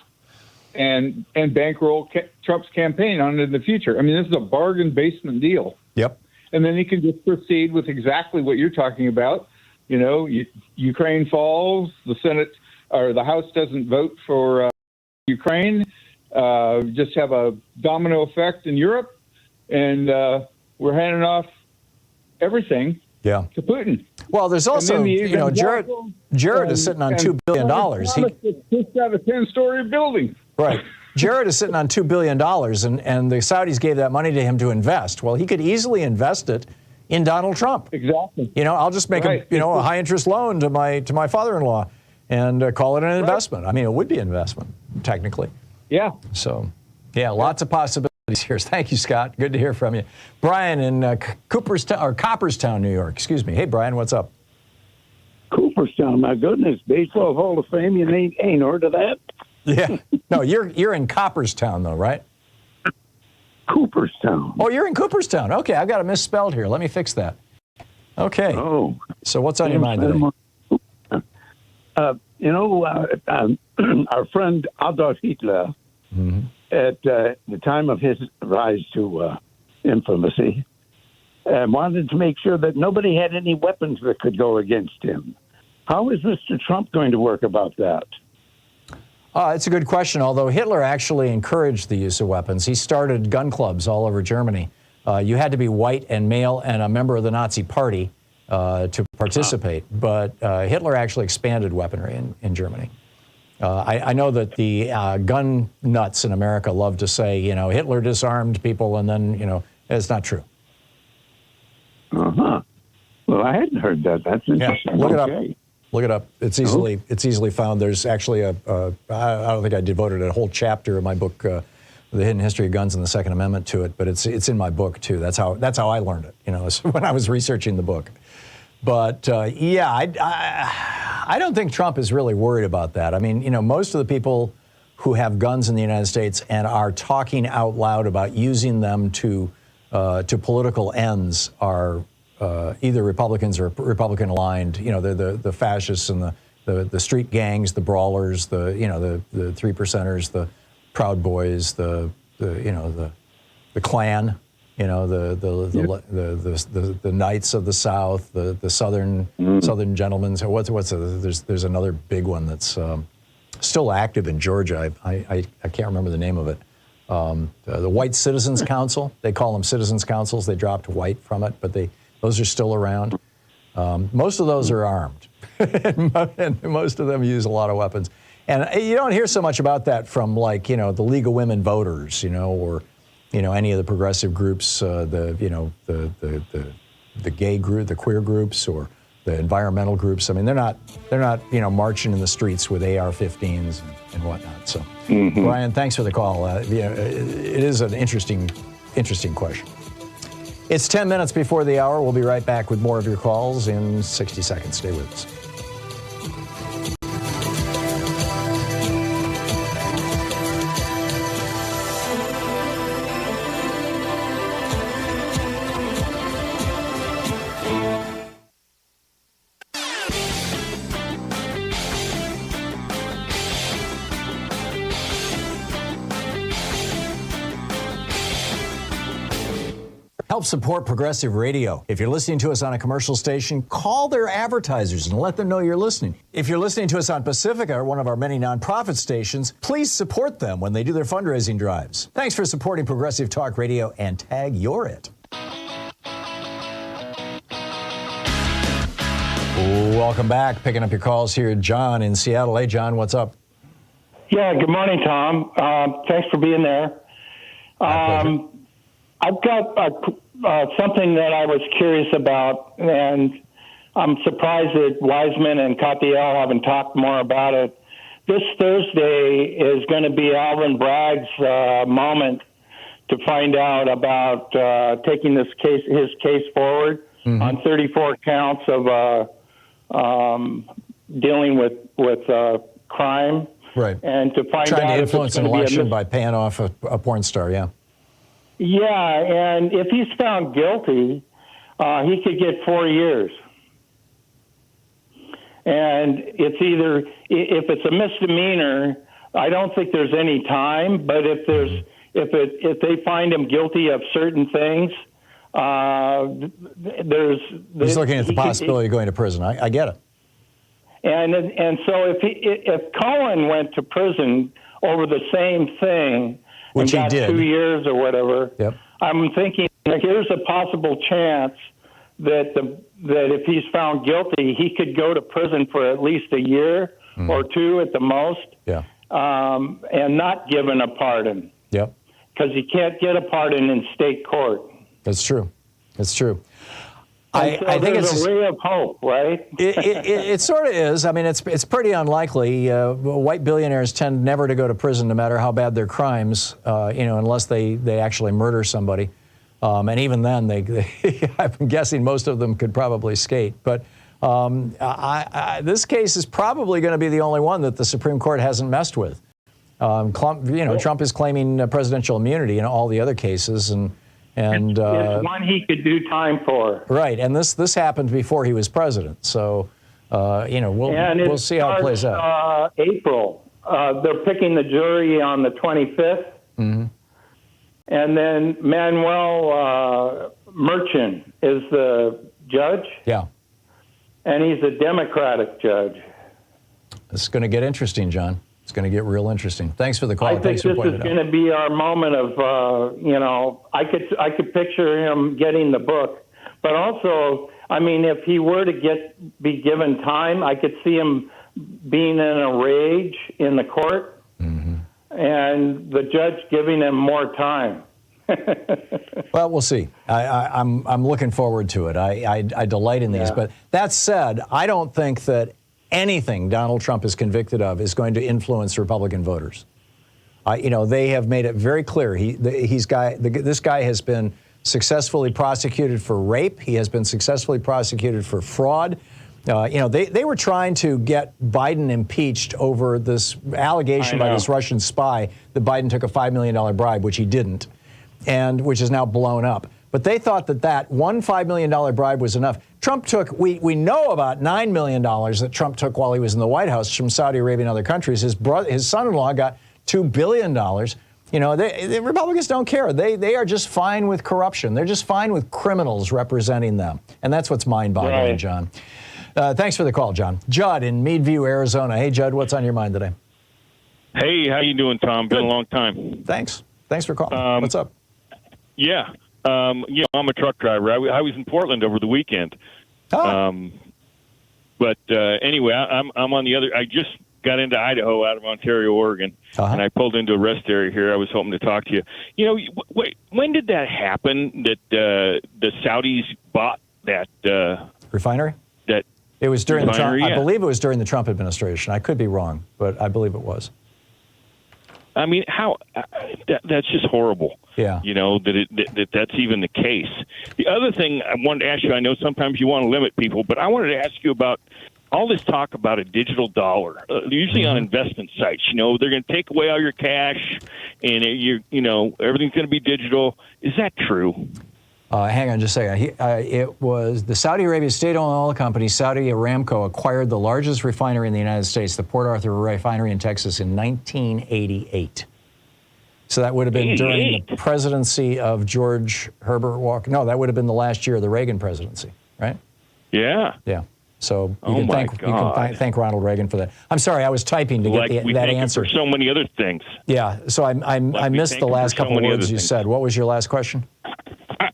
and bankroll Trump's campaign on it in the future. I mean, this is a bargain basement deal. Yep. And then he can just proceed with exactly what you're talking about. Ukraine falls, the Senate or the House doesn't vote for Ukraine. Just have a domino effect in Europe, and we're handing off everything to Putin. Well, there's also, Jared is sitting on $2 billion. He just got a 10-story building. Right. Jared is sitting on $2 billion, and the Saudis gave that money to him to invest. Well, he could easily invest it in Donald Trump. Exactly. I'll just make a high-interest loan to my father-in-law and call it an investment. I mean, it would be an investment, technically. Yeah. So, lots of possibilities here. Thank you, Scott. Good to hear from you. Brian in Cooperstown, New York. Excuse me. Hey, Brian, what's up? Cooperstown, my goodness. Baseball Hall of Fame, you ain't heard of that? Yeah. No, you're in Cooperstown, though, right? Cooperstown. Oh, you're in Cooperstown. Okay, I've got it misspelled here. Let me fix that. Okay. Oh. So what's on your mind today? Our friend Adolf Hitler, at the time of his rise to infamy, wanted to make sure that nobody had any weapons that could go against him. How is Mr. Trump going to work about that? It's a good question, although Hitler actually encouraged the use of weapons. He started gun clubs all over Germany. You had to be white and male and a member of the Nazi Party to participate, but Hitler actually expanded weaponry in Germany. I know that the gun nuts in America love to say, Hitler disarmed people, and then, it's not true. Uh-huh. Well, I hadn't heard that. That's interesting. Yeah, look it up. Look it up. It's easily found. There's actually I don't think I devoted a whole chapter of my book, The Hidden History of Guns and the Second Amendment, to it, but it's in my book too. That's how I learned it. When I was researching the book. But I don't think Trump is really worried about that. I mean, most of the people who have guns in the United States and are talking out loud about using them to political ends are either Republicans or Republican aligned. The fascists and the street gangs, the brawlers, the three percenters, the Proud Boys, the Klan, the Knights of the South, the Southern Gentlemen. So there's another big one that's still active in Georgia. I can't remember the name of it. The White Citizens Council. They call them Citizens Councils. They dropped white from it, but those are still around. Most of those are armed, and most of them use a lot of weapons. And you don't hear so much about that from the League of Women Voters, or any of the progressive groups, the gay group, the queer groups, or the environmental groups. I mean, they're not marching in the streets with AR-15s and whatnot. So, Brian, thanks for the call. It is an interesting question. It's 10 minutes before the hour. We'll be right back with more of your calls in 60 seconds. Stay with us. Help support progressive radio. If you're listening to us on a commercial station, call their advertisers and let them know you're listening. If you're listening to us on Pacifica, one of our many nonprofit stations, please support them when they do their fundraising drives. Thanks for supporting Progressive Talk Radio, and tag you're it. Welcome back. Picking up your calls here, John in Seattle. Hey, John, what's up? Yeah, good morning, Tom. Thanks for being there. I've got something that I was curious about, and I'm surprised that Wiseman and Capiel haven't talked more about it. This Thursday is going to be Alvin Bragg's moment to find out about taking his case forward on 34 counts of dealing with crime. Right. And to find trying out to influence an election by paying off a porn star, yeah. Yeah, and if he's found guilty, he could get 4 years. And it's either, if it's a misdemeanor, I don't think there's any time, but if they find him guilty of certain things, He's looking at the possibility of going to prison. I get it. And so if Cohen went to prison over the same thing, which and got he did, 2 years or whatever, yep. I'm thinking here's a possible chance that if he's found guilty, he could go to prison for at least a year or two at the most, and not given a pardon. Yep. Because you can't get a pardon in state court. That's true. That's true. I think it's a ray of hope, right? It sort of is. I mean, it's pretty unlikely. White billionaires tend never to go to prison, no matter how bad their crimes, unless they actually murder somebody. And even then, I'm guessing most of them could probably skate. But this case is probably going to be the only one that the Supreme Court hasn't messed with. Trump is claiming presidential immunity in all the other cases, and it's one he could do time for. Right, and this happened before he was president, so we'll see how it plays out. April, they're picking the jury on the 25th, and then Manuel Merchant is the judge. Yeah, and he's a Democratic judge. This is going to get interesting, John. It's going to get real interesting. Thanks for the call. I think this is going to be our moment of, I could picture him getting the book, but also, I mean, if he were to be given time, I could see him being in a rage in the court, and the judge giving him more time. Well, we'll see. I'm looking forward to it. I delight in these, but that said, I don't think that anything Donald Trump is convicted of is going to influence Republican voters. They have made it very clear. This guy has been successfully prosecuted for rape. He has been successfully prosecuted for fraud. They were trying to get Biden impeached over this allegation by this Russian spy that Biden took a $5 million bribe, which he didn't, and which is now blown up. But they thought that one $5 million bribe was enough. Trump took, we know about $9 million that Trump took while he was in the White House from Saudi Arabia and other countries. His son-in-law got $2 billion. The Republicans don't care. They are just fine with corruption. They're just fine with criminals representing them. And that's what's mind-boggling, John. Thanks for the call, John. Judd in Meadview, Arizona. Hey, Judd, what's on your mind today? Hey, how you doing, Tom? Been a long time. Thanks for calling. What's up? Yeah. I'm a truck driver. I was in Portland over the weekend. But anyway, I'm on the other. I just got into Idaho out of Ontario, Oregon, and I pulled into a rest area here. I was hoping to talk to you. When did that happen? That the Saudis bought that refinery? It was during the Trump. I believe it was during the Trump administration. I could be wrong, but I believe it was. I mean, how that's just horrible. Yeah. That's even the case. The other thing I wanted to ask you, I know sometimes you want to limit people, but I wanted to ask you about all this talk about a digital dollar. Usually on investment sites, they're going to take away all your cash, and everything's going to be digital. Is that true? Hang on just a second. It was the Saudi Arabia state-owned oil company, Saudi Aramco, acquired the largest refinery in the United States, the Port Arthur refinery in Texas, in 1988. So that would have been during 88. the presidency of George Herbert Walker. No, that would have been the last year of the Reagan presidency, right? Yeah. Yeah. So you Oh can my thank Ronald Reagan for that. I'm sorry, I was typing to Like get we that thank him answer. for so many other things. Yeah. So I we missed thank the him last for so couple many words other you things. said. What was your last question?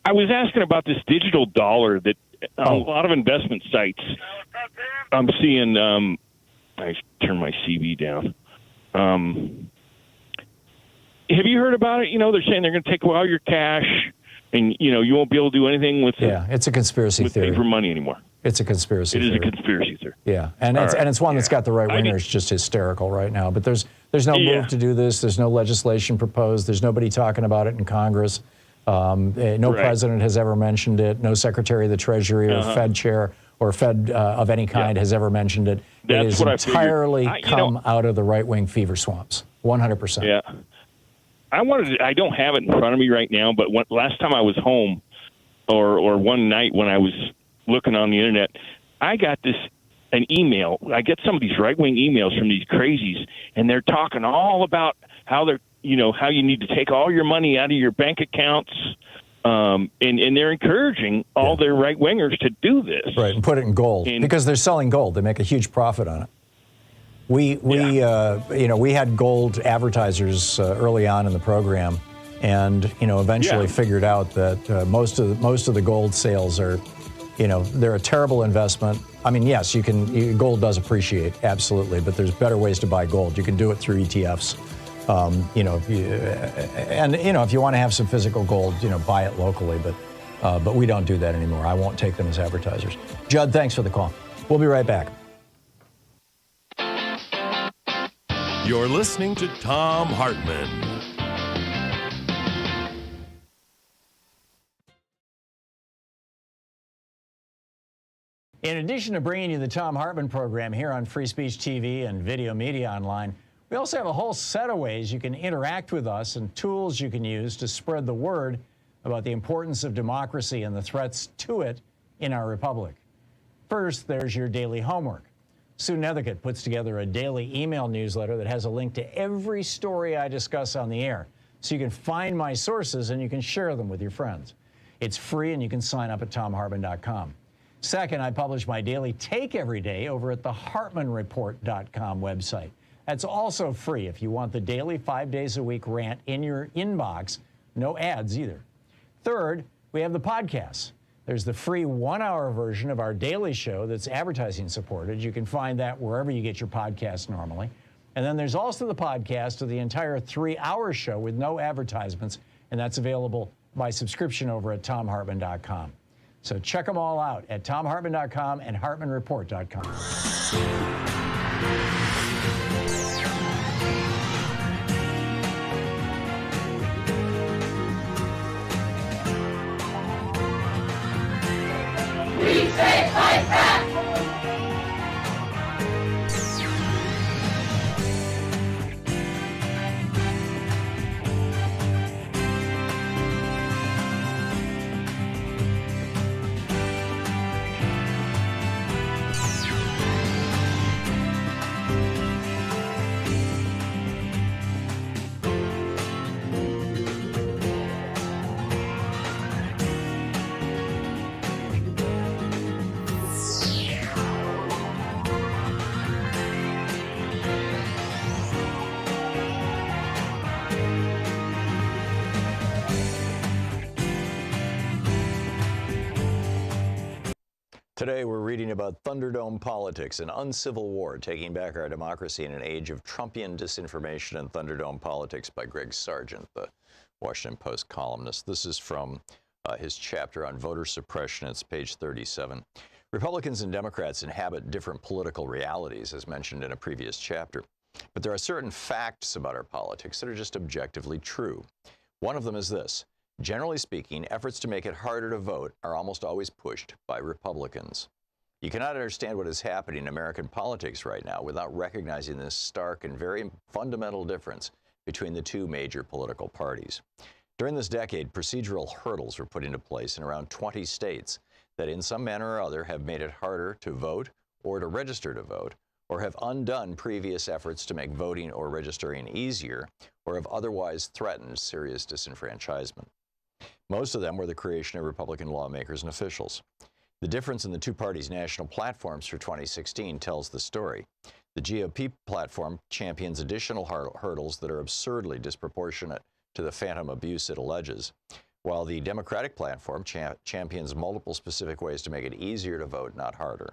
I was asking about this digital dollar that on a lot of investment sites I'm seeing. I turn my CV down. Have you heard about it? You know, they're saying they're going to take all your cash, and you won't be able to do anything with it's a conspiracy theory. paper money anymore. It's a conspiracy theory. It is a conspiracy theory. Yeah, and it's one that's got the right wingers just hysterical right now. But there's no move to do this. There's no legislation proposed. There's nobody talking about it in Congress. No president has ever mentioned it. No secretary of the Treasury or Fed chair or Fed of any kind has ever mentioned it. That's it is what entirely I figured. come out of the right-wing fever swamps. 100%. Yeah. I don't have it in front of me right now, but last time I was home, or one night when I was looking on the internet, I got an email. I get some of these right-wing emails from these crazies, and they're talking all about how how you need to take all your money out of your bank accounts, and they're encouraging all their right-wingers to do this. Right, and put it in gold because they're selling gold. They make a huge profit on it. We had gold advertisers early on in the program, and eventually figured out that most of the gold sales are, they're a terrible investment. I mean, yes, gold does appreciate absolutely, but there's better ways to buy gold. You can do it through ETFs. If you want to have some physical gold, buy it locally, but we don't do that anymore. I won't take them as advertisers. Judd, thanks for the call. We'll be right back. You're listening to Thom Hartmann. In addition to bringing you the Thom Hartmann Program here on Free Speech TV and Video Media Online, we also have a whole set of ways you can interact with us and tools you can use to spread the word about the importance of democracy and the threats to it in our republic. First, there's your daily homework. Sue Nethercutt puts together a daily email newsletter that has a link to every story I discuss on the air, so you can find my sources and you can share them with your friends. It's free and you can sign up at thomhartmann.com. Second, I publish my daily take every day over at the hartmannreport.com website. That's also free if you want the daily 5 days a week rant in your inbox. No ads either. Third, we have the podcasts. There's the free 1-hour version of our daily show that's advertising supported. You can find that wherever you get your podcasts normally. And then there's also the podcast of the entire 3-hour show with no advertisements, and that's available by subscription over at thomhartmann.com. So check them all out at thomhartmann.com and hartmannreport.com. We say fight back! Today we're reading about Thunderdome politics, an uncivil war taking back our democracy in an age of Trumpian disinformation and Thunderdome politics by Greg Sargent, the Washington Post columnist. This is from his chapter on voter suppression. It's page 37. Republicans and Democrats inhabit different political realities, as mentioned in a previous chapter. But there are certain facts about our politics that are just objectively true. One of them is this. Generally speaking, efforts to make it harder to vote are almost always pushed by Republicans. You cannot understand what is happening in American politics right now without recognizing this stark and very fundamental difference between the two major political parties. During this decade, procedural hurdles were put into place in around 20 states that in some manner or other have made it harder to vote or to register to vote, or have undone previous efforts to make voting or registering easier, or have otherwise threatened serious disenfranchisement. Most of them were the creation of Republican lawmakers and officials. The difference in the two parties' national platforms for 2016 tells the story. The GOP platform champions additional hurdles that are absurdly disproportionate to the phantom abuse it alleges, while the Democratic platform champions multiple specific ways to make it easier to vote, not harder.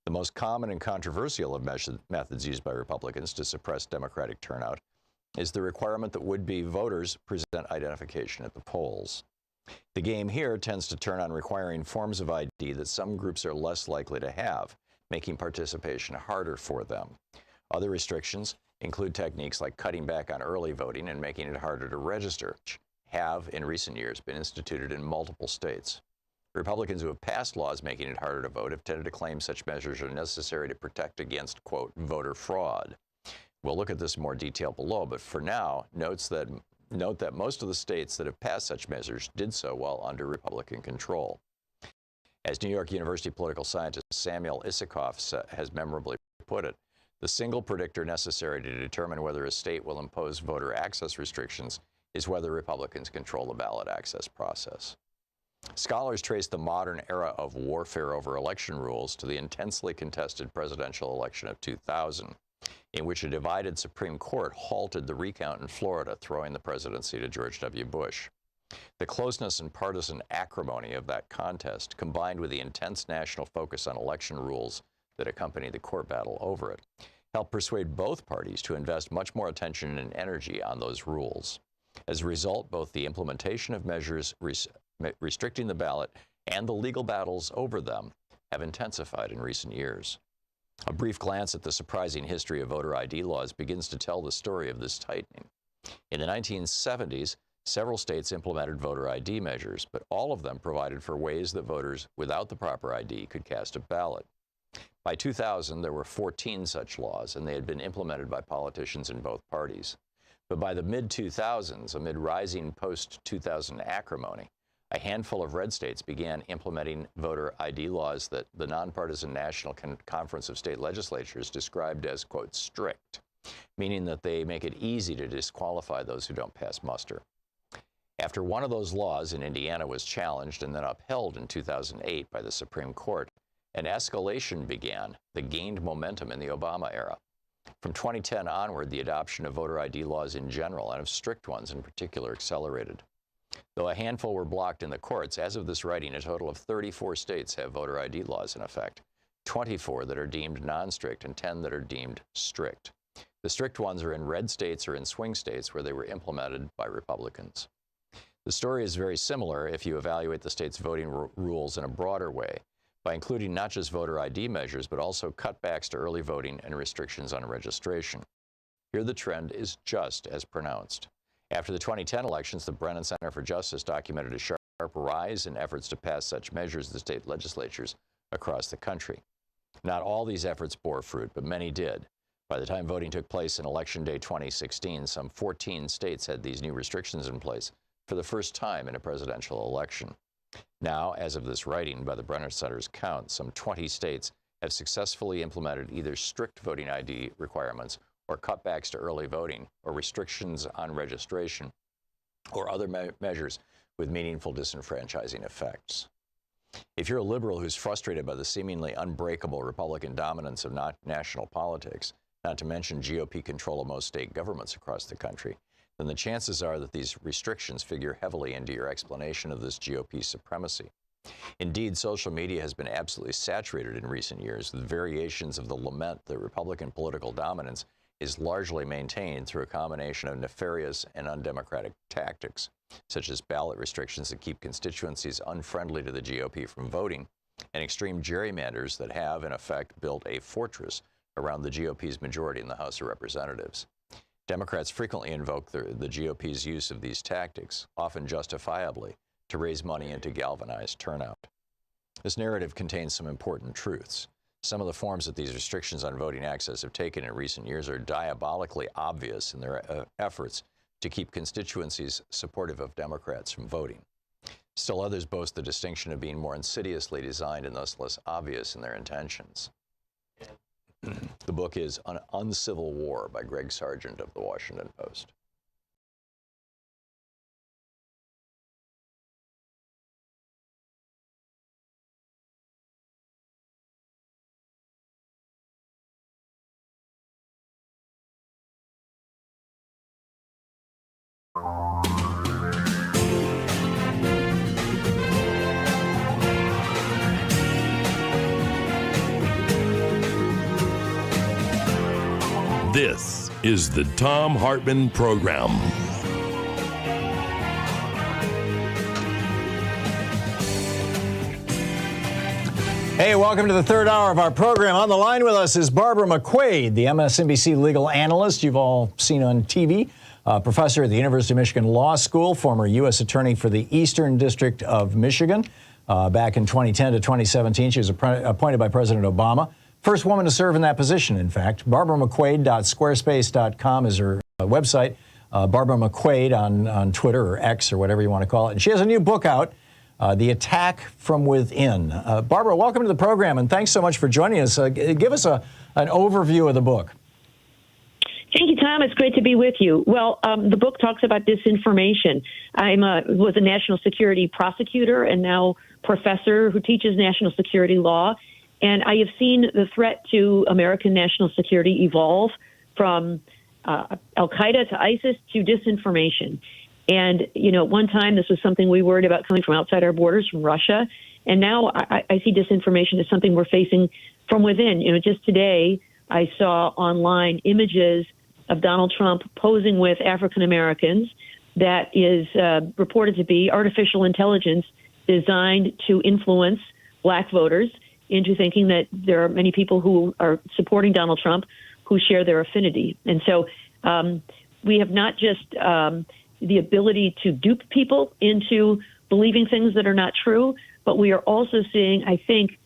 The most common and controversial of methods used by Republicans to suppress Democratic turnout is the requirement that would-be voters present identification at the polls. The game here tends to turn on requiring forms of ID that some groups are less likely to have, making participation harder for them. Other restrictions include techniques like cutting back on early voting and making it harder to register, which have, in recent years, been instituted in multiple states. Republicans who have passed laws making it harder to vote have tended to claim such measures are necessary to protect against, quote, voter fraud. We'll look at this in more detail below, but for now, note that most of the states that have passed such measures did so while under Republican control. As New York University political scientist Samuel Isikoff has memorably put it, the single predictor necessary to determine whether a state will impose voter access restrictions is whether Republicans control the ballot access process. Scholars trace the modern era of warfare over election rules to the intensely contested presidential election of 2000, in which a divided Supreme Court halted the recount in Florida, throwing the presidency to George W. Bush. The closeness and partisan acrimony of that contest, combined with the intense national focus on election rules that accompanied the court battle over it, helped persuade both parties to invest much more attention and energy on those rules. As a result, both the implementation of measures restricting the ballot and the legal battles over them have intensified in recent years. A brief glance at the surprising history of voter ID laws begins to tell the story of this tightening. In the 1970s, several states implemented voter ID measures, but all of them provided for ways that voters without the proper ID could cast a ballot. By 2000, there were 14 such laws, and they had been implemented by politicians in both parties. But by the mid-2000s, amid rising post-2000 acrimony, a handful of red states began implementing voter ID laws that the nonpartisan National Conference of State Legislatures described as, quote, strict, meaning that they make it easy to disqualify those who don't pass muster. After one of those laws in Indiana was challenged and then upheld in 2008 by the Supreme Court, an escalation began that gained momentum in the Obama era. From 2010 onward, the adoption of voter ID laws in general, and of strict ones in particular, accelerated. Though a handful were blocked in the courts, as of this writing, a total of 34 states have voter ID laws in effect, 24 that are deemed non-strict and 10 that are deemed strict. The strict ones are in red states or in swing states where they were implemented by Republicans. The story is very similar if you evaluate the state's voting rules in a broader way, by including not just voter ID measures, but also cutbacks to early voting and restrictions on registration. Here the trend is just as pronounced. After the 2010 elections, the Brennan Center for Justice documented a sharp rise in efforts to pass such measures in the state legislatures across the country. Not all these efforts bore fruit, but many did. By the time voting took place in Election Day 2016, some 14 states had these new restrictions in place for the first time in a presidential election. Now, as of this writing, by the Brennan Center's count, some 20 states have successfully implemented either strict voting ID requirements or cutbacks to early voting or restrictions on registration or other measures with meaningful disenfranchising effects. If you're a liberal who's frustrated by the seemingly unbreakable Republican dominance of national politics, not to mention GOP control of most state governments across the country, then the chances are that these restrictions figure heavily into your explanation of this GOP supremacy. Indeed, social media has been absolutely saturated in recent years with variations of the lament that Republican political dominance is largely maintained through a combination of nefarious and undemocratic tactics, such as ballot restrictions that keep constituencies unfriendly to the GOP from voting, and extreme gerrymanders that have, in effect, built a fortress around the GOP's majority in the House of Representatives. Democrats frequently invoke the GOP's use of these tactics, often justifiably, to raise money and to galvanize turnout. This narrative contains some important truths. Some of the forms that these restrictions on voting access have taken in recent years are diabolically obvious in their efforts to keep constituencies supportive of Democrats from voting. Still others boast the distinction of being more insidiously designed and thus less obvious in their intentions. The book is An Uncivil War by Greg Sargent of the Washington Post. This is the Thom Hartmann Program. Hey, welcome to the third hour of our program. On the line with us is Barbara McQuade, the MSNBC legal analyst you've all seen on TV, professor at the University of Michigan Law School, former U.S. attorney for the Eastern District of Michigan. Back in 2010 to 2017, she was appointed by President Obama. First woman to serve in that position, in fact. BarbaraMcQuade.squarespace.com is her website. Barbara McQuade on Twitter or X or whatever you want to call it. And she has a new book out, The Attack from Within. Barbara, welcome to the program, and thanks so much for joining us. Give us an overview of the book. Thank you, Tom. It's great to be with you. Well, the book talks about disinformation. I was a national security prosecutor and now professor who teaches national security law. And I have seen the threat to American national security evolve from al-Qaeda to ISIS to disinformation. And, you know, at one time this was something we worried about coming from outside our borders, from Russia. And now I see disinformation as something we're facing from within. You know, just today I saw online images of Donald Trump posing with African Americans that is reported to be artificial intelligence designed to influence black voters into thinking that there are many people who are supporting Donald Trump who share their affinity. And so we have not just the ability to dupe people into believing things that are not true, but we are also seeing, I think,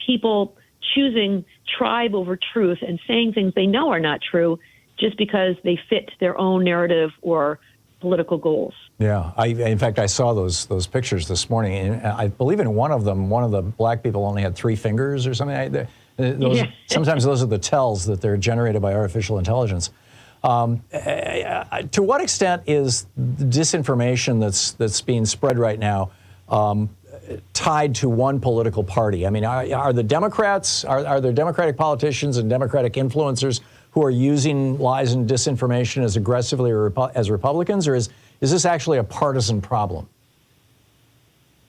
people choosing tribe over truth and saying things they know are not true just because they fit their own narrative or political goals. Yeah, in fact, I saw those pictures this morning, and I believe in one of them, one of the black people only had 3 fingers or something. Sometimes those are the tells that they're generated by artificial intelligence. To what extent is disinformation that's being spread right now tied to one political party? I mean, are the Democrats, are there Democratic politicians and Democratic influencers who are using lies and disinformation as aggressively as Republicans, or is this actually a partisan problem?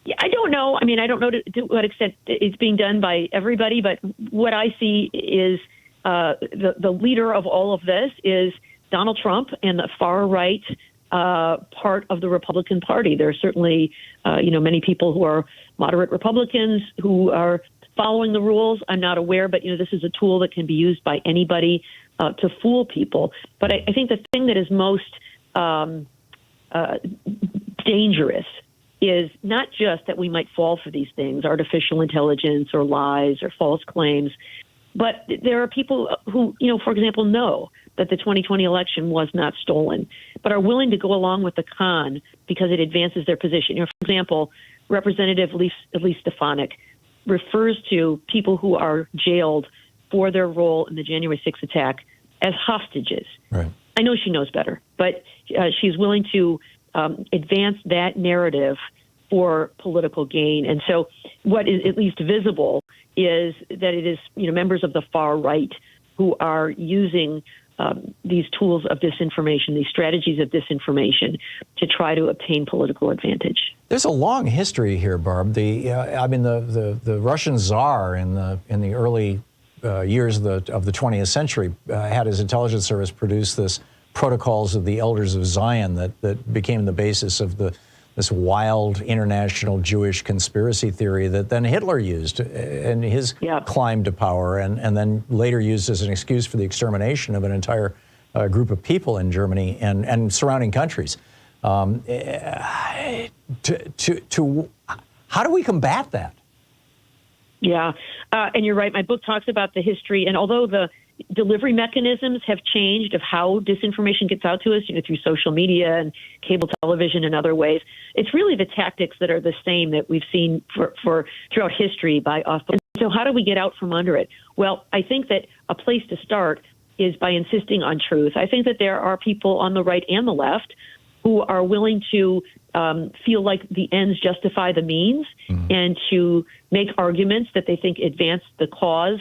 Yeah, I don't know. I mean, I don't know to what extent it's being done by everybody, but what I see is the leader of all of this is Donald Trump and the far right part of the Republican Party. There are certainly, many people who are moderate Republicans who are following the rules. I'm not aware, but, this is a tool that can be used by anybody to fool people. But I think the thing that is most dangerous is not just that we might fall for these things, artificial intelligence or lies or false claims, but there are people who, for example, know that the 2020 election was not stolen, but are willing to go along with the con because it advances their position. For example, Representative Elise Stefanik refers to people who are jailed for their role in the January 6th attack as hostages. Right. I know she knows better, but she's willing to advance that narrative for political gain. And so what is at least visible is that it is, members of the far right who are using these tools of disinformation, these strategies of disinformation to try to obtain political advantage. There's a long history here, Barb. The Russian Tsar in the early years of the 20th century had his intelligence service produce this Protocols of the Elders of Zion that became the basis of this wild international Jewish conspiracy theory that then Hitler used in his climb to power, and then later used as an excuse for the extermination of an entire group of people in Germany and surrounding countries. How do we combat that? Yeah, and you're right. My book talks about the history, and although the delivery mechanisms have changed of how disinformation gets out to us, through social media and cable television and other ways, it's really the tactics that are the same that we've seen for throughout history by So how do we get out from under it? Well, I think that a place to start is by insisting on truth. I think that there are people on the right and the left who are willing to feel like the ends justify the means and to make arguments that they think advance the cause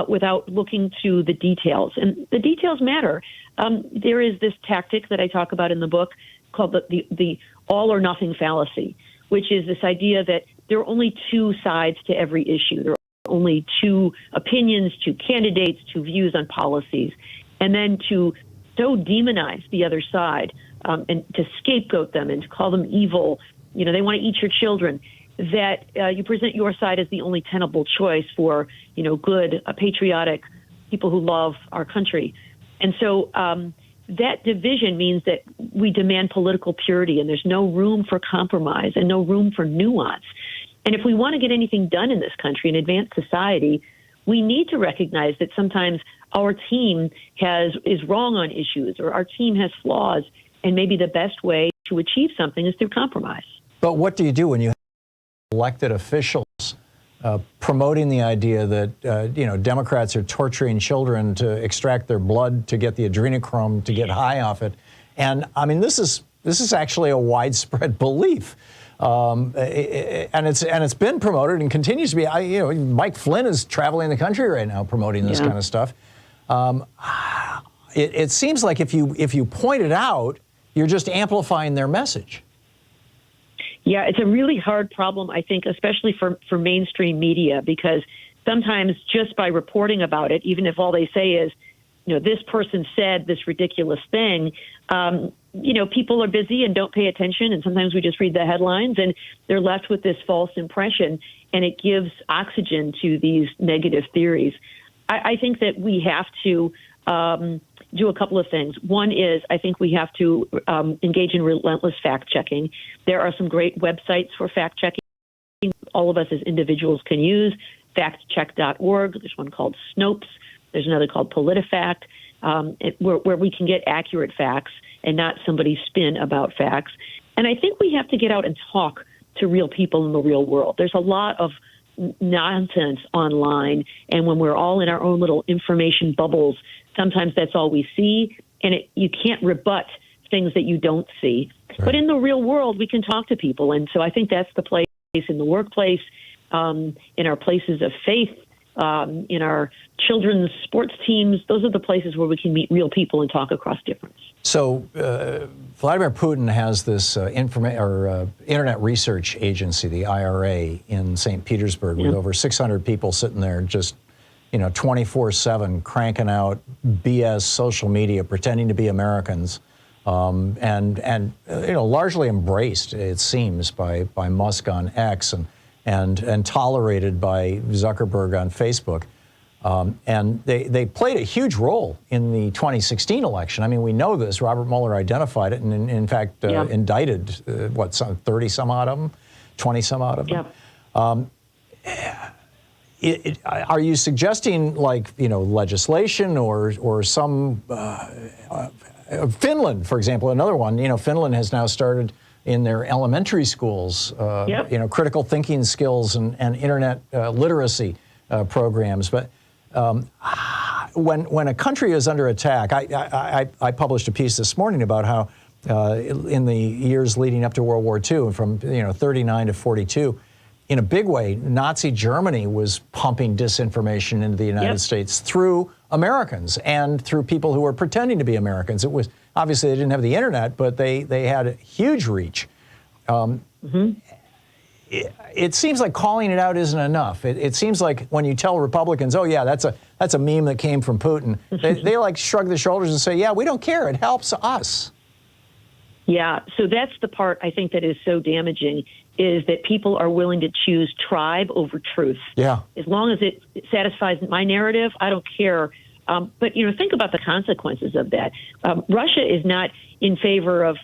without looking to the details. And the details matter. There is this tactic that I talk about in the book called the all or nothing fallacy, which is this idea that there are only two sides to every issue. There are only two opinions, two candidates, two views on policies. And then to so demonize the other side and to scapegoat them and to call them evil, you know, they want to eat your children, that you present your side as the only tenable choice for, you know, good, patriotic people who love our country. And so that division means that we demand political purity, and there's no room for compromise and no room for nuance. And if we want to get anything done in this country and advance society, we need to recognize that sometimes our team is wrong on issues, or our team has flaws, and maybe the best way to achieve something is through compromise. But what do you do when you have elected officials promoting the idea that you know, Democrats are torturing children to extract their blood to get the adrenochrome to get high off it? And I mean, this is actually a widespread belief. And it's been promoted and continues to be. You know, Mike Flynn is traveling the country right now promoting this kind of stuff. It seems like if you point it out, you're just amplifying their message. Yeah, it's a really hard problem, I think, especially for mainstream media, because sometimes just by reporting about it, even if all they say is, you know, this person said this ridiculous thing, you know, people are busy and don't pay attention, and sometimes we just read the headlines and they're left with this false impression, and it gives oxygen to these negative theories. I think that we have to do a couple of things. One is I think we have to engage in relentless fact-checking. There are some great websites for fact-checking all of us as individuals can use. Factcheck.org. There's one called Snopes. There's another called PolitiFact, where we can get accurate facts and not somebody's spin about facts. And I think we have to get out and talk to real people in the real world. There's a lot of nonsense online, and when we're all in our own little information bubbles, sometimes that's all we see, and you can't rebut things that you don't see. Right. But in the real world, we can talk to people, and so I think that's the place in the workplace, in our places of faith, in our children's sports teams. Those are the places where we can meet real people and talk across difference. So Vladimir Putin has this Internet Research Agency, the IRA, in St. Petersburg, with over 600 people sitting there just, you know, 24/7 cranking out BS social media, pretending to be Americans, and you know, largely embraced, it seems, by Musk on X and tolerated by Zuckerberg on Facebook. And they played a huge role in the 2016 election. I mean, we know this. Robert Mueller identified it and, in fact, indicted, 30 some odd of them, 20 some odd of them. Are you suggesting, like, you know, legislation or some Finland, for example, another one? You know, Finland has now started in their elementary schools, you know, critical thinking skills and internet literacy programs. But when a country is under attack, I published a piece this morning about how in the years leading up to World War II, from 39 to 42, in a big way, Nazi Germany was pumping disinformation into the United States through Americans and through people who were pretending to be Americans. It was obviously they didn't have the internet, but they had a huge reach. It seems like calling it out isn't enough. It seems like when you tell Republicans, "Oh yeah, that's a meme that came from Putin," they like shrug their shoulders and say, "Yeah, we don't care. It helps us." Yeah, so that's the part I think that is so damaging, is that people are willing to choose tribe over truth. Yeah. As long as it satisfies my narrative, I don't care. But, you know, think about the consequences of that. Russia is not in favor of,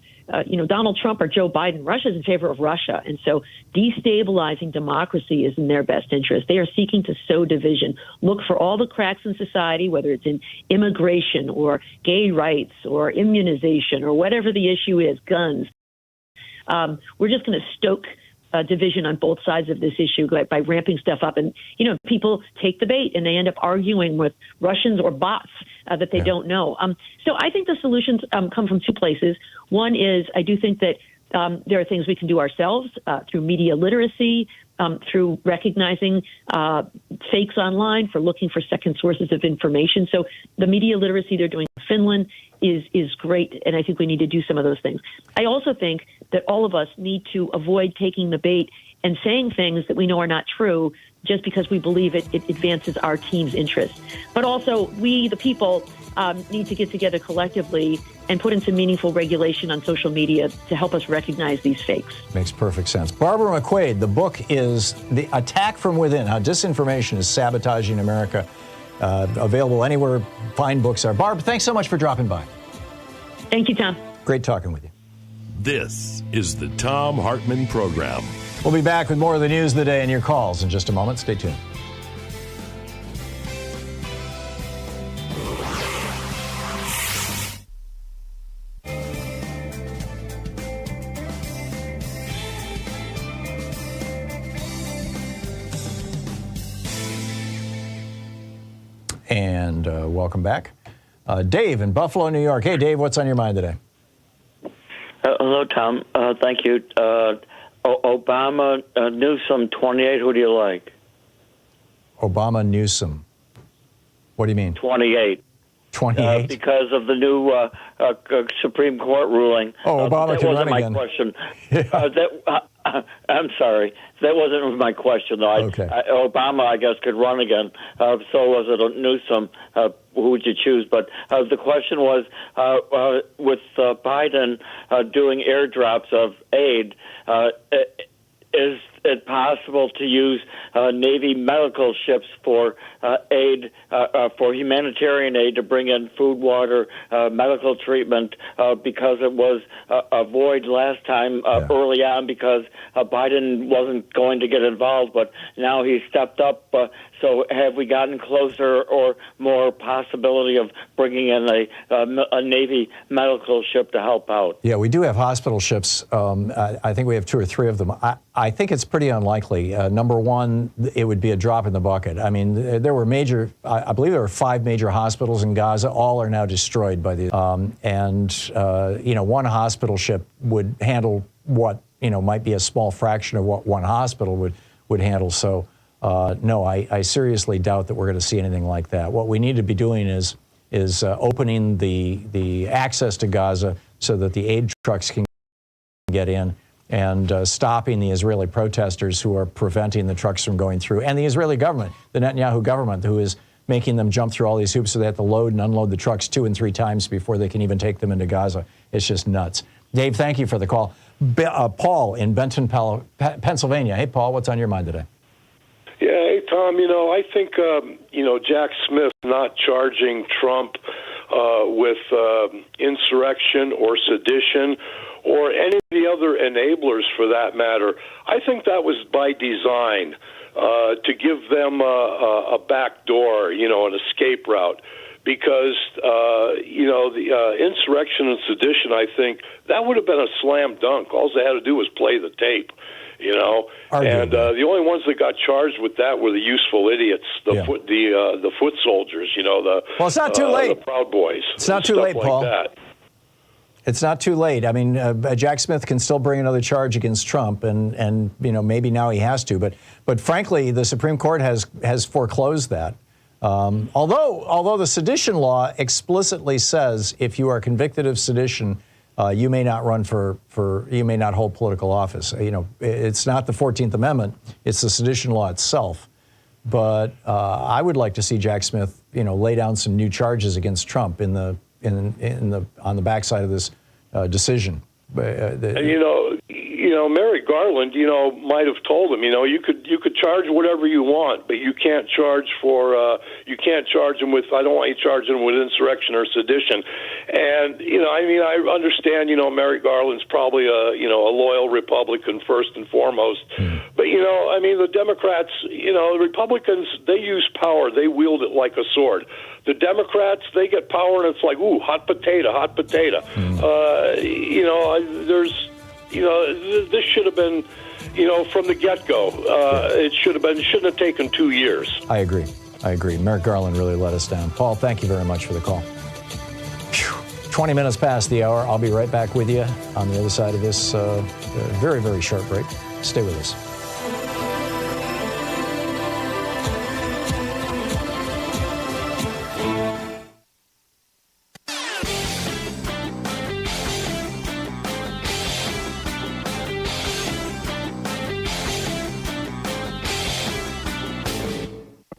Donald Trump or Joe Biden. Russia is in favor of Russia. And so destabilizing democracy is in their best interest. They are seeking to sow division, look for all the cracks in society, whether it's in immigration or gay rights or immunization or whatever the issue is, guns. We're just going to stoke division on both sides of this issue by ramping stuff up. And, people take the bait and they end up arguing with Russians or bots that they don't know. So I think the solutions come from two places. One is I do think that there are things we can do ourselves through media literacy, through recognizing fakes online, for looking for second sources of information. So the media literacy they're doing in Finland is great, and I think we need to do some of those things. I also think that all of us need to avoid taking the bait and saying things that we know are not true just because we believe it advances our team's interests. But also, we, the people, need to get together collectively and put in some meaningful regulation on social media to help us recognize these fakes. Makes perfect sense. Barbara McQuade, the book is The Attack from Within, How Disinformation is Sabotaging America. Available anywhere fine books are. Barb, thanks so much for dropping by. Thank you, Tom. Great talking with you. This is the Thom Hartmann Program. We'll be back with more of the news of the day and your calls in just a moment. Stay tuned. And welcome back. Dave in Buffalo, New York. Hey, Dave, what's on your mind today? Hello, Tom. Thank you. Obama, Newsom, 28. Who do you like? Obama, Newsom. What do you mean? 28. 28? Because of the new Supreme Court ruling. Oh, Obama can run again. That wasn't my question. I'm sorry. That wasn't my question, though. Okay. Obama, I guess, could run again. So was it Newsom. Who would you choose? But the question was, with Biden doing airdrops of aid, is it possible to use Navy medical ships for aid, for humanitarian aid, to bring in food, water, medical treatment, because it was a void last time early on because Biden wasn't going to get involved, but now he's stepped up. So have we gotten closer or more possibility of bringing in a Navy medical ship to help out? Yeah, we do have hospital ships. I think we have 2 or 3 of them. I think it's pretty unlikely. Number one, it would be a drop in the bucket. I mean, there were I believe there were 5 major hospitals in Gaza. All are now destroyed by the, one hospital ship would handle what, might be a small fraction of what one hospital would handle. So, no, I seriously doubt that we're going to see anything like that. What we need to be doing is opening the access to Gaza so that the aid trucks can get in, and stopping the Israeli protesters who are preventing the trucks from going through, and the Israeli government, the Netanyahu government, who is making them jump through all these hoops so they have to load and unload the trucks 2 and 3 times before they can even take them into Gaza. It's just nuts. Dave, thank you for the call. Paul in Benton, Pennsylvania. Hey, Paul, what's on your mind today? Yeah, hey, Tom, I think, Jack Smith not charging Trump with insurrection or sedition or any of the other enablers for that matter, I think that was by design to give them a back door, an escape route. Because, the insurrection and sedition, I think, that would have been a slam dunk. All they had to do was play the tape. And the only ones that got charged with that were the useful idiots, the foot soldiers, well, it's not too late. The Proud Boys. It's not too late, Paul. That. It's not too late. I mean, Jack Smith can still bring another charge against Trump, and maybe now he has to. But frankly, the Supreme Court has foreclosed that. Although the sedition law explicitly says if you are convicted of sedition, you may not run you may not hold political office. It's not the 14th Amendment; it's the sedition law itself. But I would like to see Jack Smith, lay down some new charges against Trump on the backside of this decision. And Merrick Garland, might have told him, you could charge whatever you want, but you can't charge him with. I don't want you charging him with insurrection or sedition. And I understand, Merrick Garland's probably a loyal Republican first and foremost, but the Democrats, the Republicans, they use power, they wield it like a sword. The Democrats, they get power and it's like, ooh, hot potato. this should have been, from the get-go. It shouldn't have taken 2 years. I agree. Merrick Garland really let us down. Paul, thank you very much for the call. 20 minutes past the hour. I'll be right back with you on the other side of this very, very short break. Stay with us.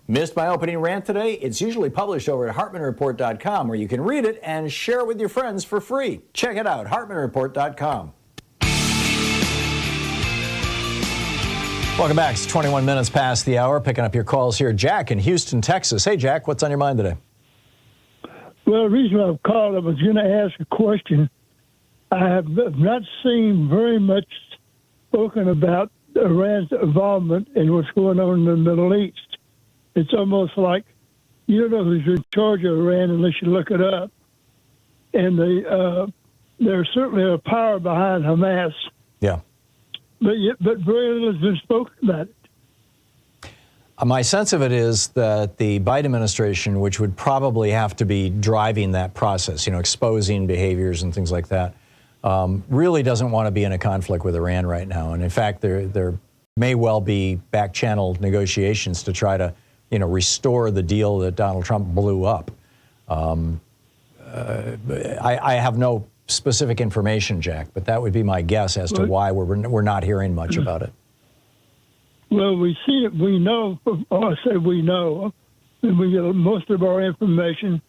Missed my opening rant today? It's usually published over at HartmannReport.com, where you can read it and share it with your friends for free. Check it out, HartmannReport.com. Welcome back. It's 21 minutes past the hour. Picking up your calls here. Jack in Houston, Texas. Hey, Jack, what's on your mind today? Well, the reason I've called, I was going to ask a question. I have not seen very much spoken about Iran's involvement in what's going on in the Middle East. It's almost like you don't know who's in charge of Iran unless you look it up. And there's certainly a power behind Hamas. Yeah. But very little has been spoken about it. My sense of it is that the Biden administration, which would probably have to be driving that process, exposing behaviors and things like that, really doesn't want to be in a conflict with Iran right now. And in fact, there may well be back-channel negotiations to try to restore the deal that Donald Trump blew up. I have no specific information, Jack, but that would be my guess as to why we're not hearing much about it. Well, we see it. We know. I say we know, and we get most of our information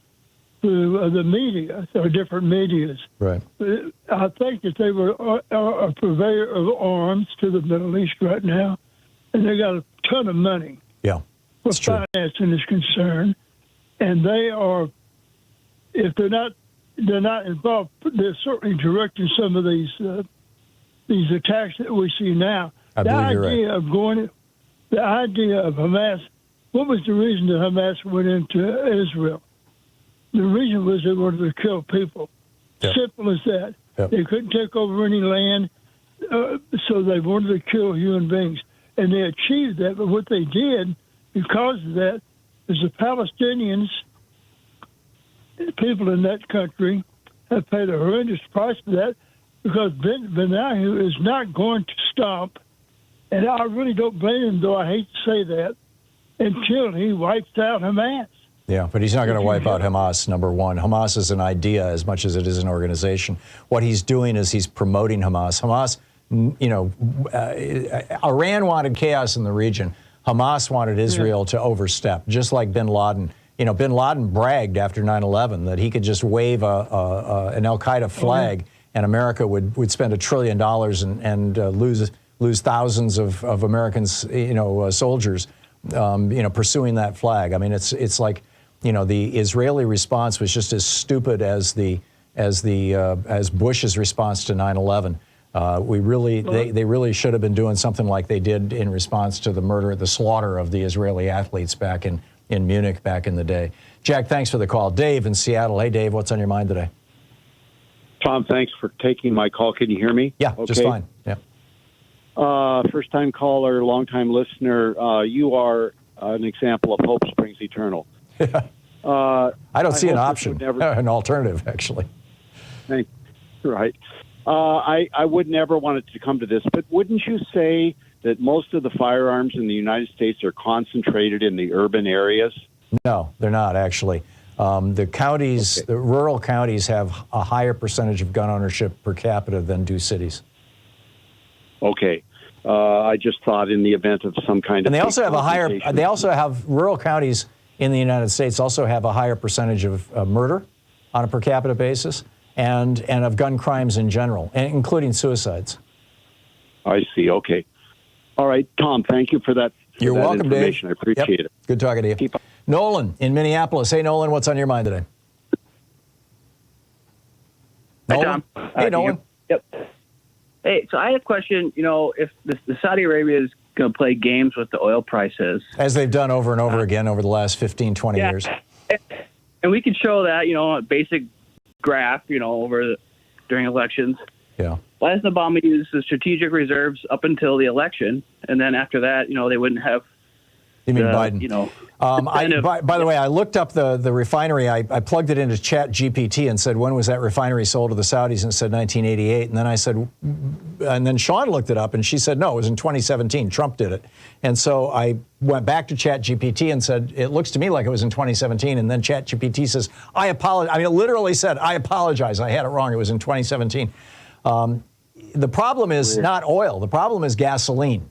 through the media, or different medias. Right. I think that they were a purveyor of arms to the Middle East right now, and they got a ton of money. Yeah. Where financing is concerned, and they are, if they're not involved, they're certainly directing some of these attacks that we see now. I believe you're right. The idea of Hamas, what was the reason that Hamas went into Israel? The reason was they wanted to kill people. Yep. Simple as that. Yep. They couldn't take over any land, so they wanted to kill human beings. And they achieved that, but what they did because of that is the Palestinians, people in that country, have paid a horrendous price for that because Netanyahu is not going to stop, and I really don't blame him, though I hate to say that, until he wipes out Hamas. Yeah, but he's not going to wipe out Hamas, number one. Hamas is an idea as much as it is an organization. What he's doing is he's promoting Hamas. Hamas, Iran wanted chaos in the region. Hamas wanted Israel to overstep, just like bin Laden. Bin Laden bragged after 9/11 that he could just wave an Al-Qaeda flag and America would spend $1 trillion and lose thousands of Americans, soldiers, pursuing that flag. I mean, it's like, the Israeli response was just as stupid as Bush's response to 9/11. They really should have been doing something like they did in response to the slaughter of the Israeli athletes back in Munich back in the day. Jack, thanks for the call. Dave in Seattle. Hey, Dave, what's on your mind today? Tom, thanks for taking my call. Can you hear me? Yeah, okay. Just fine. Yeah. First-time caller, long-time listener. You are an example of hope springs eternal. I don't see an option, an alternative, actually. Right. I would never want it to come to this, but wouldn't you say that most of the firearms in the United States are concentrated in the urban areas? No, they're not, actually. The counties, the rural counties have a higher percentage of gun ownership per capita than do cities. Okay. I just thought in the event of some kind of... And they also have rural counties in the United States also have a higher percentage of murder on a per capita basis and of gun crimes in general, including suicides. I see. Okay. All right, Tom, thank you for that. You're welcome, information. Dave. I appreciate it. Good talking to you. Nolan in Minneapolis. Hey, Nolan, what's on your mind today? Nolan? Hi, Tom. Hey, Nolan. Yep. Hey, so I had a question. If the Saudi Arabia is going to play games with the oil prices, as they've done over and over again over the last 15, 20 years. And we can show that, a basic graph, during elections. Yeah. Why doesn't Obama use the strategic reserves up until the election, and then after that, they wouldn't have? You mean Biden? By the way, I looked up the refinery. I plugged it into Chat GPT and said, when was that refinery sold to the Saudis? And it said 1988. And then I said, and then Sean looked it up and she said, no, it was in 2017. Trump did it. And so I went back to Chat GPT and said, it looks to me like it was in 2017. And then Chat GPT says, I apologize. I mean, it literally said, I apologize. I had it wrong. It was in 2017. The problem is not oil. The problem is gasoline.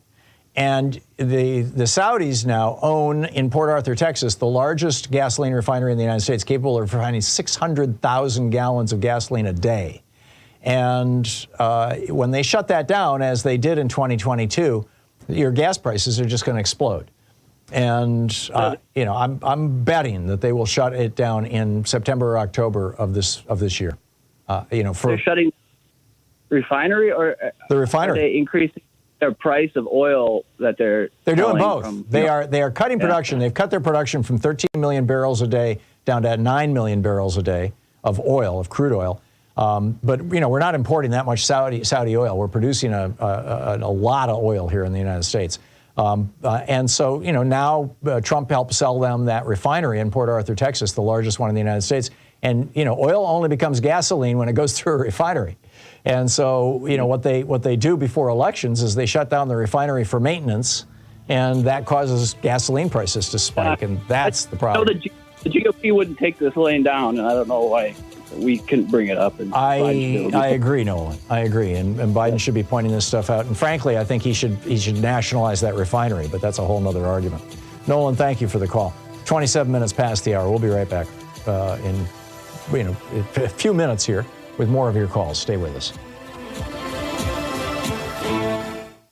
And the Saudis now own, in Port Arthur, Texas, the largest gasoline refinery in the United States, capable of refining 600,000 gallons of gasoline a day. And when they shut that down, as they did in 2022, your gas prices are just going to explode. And I'm betting that they will shut it down in September or October of this year. They're shutting refinery, or the refinery. Are they increasing their price of oil that they're doing both. They are cutting production. They've cut their production from 13 million barrels a day down to 9 million barrels a day of oil, of crude oil. But we're not importing that much Saudi oil. We're producing a lot of oil here in the United States. And so now Trump helped sell them that refinery in Port Arthur, Texas, the largest one in the United States. And oil only becomes gasoline when it goes through a refinery. And so, what they do before elections is they shut down the refinery for maintenance, and that causes gasoline prices to spike, and that's the problem. I know the GOP wouldn't take this laying down, and I don't know why we couldn't bring it up. And I agree, Nolan. I agree, and Biden should be pointing this stuff out. And frankly, I think he should nationalize that refinery, but that's a whole other argument. Nolan, thank you for the call. 27 minutes past the hour. We'll be right back in a few minutes here with more of your calls. Stay with us.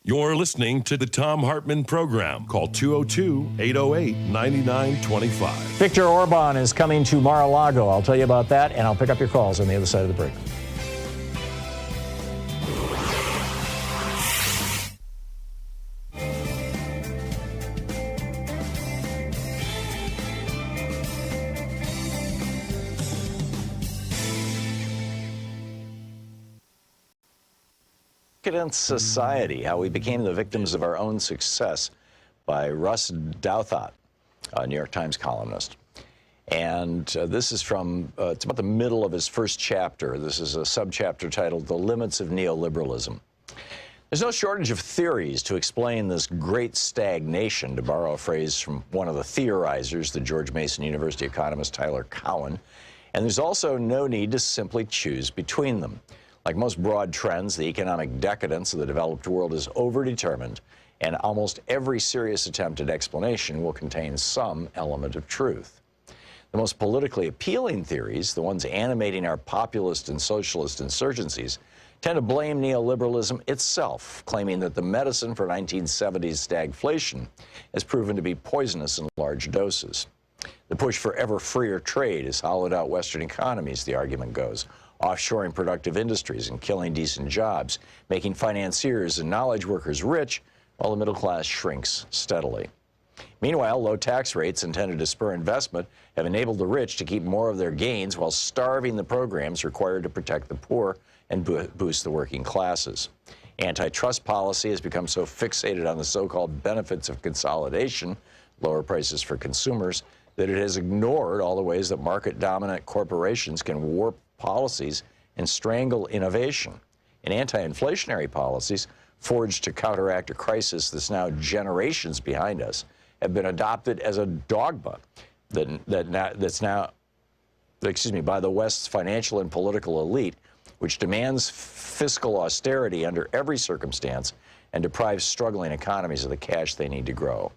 You're listening to the Thom Hartmann Program. Call 202-808-9925. Victor Orban is coming to Mar-a-Lago. I'll tell you about that, and I'll pick up your calls on the other side of the break. Decadent Society, How We Became the Victims of Our Own Success, by Russ Douthat, a New York Times columnist. And this is from, it's about the middle of his first chapter. This is a subchapter titled The Limits of Neoliberalism. There's no shortage of theories to explain this great stagnation, to borrow a phrase from one of the theorizers, the George Mason University economist Tyler Cowen. And there's also no need to simply choose between them. Like most broad trends, the economic decadence of the developed world is overdetermined, and almost every serious attempt at explanation will contain some element of truth. The most politically appealing theories, the ones animating our populist and socialist insurgencies, tend to blame neoliberalism itself, claiming that the medicine for 1970s stagflation has proven to be poisonous in large doses. The push for ever freer trade has hollowed out Western economies, the argument goes, offshoring productive industries and killing decent jobs, making financiers and knowledge workers rich while the middle class shrinks steadily. Meanwhile, low tax rates intended to spur investment have enabled the rich to keep more of their gains while starving the programs required to protect the poor and boost the working classes. Antitrust policy has become so fixated on the so-called benefits of consolidation, lower prices for consumers, that it has ignored all the ways that market-dominant corporations can warp policies and strangle innovation. And anti-inflationary policies, forged to counteract a crisis that's now generations behind us, have been adopted as a dogma that's now by the West's financial and political elite, which demands fiscal austerity under every circumstance and deprives struggling economies of the cash they need to grow.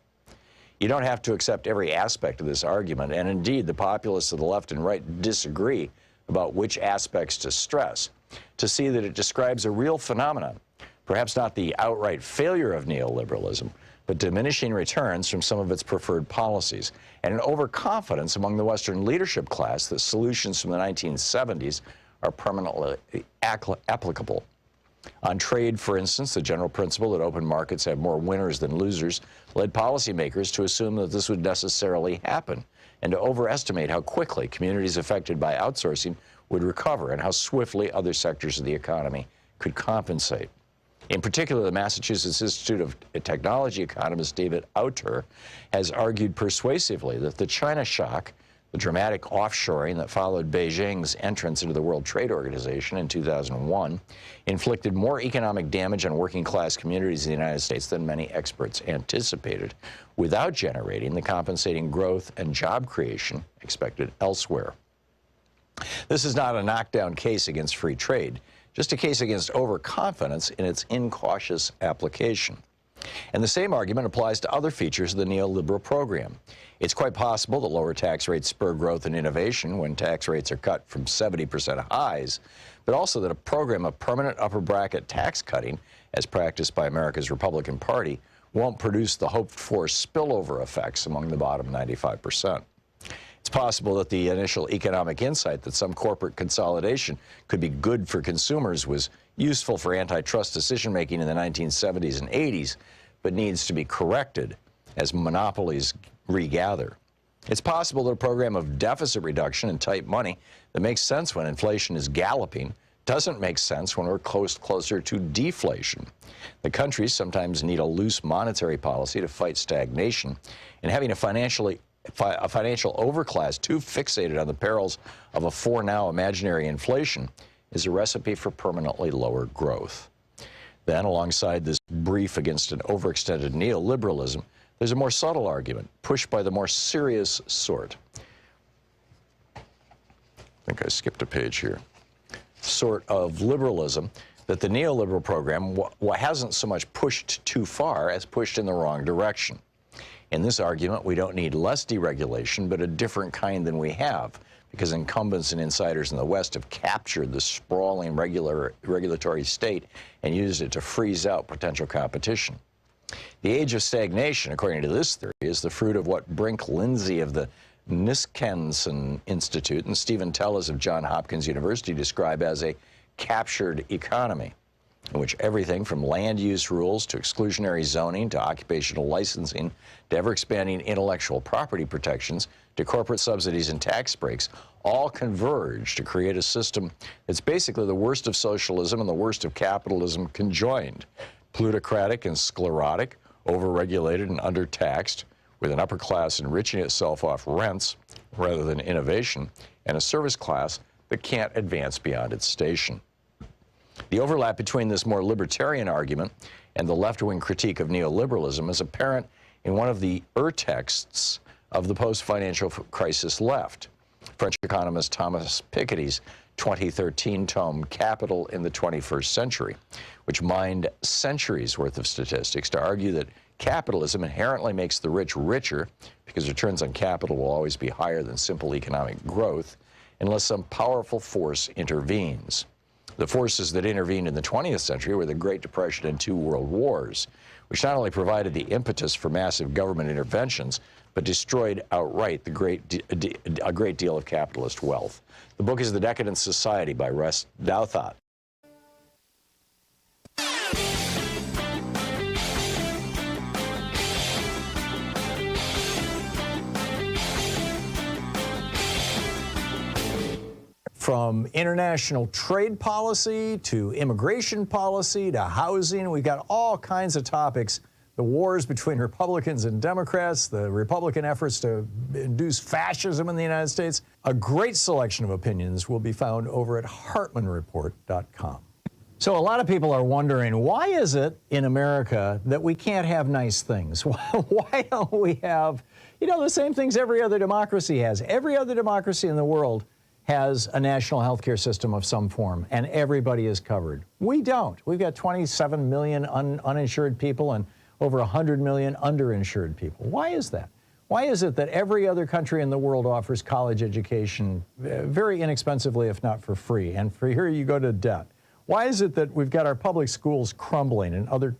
You don't have to accept every aspect of this argument, and indeed the populists of the left and right disagree about which aspects to stress, to see that it describes a real phenomenon, perhaps not the outright failure of neoliberalism, but diminishing returns from some of its preferred policies, and an overconfidence among the Western leadership class that solutions from the 1970s are permanently applicable. On trade, for instance, the general principle that open markets have more winners than losers led policymakers to assume that this would necessarily happen, and to overestimate how quickly communities affected by outsourcing would recover and how swiftly other sectors of the economy could compensate. In particular, the Massachusetts Institute of Technology economist David Autor has argued persuasively that the China shock, the dramatic offshoring that followed Beijing's entrance into the World Trade Organization in 2001, inflicted more economic damage on working-class communities in the United States than many experts anticipated, without generating the compensating growth and job creation expected elsewhere. This is not a knockdown case against free trade, just a case against overconfidence in its incautious application. And the same argument applies to other features of the neoliberal program. It's quite possible that lower tax rates spur growth and innovation when tax rates are cut from 70% highs, but also that a program of permanent upper bracket tax cutting, as practiced by America's Republican Party, won't produce the hoped-for spillover effects among the bottom 95%. It's possible that the initial economic insight that some corporate consolidation could be good for consumers was useful for antitrust decision-making in the 1970s and 80s, but needs to be corrected as monopolies regather. It's possible that a program of deficit reduction and tight money that makes sense when inflation is galloping doesn't make sense when we're closer to deflation. The countries sometimes need a loose monetary policy to fight stagnation, and having a financial overclass too fixated on the perils of a for-now imaginary inflation is a recipe for permanently lower growth. Then, alongside this brief against an overextended neoliberalism, there's a more subtle argument, pushed by the more serious sort. I think I skipped a page here. Sort of liberalism that the neoliberal program hasn't so much pushed too far as pushed in the wrong direction. In this argument, we don't need less deregulation, but a different kind than we have, because incumbents and insiders in the West have captured the sprawling regulatory state and used it to freeze out potential competition. The age of stagnation, according to this theory, is the fruit of what Brink Lindsay of the Niskenson Institute and Stephen Tellez of Johns Hopkins University describe as a captured economy, in which everything from land use rules to exclusionary zoning to occupational licensing to ever-expanding intellectual property protections to corporate subsidies and tax breaks all converge to create a system that's basically the worst of socialism and the worst of capitalism conjoined. Plutocratic and sclerotic, overregulated and undertaxed, with an upper class enriching itself off rents rather than innovation, and a service class that can't advance beyond its station. The overlap between this more libertarian argument and the left-wing critique of neoliberalism is apparent in one of the texts of the post-financial crisis left, French economist Thomas Piketty's 2013 tome Capital in the 21st Century, which mined centuries worth of statistics to argue that capitalism inherently makes the rich richer because returns on capital will always be higher than simple economic growth unless some powerful force intervenes. The forces that intervened in the 20th century were the Great Depression and 2 world wars, which not only provided the impetus for massive government interventions, but destroyed outright a great deal of capitalist wealth. The book is The Decadent Society by Russ Douthat. From international trade policy to immigration policy to housing, we've got all kinds of topics. The wars between Republicans and Democrats, the Republican efforts to induce fascism in the United States. A great selection of opinions will be found over at HartmannReport.com. So a lot of people are wondering, why is it in America that we can't have nice things? Why don't we have, the same things every other democracy has? Every other democracy in the world has a national health care system of some form, and everybody is covered. We don't. We've got 27 million uninsured people and over 100 million underinsured people. Why is that? Why is it that every other country in the world offers college education very inexpensively, if not for free, and for here you go to debt? Why is it that we've got our public schools crumbling and other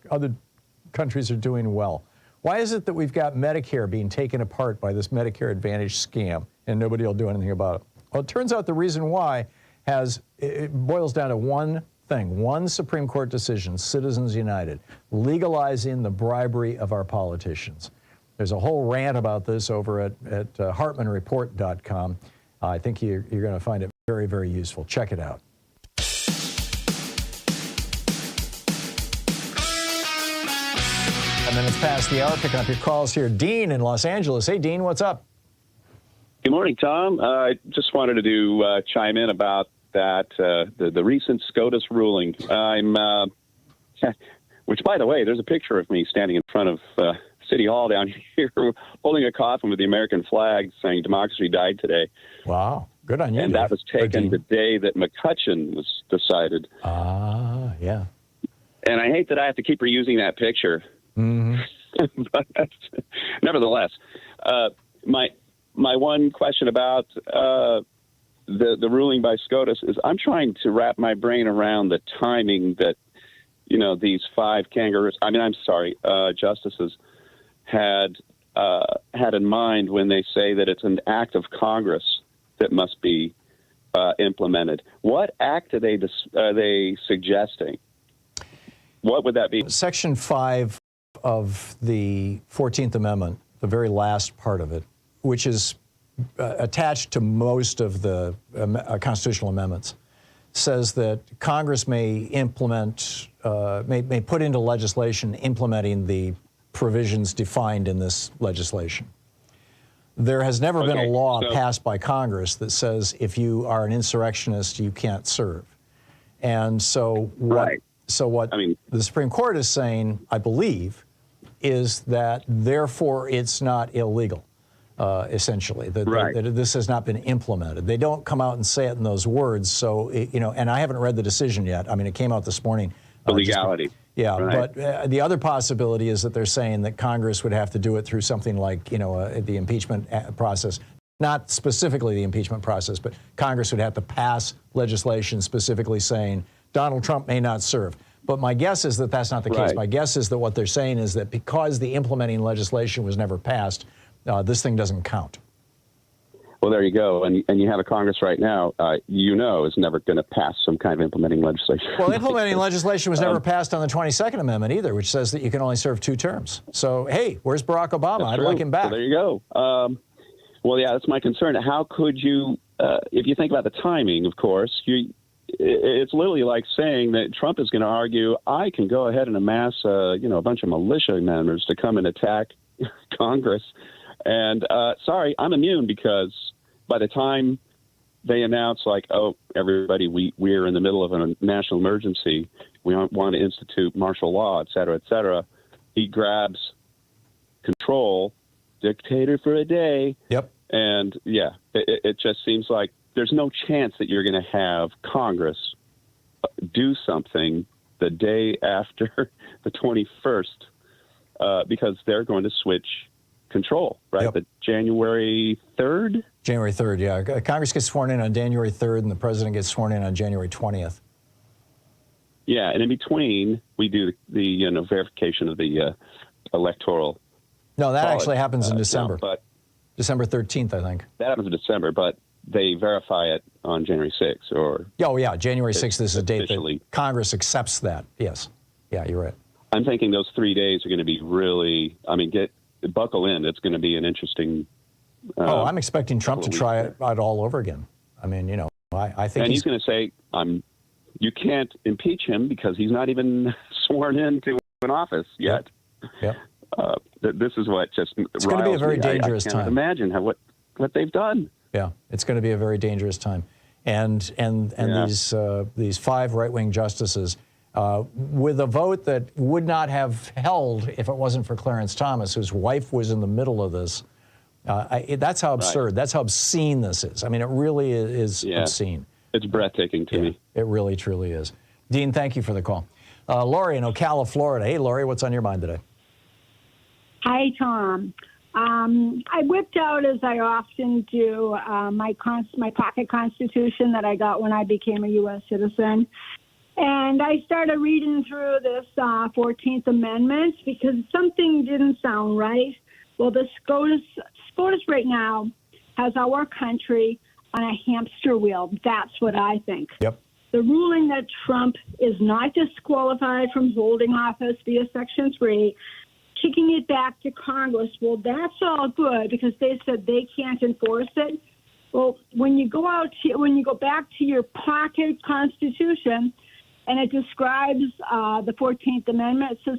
countries are doing well? Why is it that we've got Medicare being taken apart by this Medicare Advantage scam and nobody will do anything about it? Well, it turns out the reason why it boils down to one thing, one Supreme Court decision, Citizens United, legalizing the bribery of our politicians. There's a whole rant about this over at HartmannReport.com. I think you're going to find it very, very useful. Check it out. Minutes past the hour. Picking up your calls here. Dean in Los Angeles. Hey, Dean, what's up? Good morning, Tom. I just wanted to chime in about that, the recent SCOTUS ruling. Which, by the way, there's a picture of me standing in front of City Hall down here holding a coffin with the American flag saying democracy died today. Wow. Good on you. And that was taken the day that McCutcheon was decided. Ah, yeah. And I hate that I have to keep reusing that picture. Mm-hmm. But nevertheless, my one question about the ruling by SCOTUS is I'm trying to wrap my brain around the timing that, these five justices had in mind when they say that it's an act of Congress that must be implemented. What act are they suggesting? What would that be? Section 5 of the 14th Amendment, the very last part of it, which is attached to most of the constitutional amendments, says that Congress may implement, may put into legislation implementing the provisions defined in this legislation. There has never been a law passed by Congress that says if you are an insurrectionist, you can't serve. And so what the Supreme Court is saying, I believe, is that therefore it's not illegal, essentially, that this has not been implemented. They don't come out and say it in those words. So, and I haven't read the decision yet. I mean, it came out this morning. The legality. But the other possibility is that they're saying that Congress would have to do it through something like, the impeachment process. Not specifically the impeachment process, but Congress would have to pass legislation specifically saying Donald Trump may not serve. But my guess is that that's not the case. My guess is that what they're saying is that because the implementing legislation was never passed, this thing doesn't count. Well, there you go. And you have a Congress right now, is never going to pass some kind of implementing legislation. Well, implementing legislation was never passed on the 22nd Amendment either, which says that you can only serve 2 terms. So, hey, where's Barack Obama? I'd like him back. So there you go. Well, yeah, that's my concern. How could you, if you think about the timing, of course, it's literally like saying that Trump is going to argue, I can go ahead and amass, a bunch of militia members to come and attack Congress. And sorry, I'm immune because by the time they announce, like, oh, everybody, we're in the middle of a national emergency, we want to institute martial law, et cetera, he grabs control, dictator for a day. Yep. And, yeah, it just seems like there's no chance that you're going to have Congress do something the day after the 21st because they're going to switch control, right? Yep. The January 3rd? January 3rd, yeah. Congress gets sworn in on January 3rd, and the president gets sworn in on January 20th. Yeah, and in between, we do the verification of the electoral. No, that actually happens in December. But December 13th, I think. That happens in December, but they verify it on January 6th, or... Oh, yeah, January 6th is the date that Congress accepts that, yes. Yeah, you're right. I'm thinking those 3 days are going to be really, buckle in. It's going to be an interesting... I'm expecting Trump to try it out all over again. I think he's going to say, you can't impeach him because he's not even sworn into an office yet. Yep. This is what just it's going to be a very dangerous time. I can't imagine what they've done. Yeah, it's going to be a very dangerous time. And these 5 right-wing justices, with a vote that would not have held if it wasn't for Clarence Thomas, whose wife was in the middle of this. That's how absurd, that's how obscene this is. It really is obscene. It's breathtaking to me. It really, truly is. Dean, thank you for the call. Lori in Ocala, Florida. Hey, Lori, what's on your mind today? Hi, Tom. I whipped out, as I often do, my pocket constitution that I got when I became a U.S. citizen. And I started reading through this 14th Amendment because something didn't sound right. Well, the SCOTUS right now has our country on a hamster wheel. That's what I think. Yep. The ruling that Trump is not disqualified from holding office via Section 3, kicking it back to Congress, well, that's all good because they said they can't enforce it. Well, when you go back to your pocket constitution and it describes the 14th Amendment, it says,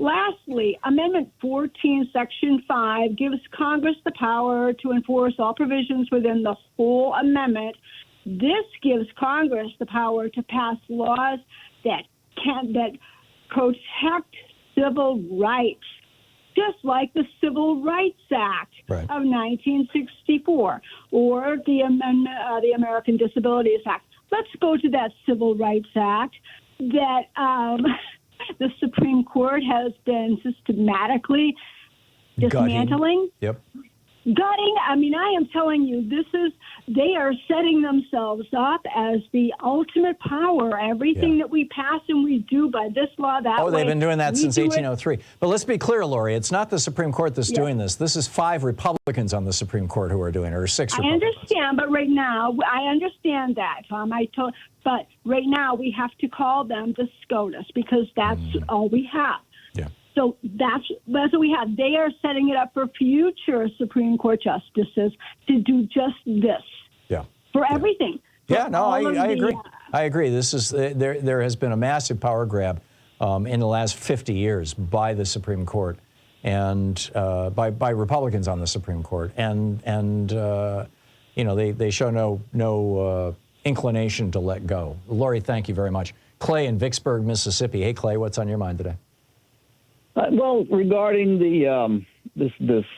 Lastly, Amendment 14, Section 5 gives Congress the power to enforce all provisions within the full amendment. This gives Congress the power to pass laws that protect civil rights, just like the Civil Rights Act of 1964 or the amendment, the American Disabilities Act. Let's go to that Civil Rights Act that the Supreme Court has been systematically dismantling. Gutting. I mean, I am telling you, they are setting themselves up as the ultimate power. Everything that we pass and we do by this law, that way. They've been doing that since 1803. But let's be clear, Lori, it's not the Supreme Court that's doing this. This is 5 Republicans on the Supreme Court who are doing it, or 6 Republicans. I understand, but right now, I understand that, Tom. But right now, we have to call them the SCOTUS because that's all we have. So that's what we have. They are setting it up for future Supreme Court justices to do just this. For everything. I agree. I agree. This is there has been a massive power grab in the last 50 years by the Supreme Court and by Republicans on the Supreme Court, and they show no inclination to let go. Lori, thank you very much. Clay in Vicksburg, Mississippi. Hey, Clay, what's on your mind today? Well, regarding the this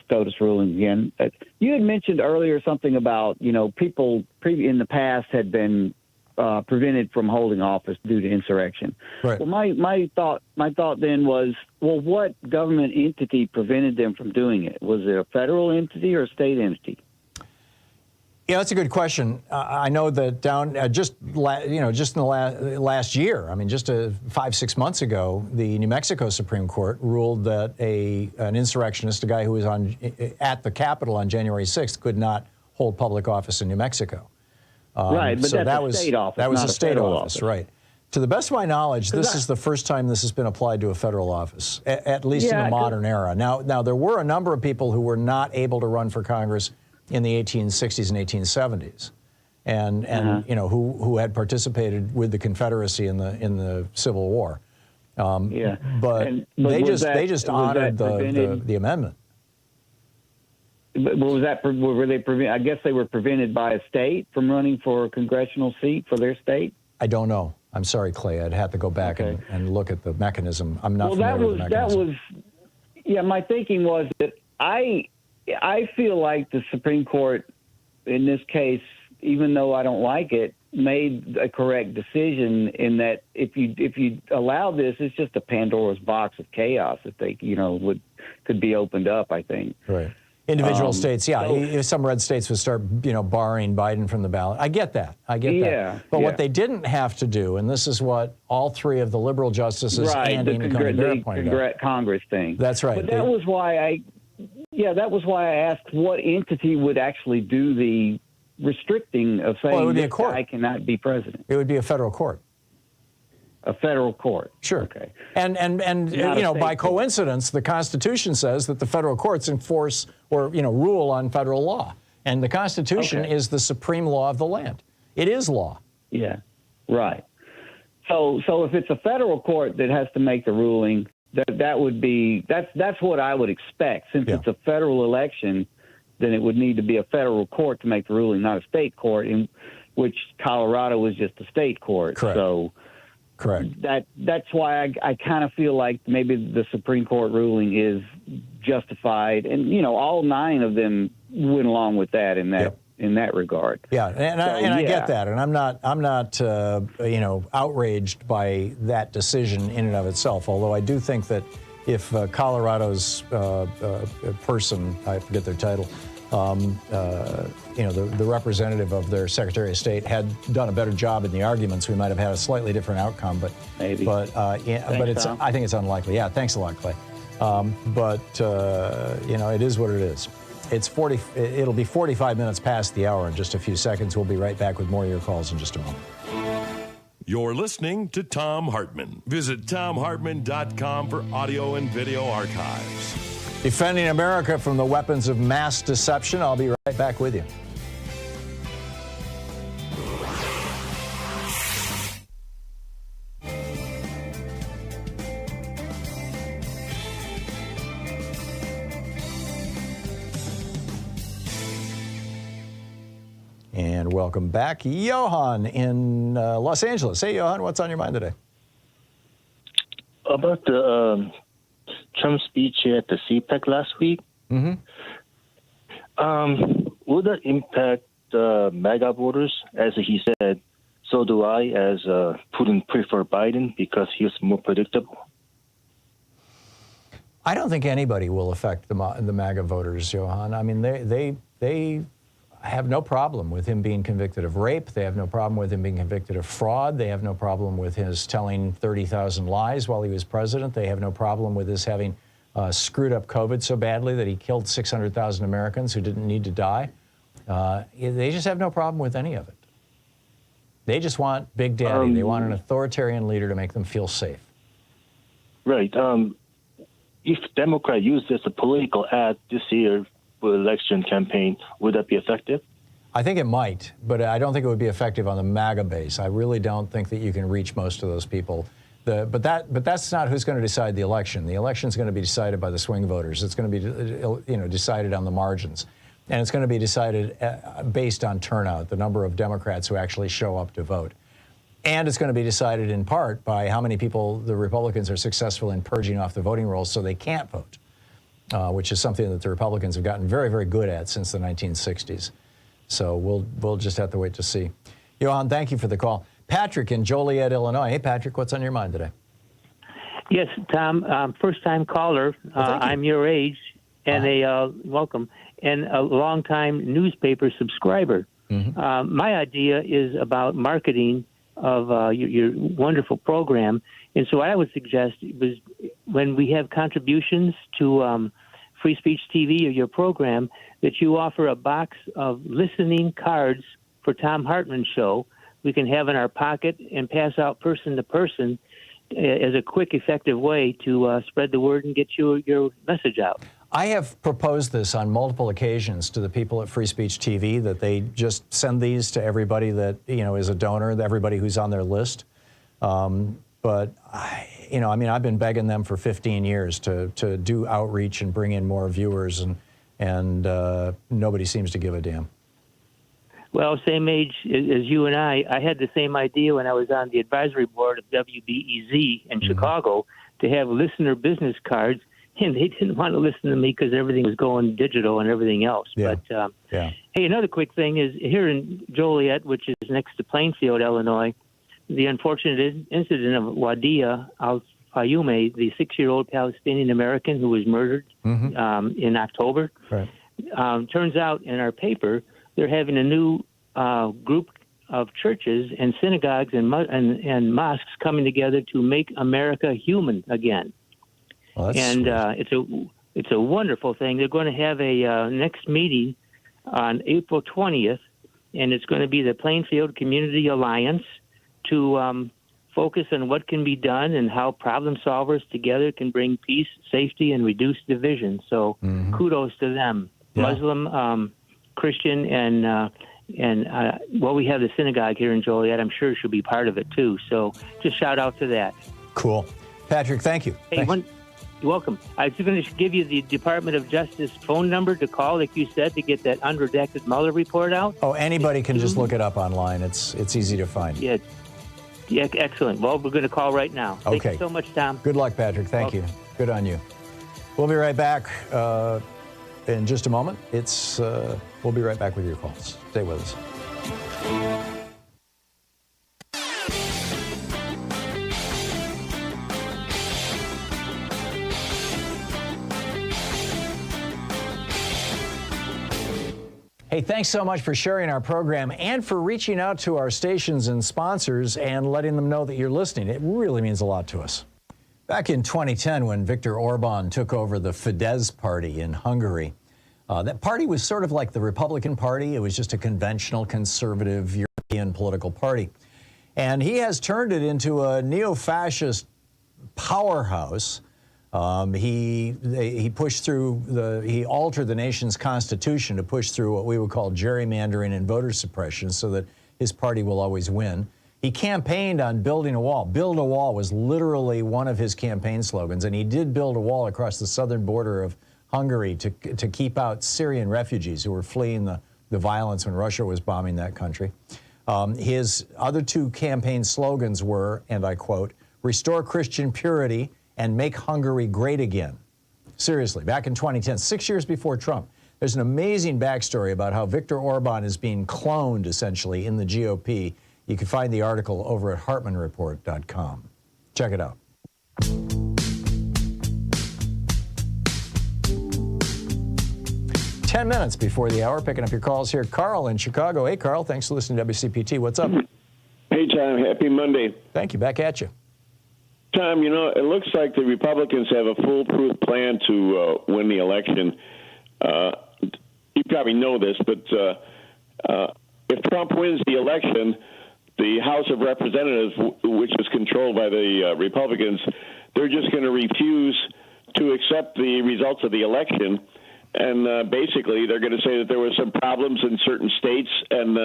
SCOTUS ruling again, you had mentioned earlier something about people in the past had been prevented from holding office due to insurrection. Right. Well, my thought then was, well, what government entity prevented them from doing it? Was it a federal entity or a state entity? Yeah, that's a good question. I know that just in the last year, I mean, just 5-6 months ago, the New Mexico Supreme Court ruled that an insurrectionist, a guy who was at the Capitol on January 6th, could not hold public office in New Mexico. Right, but so that's a state office. That was not a state office, right? To the best of my knowledge, this is the first time this has been applied to a federal office, at least in the modern era. Now, there were a number of people who were not able to run for Congress in the 1860s and 1870s, and who had participated with the Confederacy in the Civil War. But they just honored the amendment. But were they prevented? I guess they were prevented by a state from running for a congressional seat for their state. I don't know. I'm sorry, Clay. I'd have to go back and look at the mechanism. I'm not familiar with the mechanism. My thinking was that I feel like the Supreme Court, in this case, even though I don't like it, made a correct decision in that if you allow this, it's just a Pandora's box of chaos that they could be opened up. I think. Right. Individual states, some red states would start, barring Biden from the ballot. I get that. But what they didn't have to do, and this is what all 3 of the liberal justices and Amy Coney Barrett pointed out. Congress thing. That's right. But that was why I asked what entity would actually do the restricting of saying this guy cannot be president. It would be a federal court. A federal court. Sure. Okay. And by coincidence, the Constitution says that the federal courts enforce or rule on federal law, and the Constitution is the supreme law of the land. It is law. Yeah. Right. So if it's a federal court that has to make the ruling, that's what I would expect. Since it's a federal election, then it would need to be a federal court to make the ruling, not a state court, in which Colorado was just a state court. Correct. So. Correct. That's why I kind of feel like maybe the Supreme Court ruling is justified, and all 9 of them went along with that in that regard. Yeah, I get that, and I'm not outraged by that decision in and of itself. Although I do think that if Colorado's person, I forget their title, the representative of their Secretary of State had done a better job in the arguments, we might have had a slightly different outcome. But maybe. I think it's unlikely. Yeah, thanks a lot, Clay. It is what it is. It'll be 45 minutes past the hour in just a few seconds. We'll be right back with more of your calls in just a moment. You're listening to Thom Hartmann. Visit ThomHartmann.com for audio and video archives. Defending America from the weapons of mass deception. I'll be right back with you. welcome back Johan in Los Angeles. Hey, Johan, what's on your mind today? About the Trump speech at the CPAC last week. Mm-hmm. Would that impact MAGA voters? As he said, so do I, as Putin prefer Biden because he was more predictable. I don't think anybody will affect the MAGA voters, Johan. I mean, they have no problem with him being convicted of rape. They have no problem with him being convicted of fraud. They have no problem with his telling 30,000 lies while he was president. They have no problem with his having screwed up COVID so badly that he killed 600,000 Americans who didn't need to die. They just have no problem with any of it. They just want Big Daddy. They want an authoritarian leader to make them feel safe. Right. If Democrats use this as a political ad this year for election campaign, would that be effective? I think it might, but I don't think it would be effective on the MAGA base. I really don't think that you can reach most of those people. But that's not who's going to decide the election. The election is going to be decided by the swing voters. It's going to be decided on the margins, and it's going to be decided based on turnout, the number of Democrats who actually show up to vote. And it's going to be decided in part by how many people the Republicans are successful in purging off the voting rolls so they can't vote, which is something that the Republicans have gotten very, very good at since the 1960s. So we'll just have to wait to see. Johan, thank you for the call. Patrick in Joliet, Illinois. Hey, Patrick, what's on your mind today? Yes, Tom, first-time caller. I'm your age, and welcome, and a long-time newspaper subscriber. Mm-hmm. My idea is about marketing of your wonderful program. And so what I would suggest was when we have contributions to Free Speech TV or your program, that you offer a box of listening cards for Thom Hartmann Show we can have in our pocket and pass out person to person as a quick, effective way to spread the word and get your message out. I have proposed this on multiple occasions to the people at Free Speech TV, that they just send these to everybody that is a donor, everybody who's on their list. But I've been begging them for 15 years to do outreach and bring in more viewers, and nobody seems to give a damn. Well, same age as you and I had the same idea when I was on the advisory board of WWIII in Chicago to have listener business cards. And they didn't want to listen to me because everything was going digital and everything else. Yeah. But, hey, another quick thing is here in Joliet, which is next to Plainfield, Illinois, the unfortunate incident of Wadia al-Fayoume, the 6-year-old Palestinian American who was murdered in October. Right. Turns out in our paper, they're having a new group of churches and synagogues and mosques coming together to make America human again. Well, and it's a wonderful thing. They're going to have a next meeting on April 20th, and it's going to be the Plainfield Community Alliance to focus on what can be done and how problem solvers together can bring peace, safety, and reduce division. So kudos to them. Yeah. Muslim, Christian, and we have the synagogue here in Joliet. I'm sure she'll be part of it too. So just shout out to that. Cool. Patrick, thank you. Hey, you're welcome. I was going to give you the Department of Justice phone number to call, like you said, to get that unredacted Mueller report out. Oh, anybody can just look it up online. It's easy to find. Yeah, excellent. Well, we're going to call right now. Okay. Thank you so much, Tom. Good luck, Patrick. Thank you. Good on you. We'll be right back in just a moment. We'll be right back with your calls. Stay with us. Hey, thanks so much for sharing our program and for reaching out to our stations and sponsors and letting them know that you're listening. It really means a lot to us. Back in 2010, when Victor Orban took over the Fidesz party in Hungary, that party was sort of like the Republican Party. It was just a conventional conservative European political party. And he has turned it into a neo-fascist powerhouse. He pushed through he altered the nation's constitution to push through what we would call gerrymandering and voter suppression so that his party will always win. He campaigned on building a wall. Build a wall was literally one of his campaign slogans, and he did build a wall across the southern border of Hungary to keep out Syrian refugees who were fleeing the the violence when Russia was bombing that country. His other two campaign slogans were, and I quote, "Restore Christian purity and make Hungary great again." Seriously, back in 2010, 6 years before Trump. There's an amazing backstory about how Victor Orban is being cloned, essentially, in the GOP. You can find the article over at HartmannReport.com. Check it out. Ten minutes before the hour, picking up your calls here. Carl in Chicago. Hey, Carl, thanks for listening to WCPT. What's up? Hey, Tom. Happy Monday. Thank you. Back at you. Tom, you know, it looks like the Republicans have a foolproof plan to win the election. You probably know this, but if Trump wins the election, the House of Representatives, which is controlled by the Republicans, they're just going to refuse to accept the results of the election. And basically, they're going to say that there were some problems in certain states, and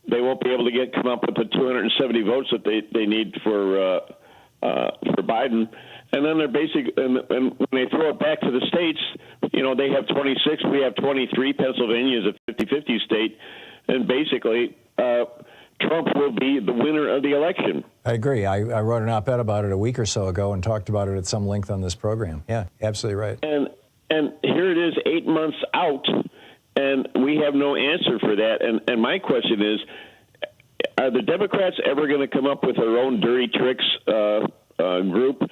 they won't be able to come up with the 270 votes that they need for Biden. And then they're and when they throw it back to the states, you know, they have 26, we have 23. Pennsylvania is a 50-50 state, and basically, Trump will be the winner of the election. I agree. I wrote an op-ed about it a week or so ago and talked about it at some length on this program. Yeah, absolutely right. And here it is 8 months out, and we have no answer for that. And my question is, are the Democrats ever going to come up with their own dirty tricks group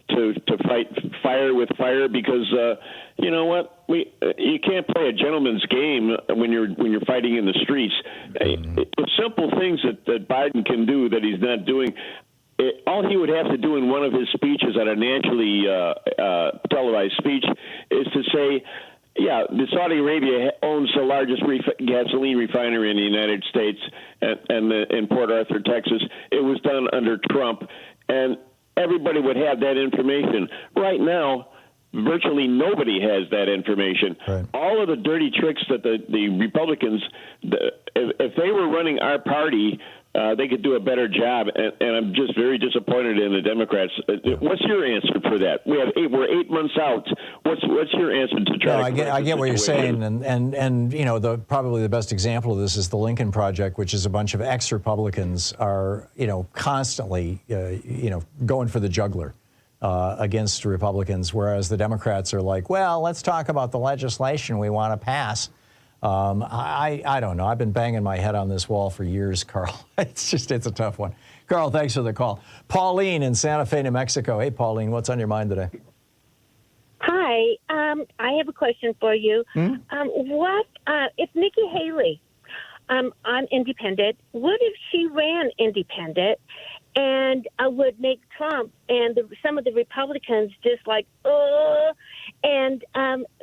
to fight fire with fire? Because you know what, you can't play a gentleman's game when you're fighting in the streets. The simple things that Biden can do that he's not doing. All he would have to do in one of his speeches at a nationally televised speech is to say, yeah, the Saudi Arabia owns the largest gasoline refinery in the United States and in Port Arthur, Texas. It was done under Trump, and everybody would have that information. Right now, virtually nobody has that information. Right. All of the dirty tricks that the Republicans, if they were running our party, they could do a better job, and I'm just very disappointed in the Democrats. What's your answer for that? We're 8 months out. What's your answer to try? No, I get what you're saying, and you know, probably the best example of this is the Lincoln Project, which is a bunch of ex-Republicans are constantly going for the jugular against Republicans, whereas the Democrats are like, well, let's talk about the legislation we want to pass. I don't know. I've been banging my head on this wall for years, Carl. It's a tough one. Carl, thanks for the call. Pauline in Santa Fe, New Mexico. Hey, Pauline, what's on your mind today? Hi. I have a question for you. What if Nikki Haley, on independent, what if she ran independent and would make Trump and some of the Republicans just like, and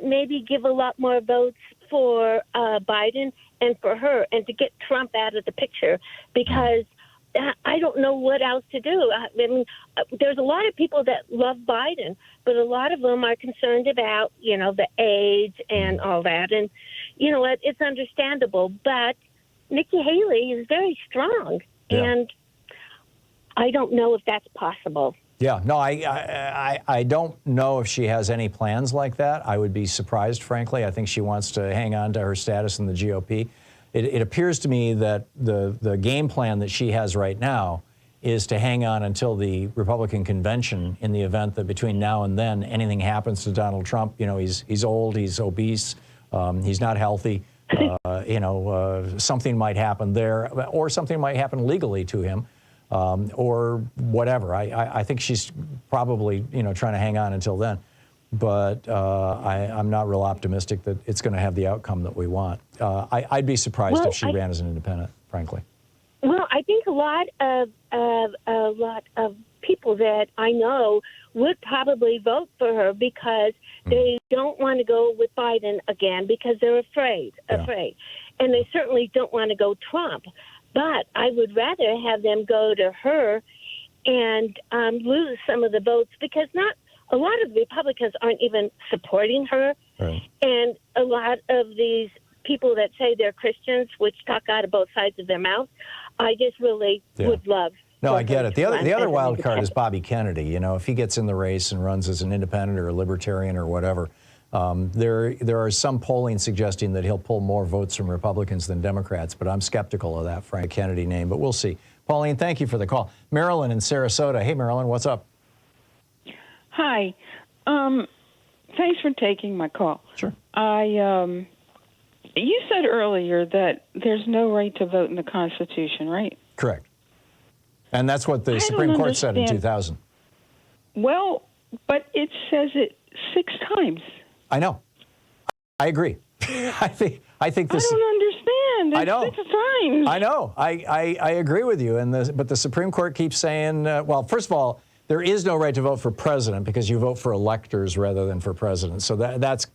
maybe give a lot more votes for Biden and for her, and to get Trump out of the picture, because I don't know what else to do. I mean, there's a lot of people that love Biden, but a lot of them are concerned about, the AIDS and all that. And, it's understandable. But Nikki Haley is very strong, and I don't know if that's possible. Yeah, no, I don't know if she has any plans like that. I would be surprised, frankly. I think she wants to hang on to her status in the GOP. It appears to me that the game plan that she has right now is to hang on until the Republican convention, in the event that between now and then anything happens to Donald Trump. He's old, he's obese, he's not healthy. Something might happen there, or something might happen legally to him. Or whatever. I think she's probably, trying to hang on until then. But I'm not real optimistic that it's going to have the outcome that we want. I'd be surprised if she ran as an independent, frankly. Well, I think a lot of people that I know would probably vote for her because they don't want to go with Biden again because they're afraid. And they certainly don't want to go Trump. But I would rather have them go to her and lose some of the votes, because a lot of the Republicans aren't even supporting her. Right. And a lot of these people that say they're Christians, which talk out of both sides of their mouth, I just really would love. No, I get it. The other wild card is Bobby Kennedy. If he gets in the race and runs as an independent or a libertarian or whatever, There are some polling suggesting that he'll pull more votes from Republicans than Democrats, but I'm skeptical of that Frank Kennedy name, but we'll see. Pauline, thank you for the call. Marilyn in Sarasota. Hey, Marilyn, what's up? Hi. Thanks for taking my call. Sure. You said earlier that there's no right to vote in the Constitution, right? Correct. And that's what the Supreme Court said in 2000. Well, but it says it 6 times. I know. I agree. I think this. I don't understand. It's I know. 6 times. I know. I agree with you. But the Supreme Court keeps saying, well, first of all, there is no right to vote for president because you vote for electors rather than for president. So that's,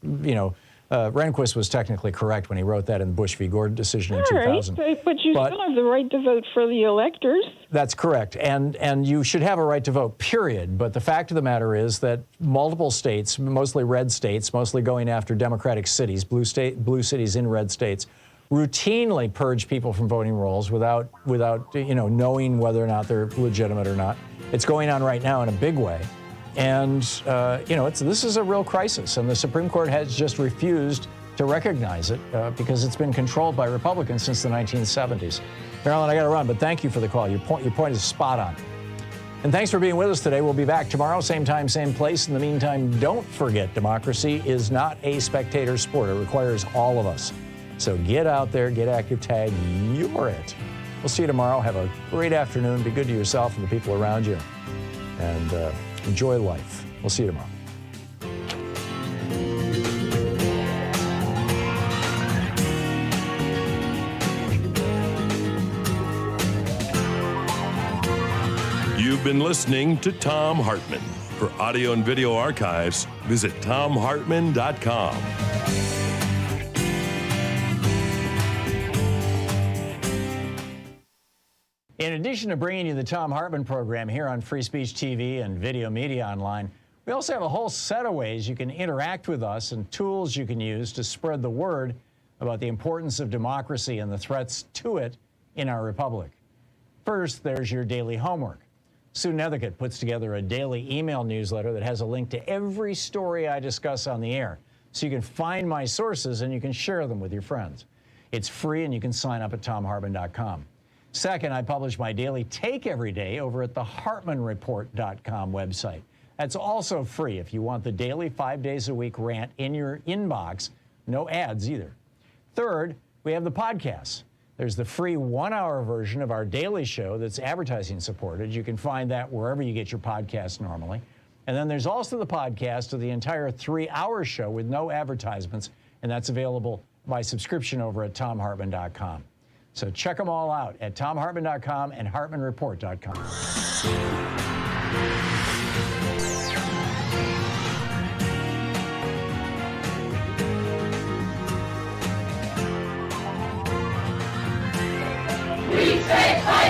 Rehnquist was technically correct when he wrote that in the Bush v. Gore decision in 2000. Right, but you still have the right to vote for the electors. That's correct. And you should have a right to vote, period. But the fact of the matter is that multiple states, mostly red states, mostly going after Democratic cities, blue cities in red states, routinely purge people from voting rolls without knowing whether or not they're legitimate or not. It's going on right now in a big way. And, this is a real crisis. And the Supreme Court has just refused to recognize it because it's been controlled by Republicans since the 1970s. Marilyn, I got to run, but thank you for the call. Your point is spot on. And thanks for being with us today. We'll be back tomorrow, same time, same place. In the meantime, don't forget, democracy is not a spectator sport. It requires all of us. So get out there, get active, tag, you're it. We'll see you tomorrow. Have a great afternoon. Be good to yourself and the people around you. And enjoy life. We'll see you tomorrow. You've been listening to Thom Hartmann. For audio and video archives, visit thomhartmann.com. In addition to bringing you the Thom Hartmann Program here on Free Speech TV and Video Media Online, we also have a whole set of ways you can interact with us and tools you can use to spread the word about the importance of democracy and the threats to it in our republic. First, there's your daily homework. Sue Nethercutt puts together a daily email newsletter that has a link to every story I discuss on the air, so you can find my sources and you can share them with your friends. It's free and you can sign up at thomhartmann.com. Second, I publish my daily take every day over at the hartmannreport.com website. That's also free if you want the daily 5 days a week rant in your inbox. No ads either. Third, we have the podcasts. There's the free 1-hour version of our daily show that's advertising supported. You can find that wherever you get your podcasts normally. And then there's also the podcast of the entire 3-hour show with no advertisements, and that's available by subscription over at thomhartmann.com. So check them all out at thomhartmann.com and hartmannreport.com. We say hi.